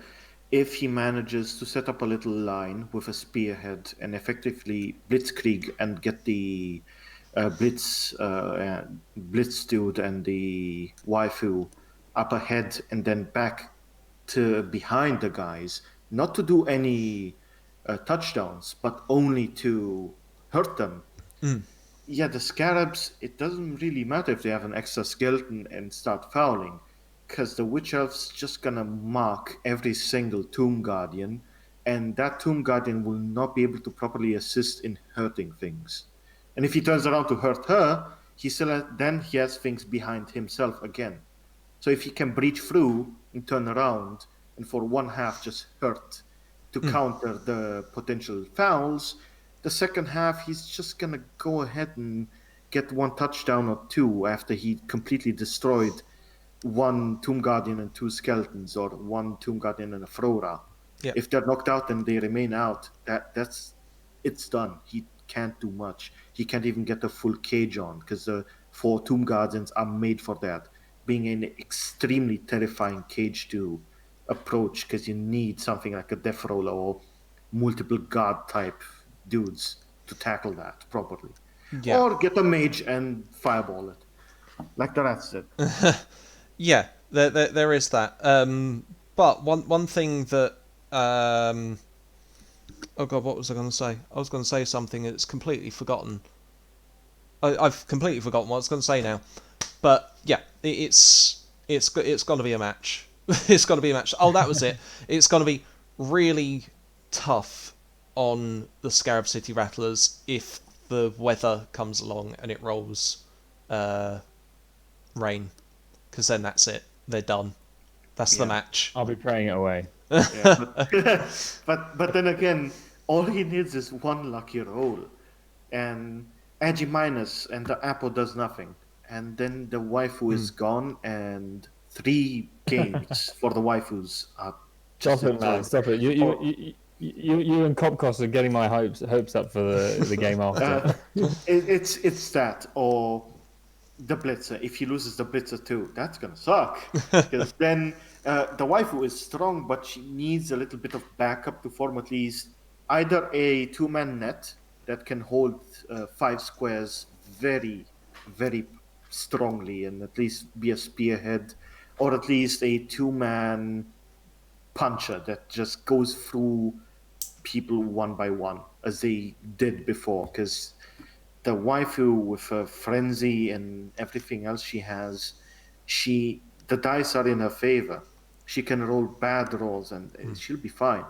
if he manages to set up a little line with a spearhead and effectively blitzkrieg and get the blitz dude and the waifu up ahead and then back to behind the guys, not to do any touchdowns, but only to hurt them. Yeah, the Scarabs, it doesn't really matter if they have an extra skeleton and start fouling, because the Witch Elf's just gonna mark every single Tomb Guardian, and that Tomb Guardian will not be able to properly assist in hurting things. And if he turns around to hurt her, then he has things behind himself again. So if he can breach through and turn around and for one half just hurt to counter the potential fouls, the second half he's just gonna go ahead and get one touchdown or two after he completely destroyed one Tomb Guardian and two skeletons, or one Tomb Guardian and a Flora. Yeah. If they're knocked out and they remain out, it's done. He can't do much. He can't even get a full cage on because the 4 Tomb Guardians are made for that, being an extremely terrifying cage to approach, because you need something like a Death Roller or multiple guard type dudes to tackle that properly. Yeah. Or get a mage and fireball it, like the rats did. Yeah, there is that. But one thing that oh god, what was I going to say? I was going to say something that's completely forgotten. I've completely forgotten what I was going to say now. But yeah, it's got to be a match. It's got to be a match. Oh, that was it. It's going to be really tough on the Scarab City Rattlers if the weather comes along and it rolls rain, because then that's it. They're done. That's the match. I'll be praying it away. Yeah, but then again, all he needs is one lucky roll, and Agi minus, and the apple does nothing, and then the waifu is gone, and 3 games for the waifus are. Stop it, man! Stop it! You and Copcos are getting my hopes up for the game after. It's that, or the blitzer. If he loses the blitzer too, that's gonna suck, because then the waifu is strong, but she needs a little bit of backup to form at least either a 2-man net that can hold 5 squares very, very strongly and at least be a spearhead, or at least a 2-man puncher that just goes through people one by one, as they did before, because the waifu with her frenzy and everything else she has, the dice are in her favor. She can roll bad rolls and she'll be fine,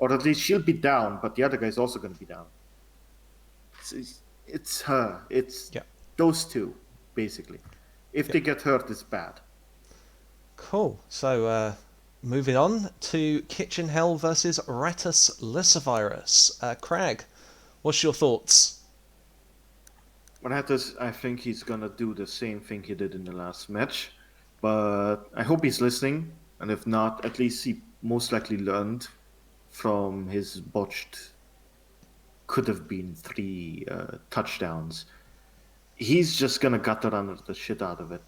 or at least she'll be down, but the other guy's also going to be down. It's her. It's those two basically. If they get hurt, it's bad. Cool. So moving on to Kitchen Hell versus Ratus Lyssavirus. Crag, what's your thoughts? Ratus, I think he's gonna do the same thing he did in the last match, but I hope he's listening, and if not, at least he most likely learned from his botched, could have been 3 touchdowns. He's just gonna gutter under the shit out of it.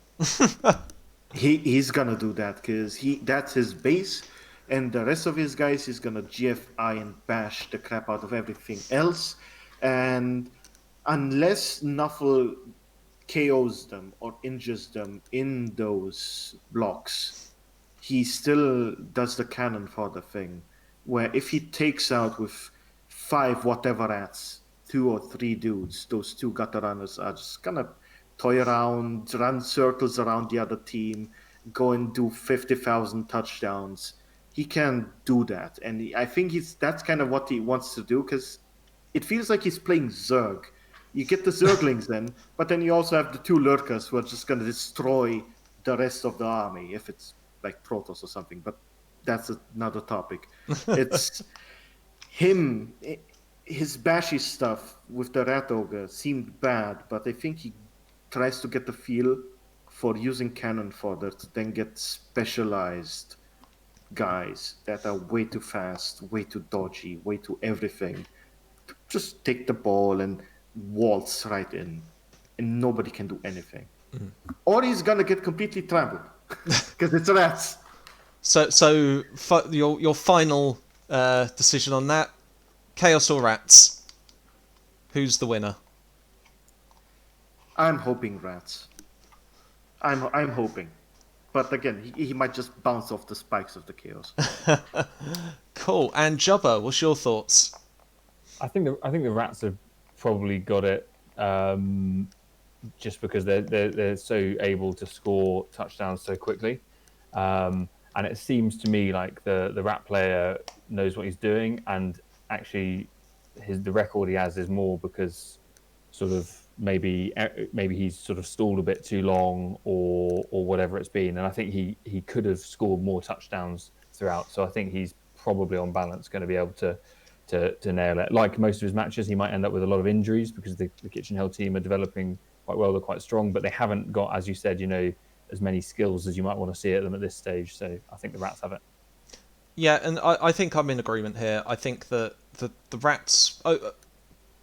He's gonna do that because that's his base, and the rest of his guys he's gonna GFI and bash the crap out of everything else, and unless Nuffle KOs them or injures them in those blocks, he still does the cannon fodder thing, where if he takes out with 5 whatever rats, 2 or 3 dudes, those 2 gutter runners are just gonna toy around, run circles around the other team, go and do 50,000 touchdowns, he can do that, and I think that's kind of what he wants to do, because it feels like he's playing Zerg. You get the Zerglings in, but then you also have the two lurkers who are just going to destroy the rest of the army if it's like Protoss or something. But that's another topic. It's him. His bashy stuff with the Rat Ogre seemed bad, but I think he tries to get the feel for using cannon fodder to then get specialized guys that are way too fast, way too dodgy, way too everything. Just take the ball and waltz right in, and nobody can do anything. Or he's gonna get completely trampled because it's rats. So your final decision on that: Chaos or Rats? Who's the winner? I'm hoping rats. I'm hoping, but again, he might just bounce off the spikes of the chaos. Cool. And Jubba, what's your thoughts? I think the Rats have probably got it, just because they're so able to score touchdowns so quickly, and it seems to me like the Rat player knows what he's doing, and actually the record he has is more because sort of maybe he's sort of stalled a bit too long or whatever it's been, and I think he could have scored more touchdowns throughout. So I think he's probably on balance going to be able to nail it. Like most of his matches, he might end up with a lot of injuries because the Kitchen Hell team are developing quite well. They're quite strong, but they haven't got, as you said, as many skills as you might want to see at them at this stage. So I think the Rats have it. Yeah, and I think I'm in agreement here. I think that the Rats,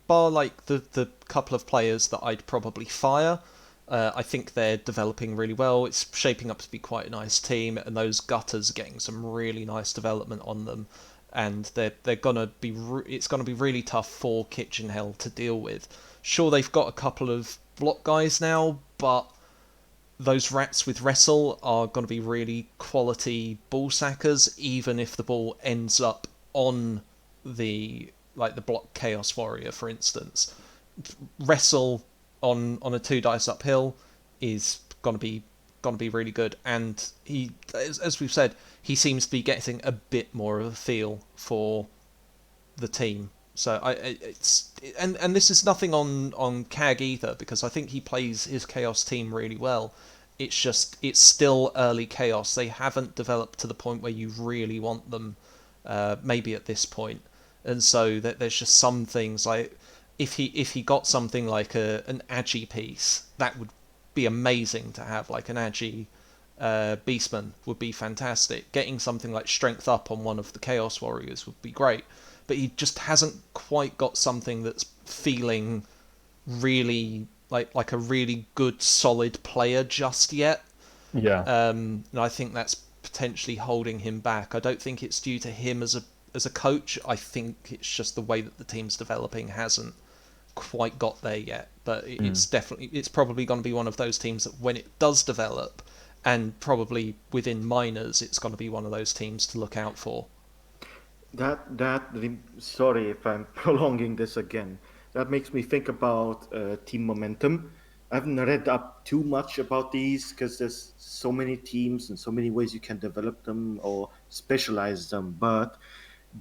bar like the couple of players that I'd probably fire, I think they're developing really well. It's shaping up to be quite a nice team, and those gutters are getting some really nice development on them. And they're gonna be it's gonna be really tough for Kitchen Hell to deal with. Sure, they've got a couple of block guys now, but those Rats with Wrestle are going to be really quality ball sackers, even if the ball ends up on the block Chaos Warrior, for instance. Wrestle on a 2 dice uphill is going to be really good, and he, as we've said, he seems to be getting a bit more of a feel for the team. So and this is nothing on Cag either, because I think he plays his Chaos team really well. It's just it's still early Chaos. They haven't developed to the point where you really want them, maybe at this point. And so that there's just some things like if he got something like an Agi piece, that would be amazing to have. Like an Agi Beastman would be fantastic. Getting something like Strength Up on one of the Chaos Warriors would be great. But he just hasn't quite got something that's feeling really like a really good solid player just yet. Yeah. And I think that's potentially holding him back. I don't think it's due to him as a coach. I think it's just the way that the team's developing hasn't quite got there yet. But it's probably going to be one of those teams that when it does develop, and probably within minors, it's going to be one of those teams to look out for. Sorry if I'm prolonging this again. That makes me think about team momentum. I haven't read up too much about these because there's so many teams and so many ways you can develop them or specialize them. But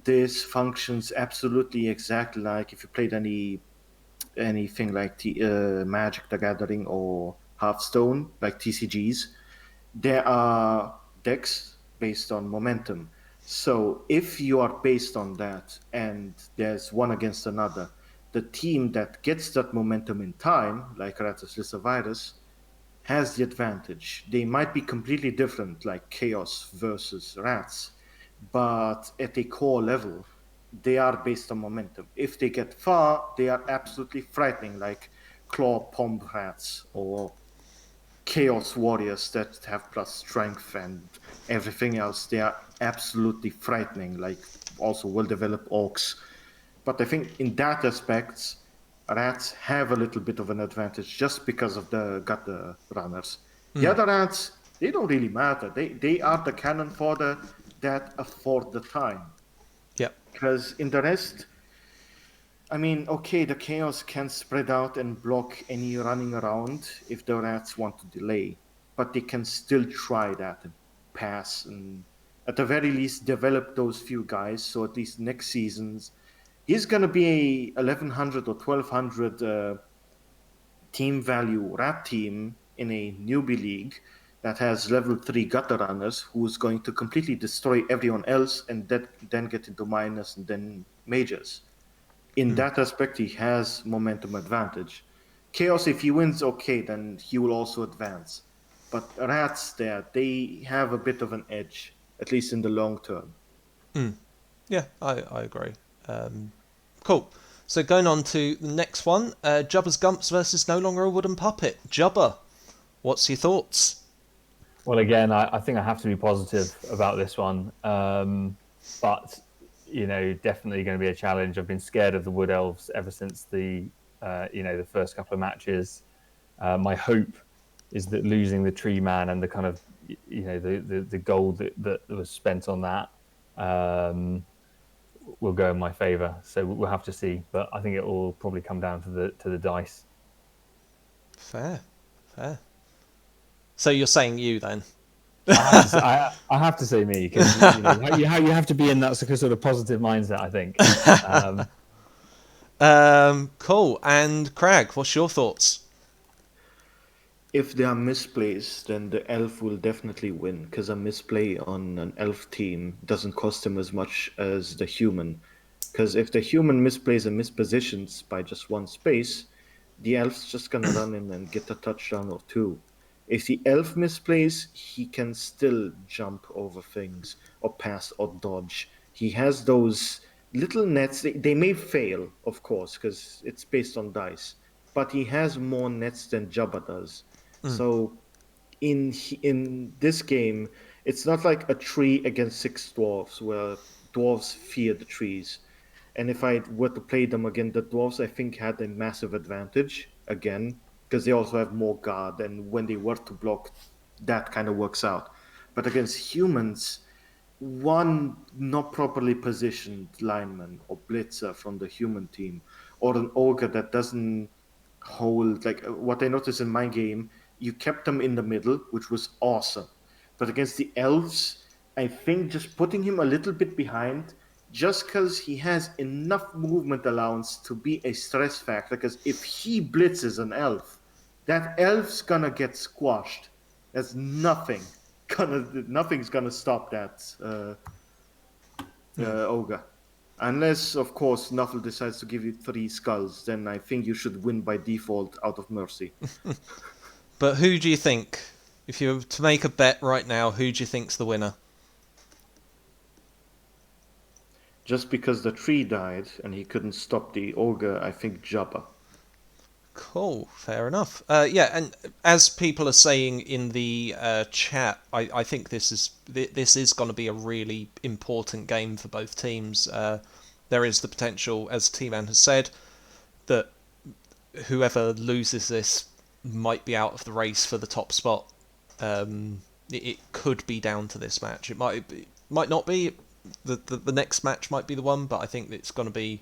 this functions absolutely exactly like if you played anything like Magic the Gathering or Hearthstone, like TCGs. There are decks based on momentum. So if you are based on that and there's one against another, the team that gets that momentum in time, like Ratus Virus, has the advantage. They might be completely different, like Chaos versus Rats, but at a core level, they are based on momentum. If they get far, they are absolutely frightening, like Claw Pomb Rats or Chaos Warriors that have plus strength and everything else. They are absolutely frightening, like also well-developed orcs. But I think in that aspect, Rats have a little bit of an advantage just because of the gutter runners. The other Rats, they don't really matter. They are the cannon fodder that afford the time. Yep. Because in the rest, I mean, okay, the Chaos can spread out and block any running around if the Rats want to delay, but they can still try that and pass and at the very least develop those few guys. So at least next season's he's gonna be a 1100 or 1200 team value rat team in a newbie league that has level 3 gutter runners who's going to completely destroy everyone else and then get into minors and then majors. In that aspect, he has momentum advantage. Chaos, if he wins, okay, then he will also advance. But rats there, they have a bit of an edge, at least in the long term. Yeah, I agree. Cool. So going on to the next one, Jubba's Gumps versus No Longer a Wooden Puppet. Jubba, what's your thoughts? Well, again, I think I have to be positive about this one. But, definitely going to be a challenge. I've been scared of the Wood Elves ever since the first couple of matches. My hope is that losing the Tree Man and the kind of, the gold that was spent on that will go in my favour. So we'll have to see. But I think it will probably come down to the dice. Fair. So you're saying you then? I have to say me, because you have to be in that sort of positive mindset, I think. Cool. And Crag, what's your thoughts? If they are misplays, then the elf will definitely win, because a misplay on an elf team doesn't cost him as much as the human. Because if the human misplays and mispositions by just one space, the elf's just gonna run in and get a touchdown or two. If the elf misplays, he can still jump over things or pass or dodge. He has those little nets. They may fail, of course, because it's based on dice, but he has more nets than Jubba does. So in this game, it's not like a tree against 6 dwarves where dwarves fear the trees. And if I were to play them again, the dwarves I think had a massive advantage again, because they also have more guard, and when they were to block, that kind of works out. But against humans, one not properly positioned lineman or blitzer from the human team, or an ogre that doesn't hold, like what I noticed in my game, you kept them in the middle, which was awesome. But against the elves, I think just putting him a little bit behind, just because he has enough movement allowance to be a stress factor, because if he blitzes an elf, that elf's gonna get squashed. There's nothing's gonna stop that ogre. Unless, of course, Nuffle decides to give you 3 skulls, then I think you should win by default out of mercy. But who do you think, if you were to make a bet right now, who do you think's the winner? Just because the tree died and he couldn't stop the ogre, I think Jubba. Cool, fair enough. Yeah, and as people are saying in the chat, I think this is going to be a really important game for both teams. There is the potential, as T-Man has said, that whoever loses this might be out of the race for the top spot. It could be down to this match. It might not be. The next match might be the one, but I think it's going to be.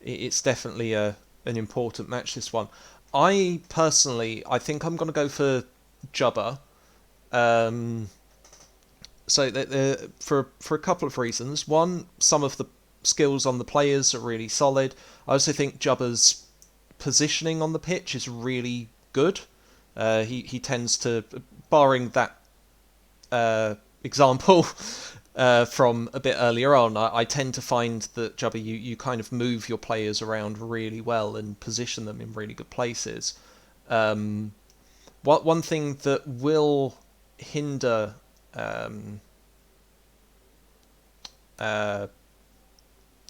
It's definitely an important match, this one. I think I'm going to go for Jubba. For a couple of reasons. One, some of the skills on the players are really solid. I also think Jubba's positioning on the pitch is really good. He tends to, barring that example from a bit earlier on, I tend to find that Jubba, you kind of move your players around really well and position them in really good places. One thing that will hinder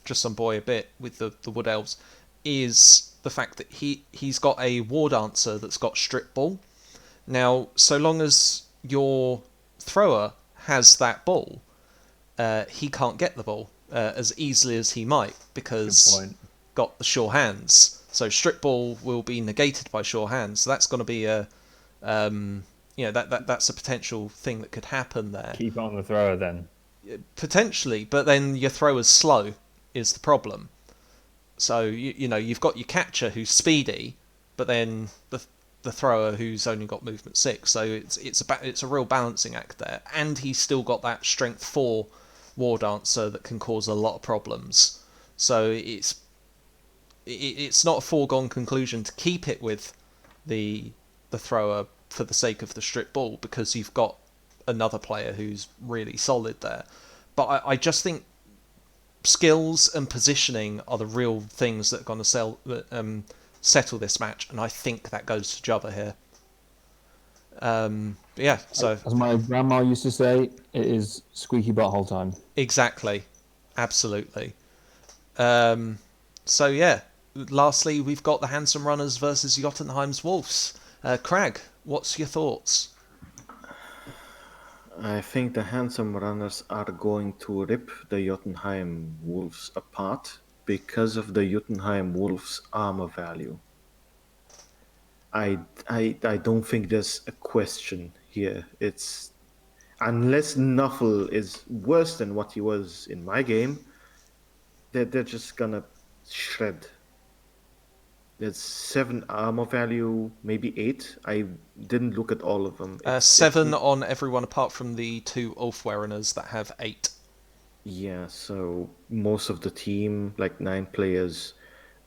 Just Some Boy a bit with the Wood Elves is the fact that he's got a War Dancer that's got Strip Ball. Now, so long as your thrower has that ball, he can't get the ball as easily as he might, because got the sure hands. So Strip Ball will be negated by sure hands. So that's going to be that's a potential thing that could happen there. Keep it on the thrower then. Potentially, but then your thrower's slow is the problem. So you've got your catcher who's speedy, but then the thrower who's only got movement 6. So it's a real balancing act there, and he's still got that strength 4 war dancer that can cause a lot of problems. So it's not a foregone conclusion to keep it with the thrower for the sake of the strip ball, because you've got another player who's really solid there. But I just think skills and positioning are the real things that are going to settle this match, and I think that goes to Jubba here. Yeah, so as my grandma used to say, it is squeaky butthole time. exactly, absolutely. So yeah, lastly we've got the Handsome Runners versus Jotunheim's Wolves. Crag, what's your thoughts? I think the Handsome Runners are going to rip the Jotunheim Wolves apart because of the Jotunheim Wolves' armor value. I don't think there's a question here. It's unless Nuffle is worse than what he was in my game, they're just gonna shred. There's 7 armor value, maybe 8. I didn't look at all of them. 7 on everyone apart from the 2 Ulfwereners that have 8. Yeah, so most of the team, like 9 players,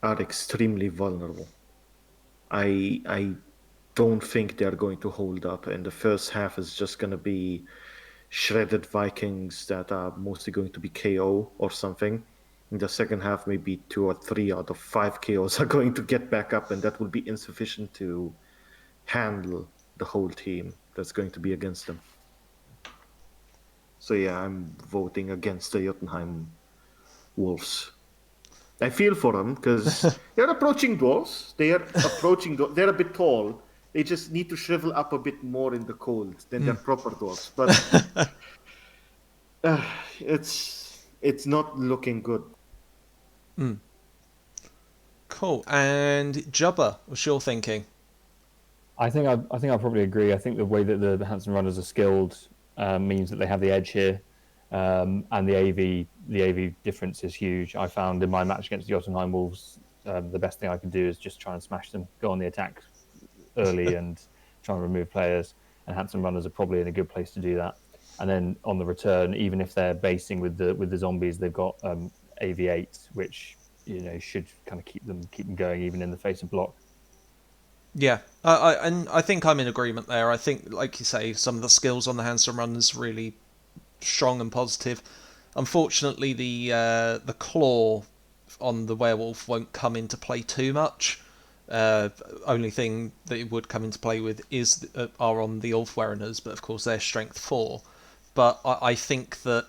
are extremely vulnerable. I don't think they're going to hold up, and the first half is just going to be shredded Vikings that are mostly going to be KO or something. In the second half, maybe 2 or 3 out of 5 KOs are going to get back up, and that will be insufficient to handle the whole team that's going to be against them. So yeah, I'm voting against the Jotunheim Wolves. I feel for them because they're approaching dwarves. They're a bit tall. They just need to shrivel up a bit more in the cold than their proper dwarves. But it's not looking good. Cool. And Jubba, what's your thinking? I think I probably agree. I think the way that the Hanson runners are skilled means that they have the edge here, and the AV difference is huge. I found in my match against the Jotunheim Wolves, the best thing I can do is just try and smash them, go on the attack early, and try and remove players. And Hanson runners are probably in a good place to do that. And then on the return, even if they're basing with the zombies, they've got AV8, which should kind of keep them going even in the face of block. Yeah, and I think I'm in agreement there. I think, like you say, some of the skills on the Handsome Runners really strong and positive. Unfortunately, the claw on the werewolf won't come into play too much. Only thing that it would come into play with are on the Ulfwereners, but of course they're strength 4. But I think that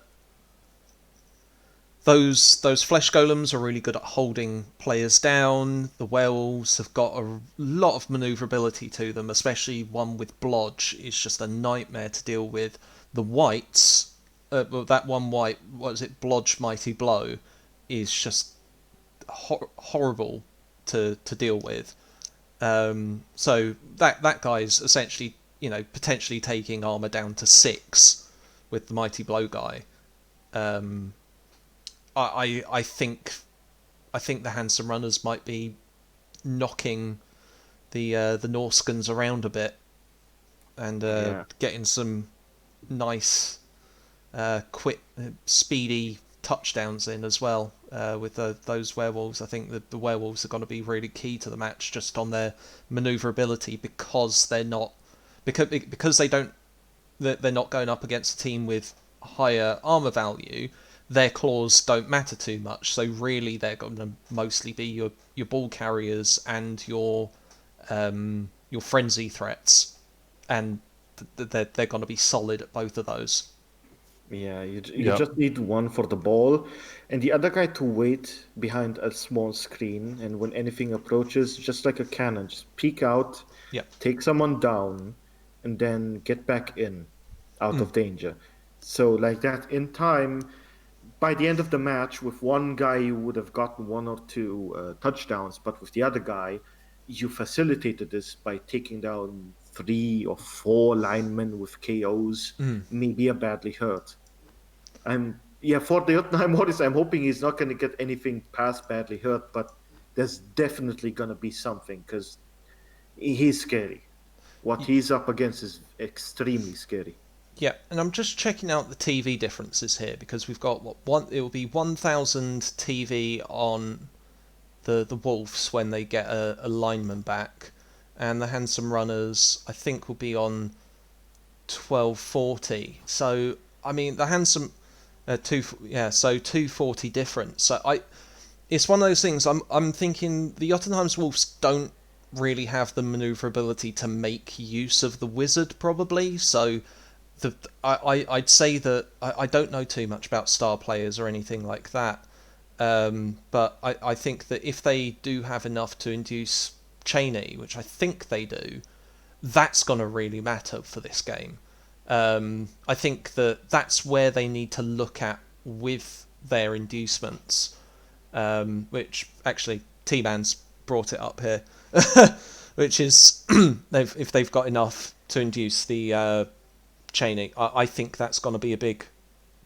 those flesh golems are really good at holding players down. The werewolves have got a lot of manoeuvrability to them, especially one with blodge is just a nightmare to deal with. The whites, that one white, what is it, blodge mighty blow, is just horrible to deal with. So that guy's essentially potentially taking armor down to 6 with the mighty blow guy. I think the Handsome Runners might be knocking the Norskans around a bit and getting some nice quick speedy touchdowns in as well with those werewolves. I think the werewolves are going to be really key to the match just on their manoeuvrability because they're not going up against a team with higher armor value. Their claws don't matter too much, so really they're going to mostly be your ball carriers and your frenzy threats, and they're going to be solid at both of those. Yeah, you just need one for the ball, and the other guy to wait behind a small screen, and when anything approaches, just like a cannon, just peek out, take someone down, and then get back in, out of danger. So like that, in time, by the end of the match, with one guy you would have gotten 1 or 2 touchdowns, but with the other guy, you facilitated this by taking down 3 or 4 linemen with KOs, maybe a badly hurt. For the Jotunheim Morris, I'm hoping he's not going to get anything past badly hurt, but there's definitely going to be something because He's scary. What he's up against is extremely scary. Yeah, and I'm just checking out the TV differences here because we've got one. It will be 1,000 TV on the Wolves when they get a lineman back, and the Handsome Runners I think will be on 1240. So I mean the Handsome so 240 difference. So it's one of those things. I'm thinking the Jotunheim's Wolves don't really have the maneuverability to make use of the wizard probably. So I'd say that I don't know too much about star players or anything like that. But I think that if they do have enough to induce Cheney, which I think they do, that's going to really matter for this game. I think that that's where they need to look at with their inducements, which actually T-Man's brought it up here, which is if they've got enough to induce the Cheney, I think that's going to be a big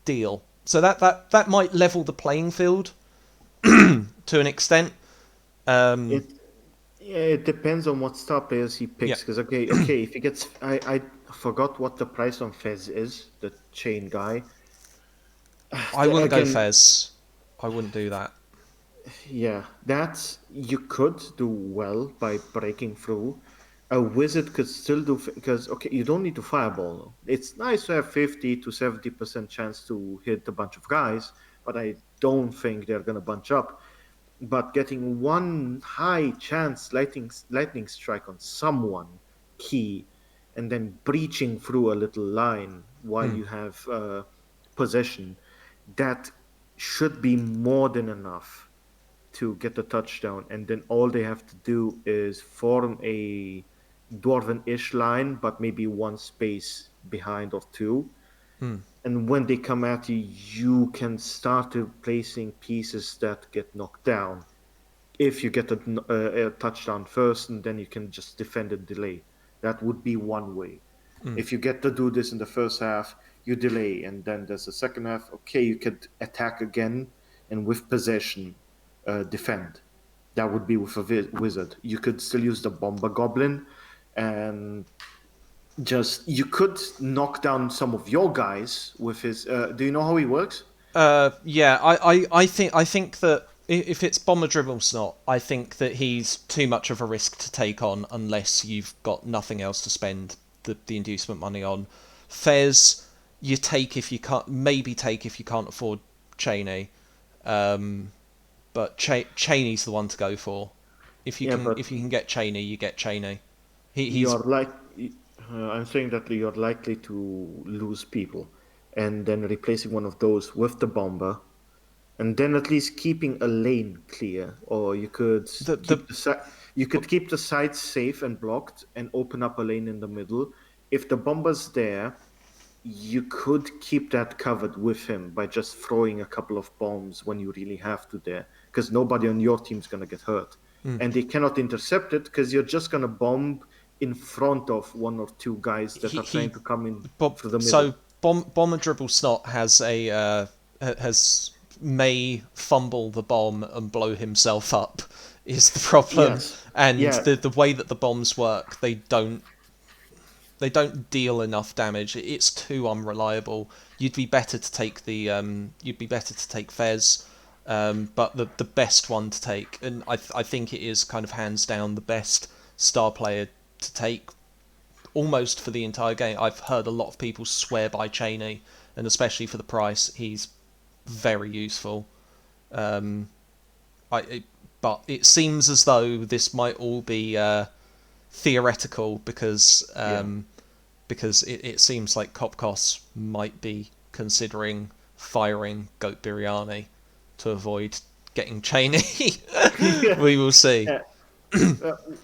deal. So that might level the playing field to an extent. It depends on what star players he Yeah, picks. Because okay, if he gets, I forgot what the price on Fez is, the chain guy. I wouldn't go Again, Fez. I wouldn't do that. yeah, that's you could do well by breaking through. A wizard could still do because okay, you don't need to fireball. It's nice to have 50 to 70% chance to hit a bunch of guys, but I don't think they're gonna bunch up. But getting one high chance lightning strike on someone key, and then breaching through a little line while you have possession, that should be more than enough to get the touchdown. And then all they have to do is form a dwarven-ish line, but maybe one space behind or two. And when they come at you, you can start to placing pieces that get knocked down. If you get a touchdown first, and then you can just defend and delay. That would be one way. If you get to do this in the first half, you delay, and then there's a second half. Okay, you could attack again, and with possession, defend. That would be with a wizard. You could still use the bomber goblin, and just you could knock down some of your guys with his. Do you know how he works? Yeah, I think that if it's Bomber Dribble Snot, I think that he's too much of a risk to take on unless you've got nothing else to spend the inducement money on. Fez, you take if you can't, maybe take if you can't afford Cheney, but Cheney's the one to go for. Yeah, but If you can get Cheney, you get Cheney. He's you're like I'm saying that you're likely to lose people, and then replacing one of those with the bomber, and then at least keeping a lane clear, or you could the you could keep the sides safe and blocked, and open up a lane in the middle. If the bomber's there, you could keep that covered with him by just throwing a couple of bombs when you really have to there, because nobody on your team's going to get hurt. And they cannot intercept it because you're just going to bomb in front of one or two guys that are trying to come in through the middle. So Bomber Dribble Snot has has may fumble the bomb and blow himself up is the problem. Yes. And Yeah. the way that the bombs work, they don't deal enough damage. It's too unreliable. You'd be better to take Fez, but the best one to take, and I think it is kind of hands down the best star player to take almost for the entire game. I've heard a lot of people swear by Cheney, and especially for the price, he's very useful. But it seems as though this might all be theoretical because it seems like Kopkos might be considering firing Goat Biryani to avoid getting Cheney. We will see.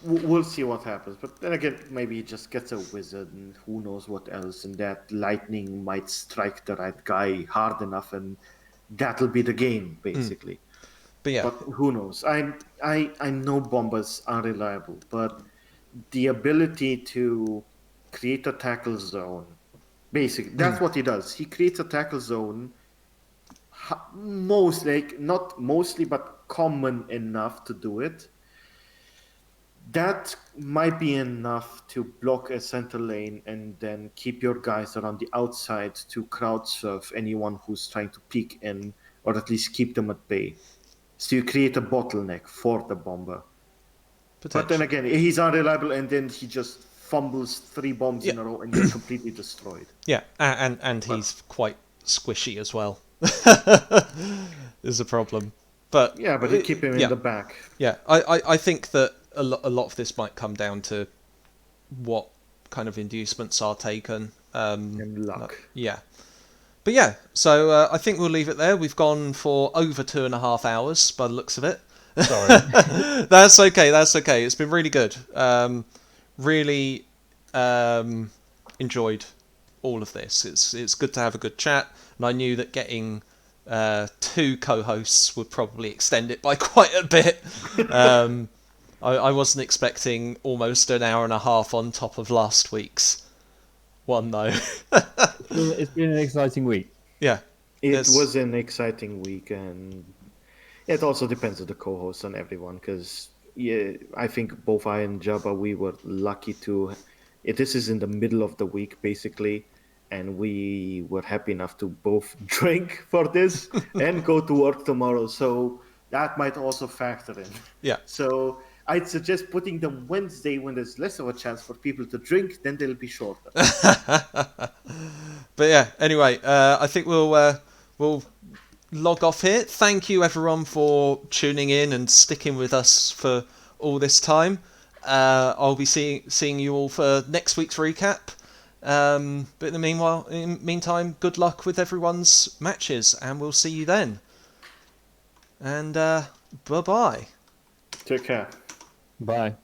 We'll see what happens. But then again, maybe he just gets a wizard, and who knows what else. And that lightning might strike the right guy hard enough, and that'll be the game, basically. But yeah, But who knows? I know bombers are reliable, but the ability to create a tackle zone, basically, that's what he does. He creates a tackle zone, not mostly, but common enough to do it. that might be enough to block a center lane and then keep your guys around the outside to crowd surf anyone who's trying to peek in, or at least keep them at bay. So you create a bottleneck for the bomber. But then Potentially. again, he's unreliable, and then he just fumbles 3 bombs Yeah. in a row, and you're completely destroyed. Yeah, and he's quite squishy as well. Is a problem. But Yeah, but you keep him in the back. Yeah, I think that a lot of this might come down to what kind of inducements are taken. And luck. Yeah. But yeah, so I think we'll leave it there. We've gone for over 2.5 hours by the looks of it. Sorry. That's okay, that's okay. It's been really good. Really enjoyed all of this. It's good to have a good chat, and I knew that getting 2 co-hosts would probably extend it by quite a bit. I wasn't expecting almost an hour and a half on top of last week's one, though. It's been an exciting week. Yeah. It was an exciting week, and it also depends on the co-hosts and everyone, because I think both I and Jubba, we were lucky to. This is in the middle of the week, basically, and we were happy enough to both drink for this and go to work tomorrow. So that might also factor in. Yeah. So I'd suggest putting them Wednesday when there's less of a chance for people to drink, then they'll be shorter. But yeah, anyway, I think we'll log off here. Thank you everyone for tuning in and sticking with us for all this time. I'll be seeing you all for next week's recap. But in the meantime, good luck with everyone's matches, and we'll see you then. And bye-bye. Take care. Bye.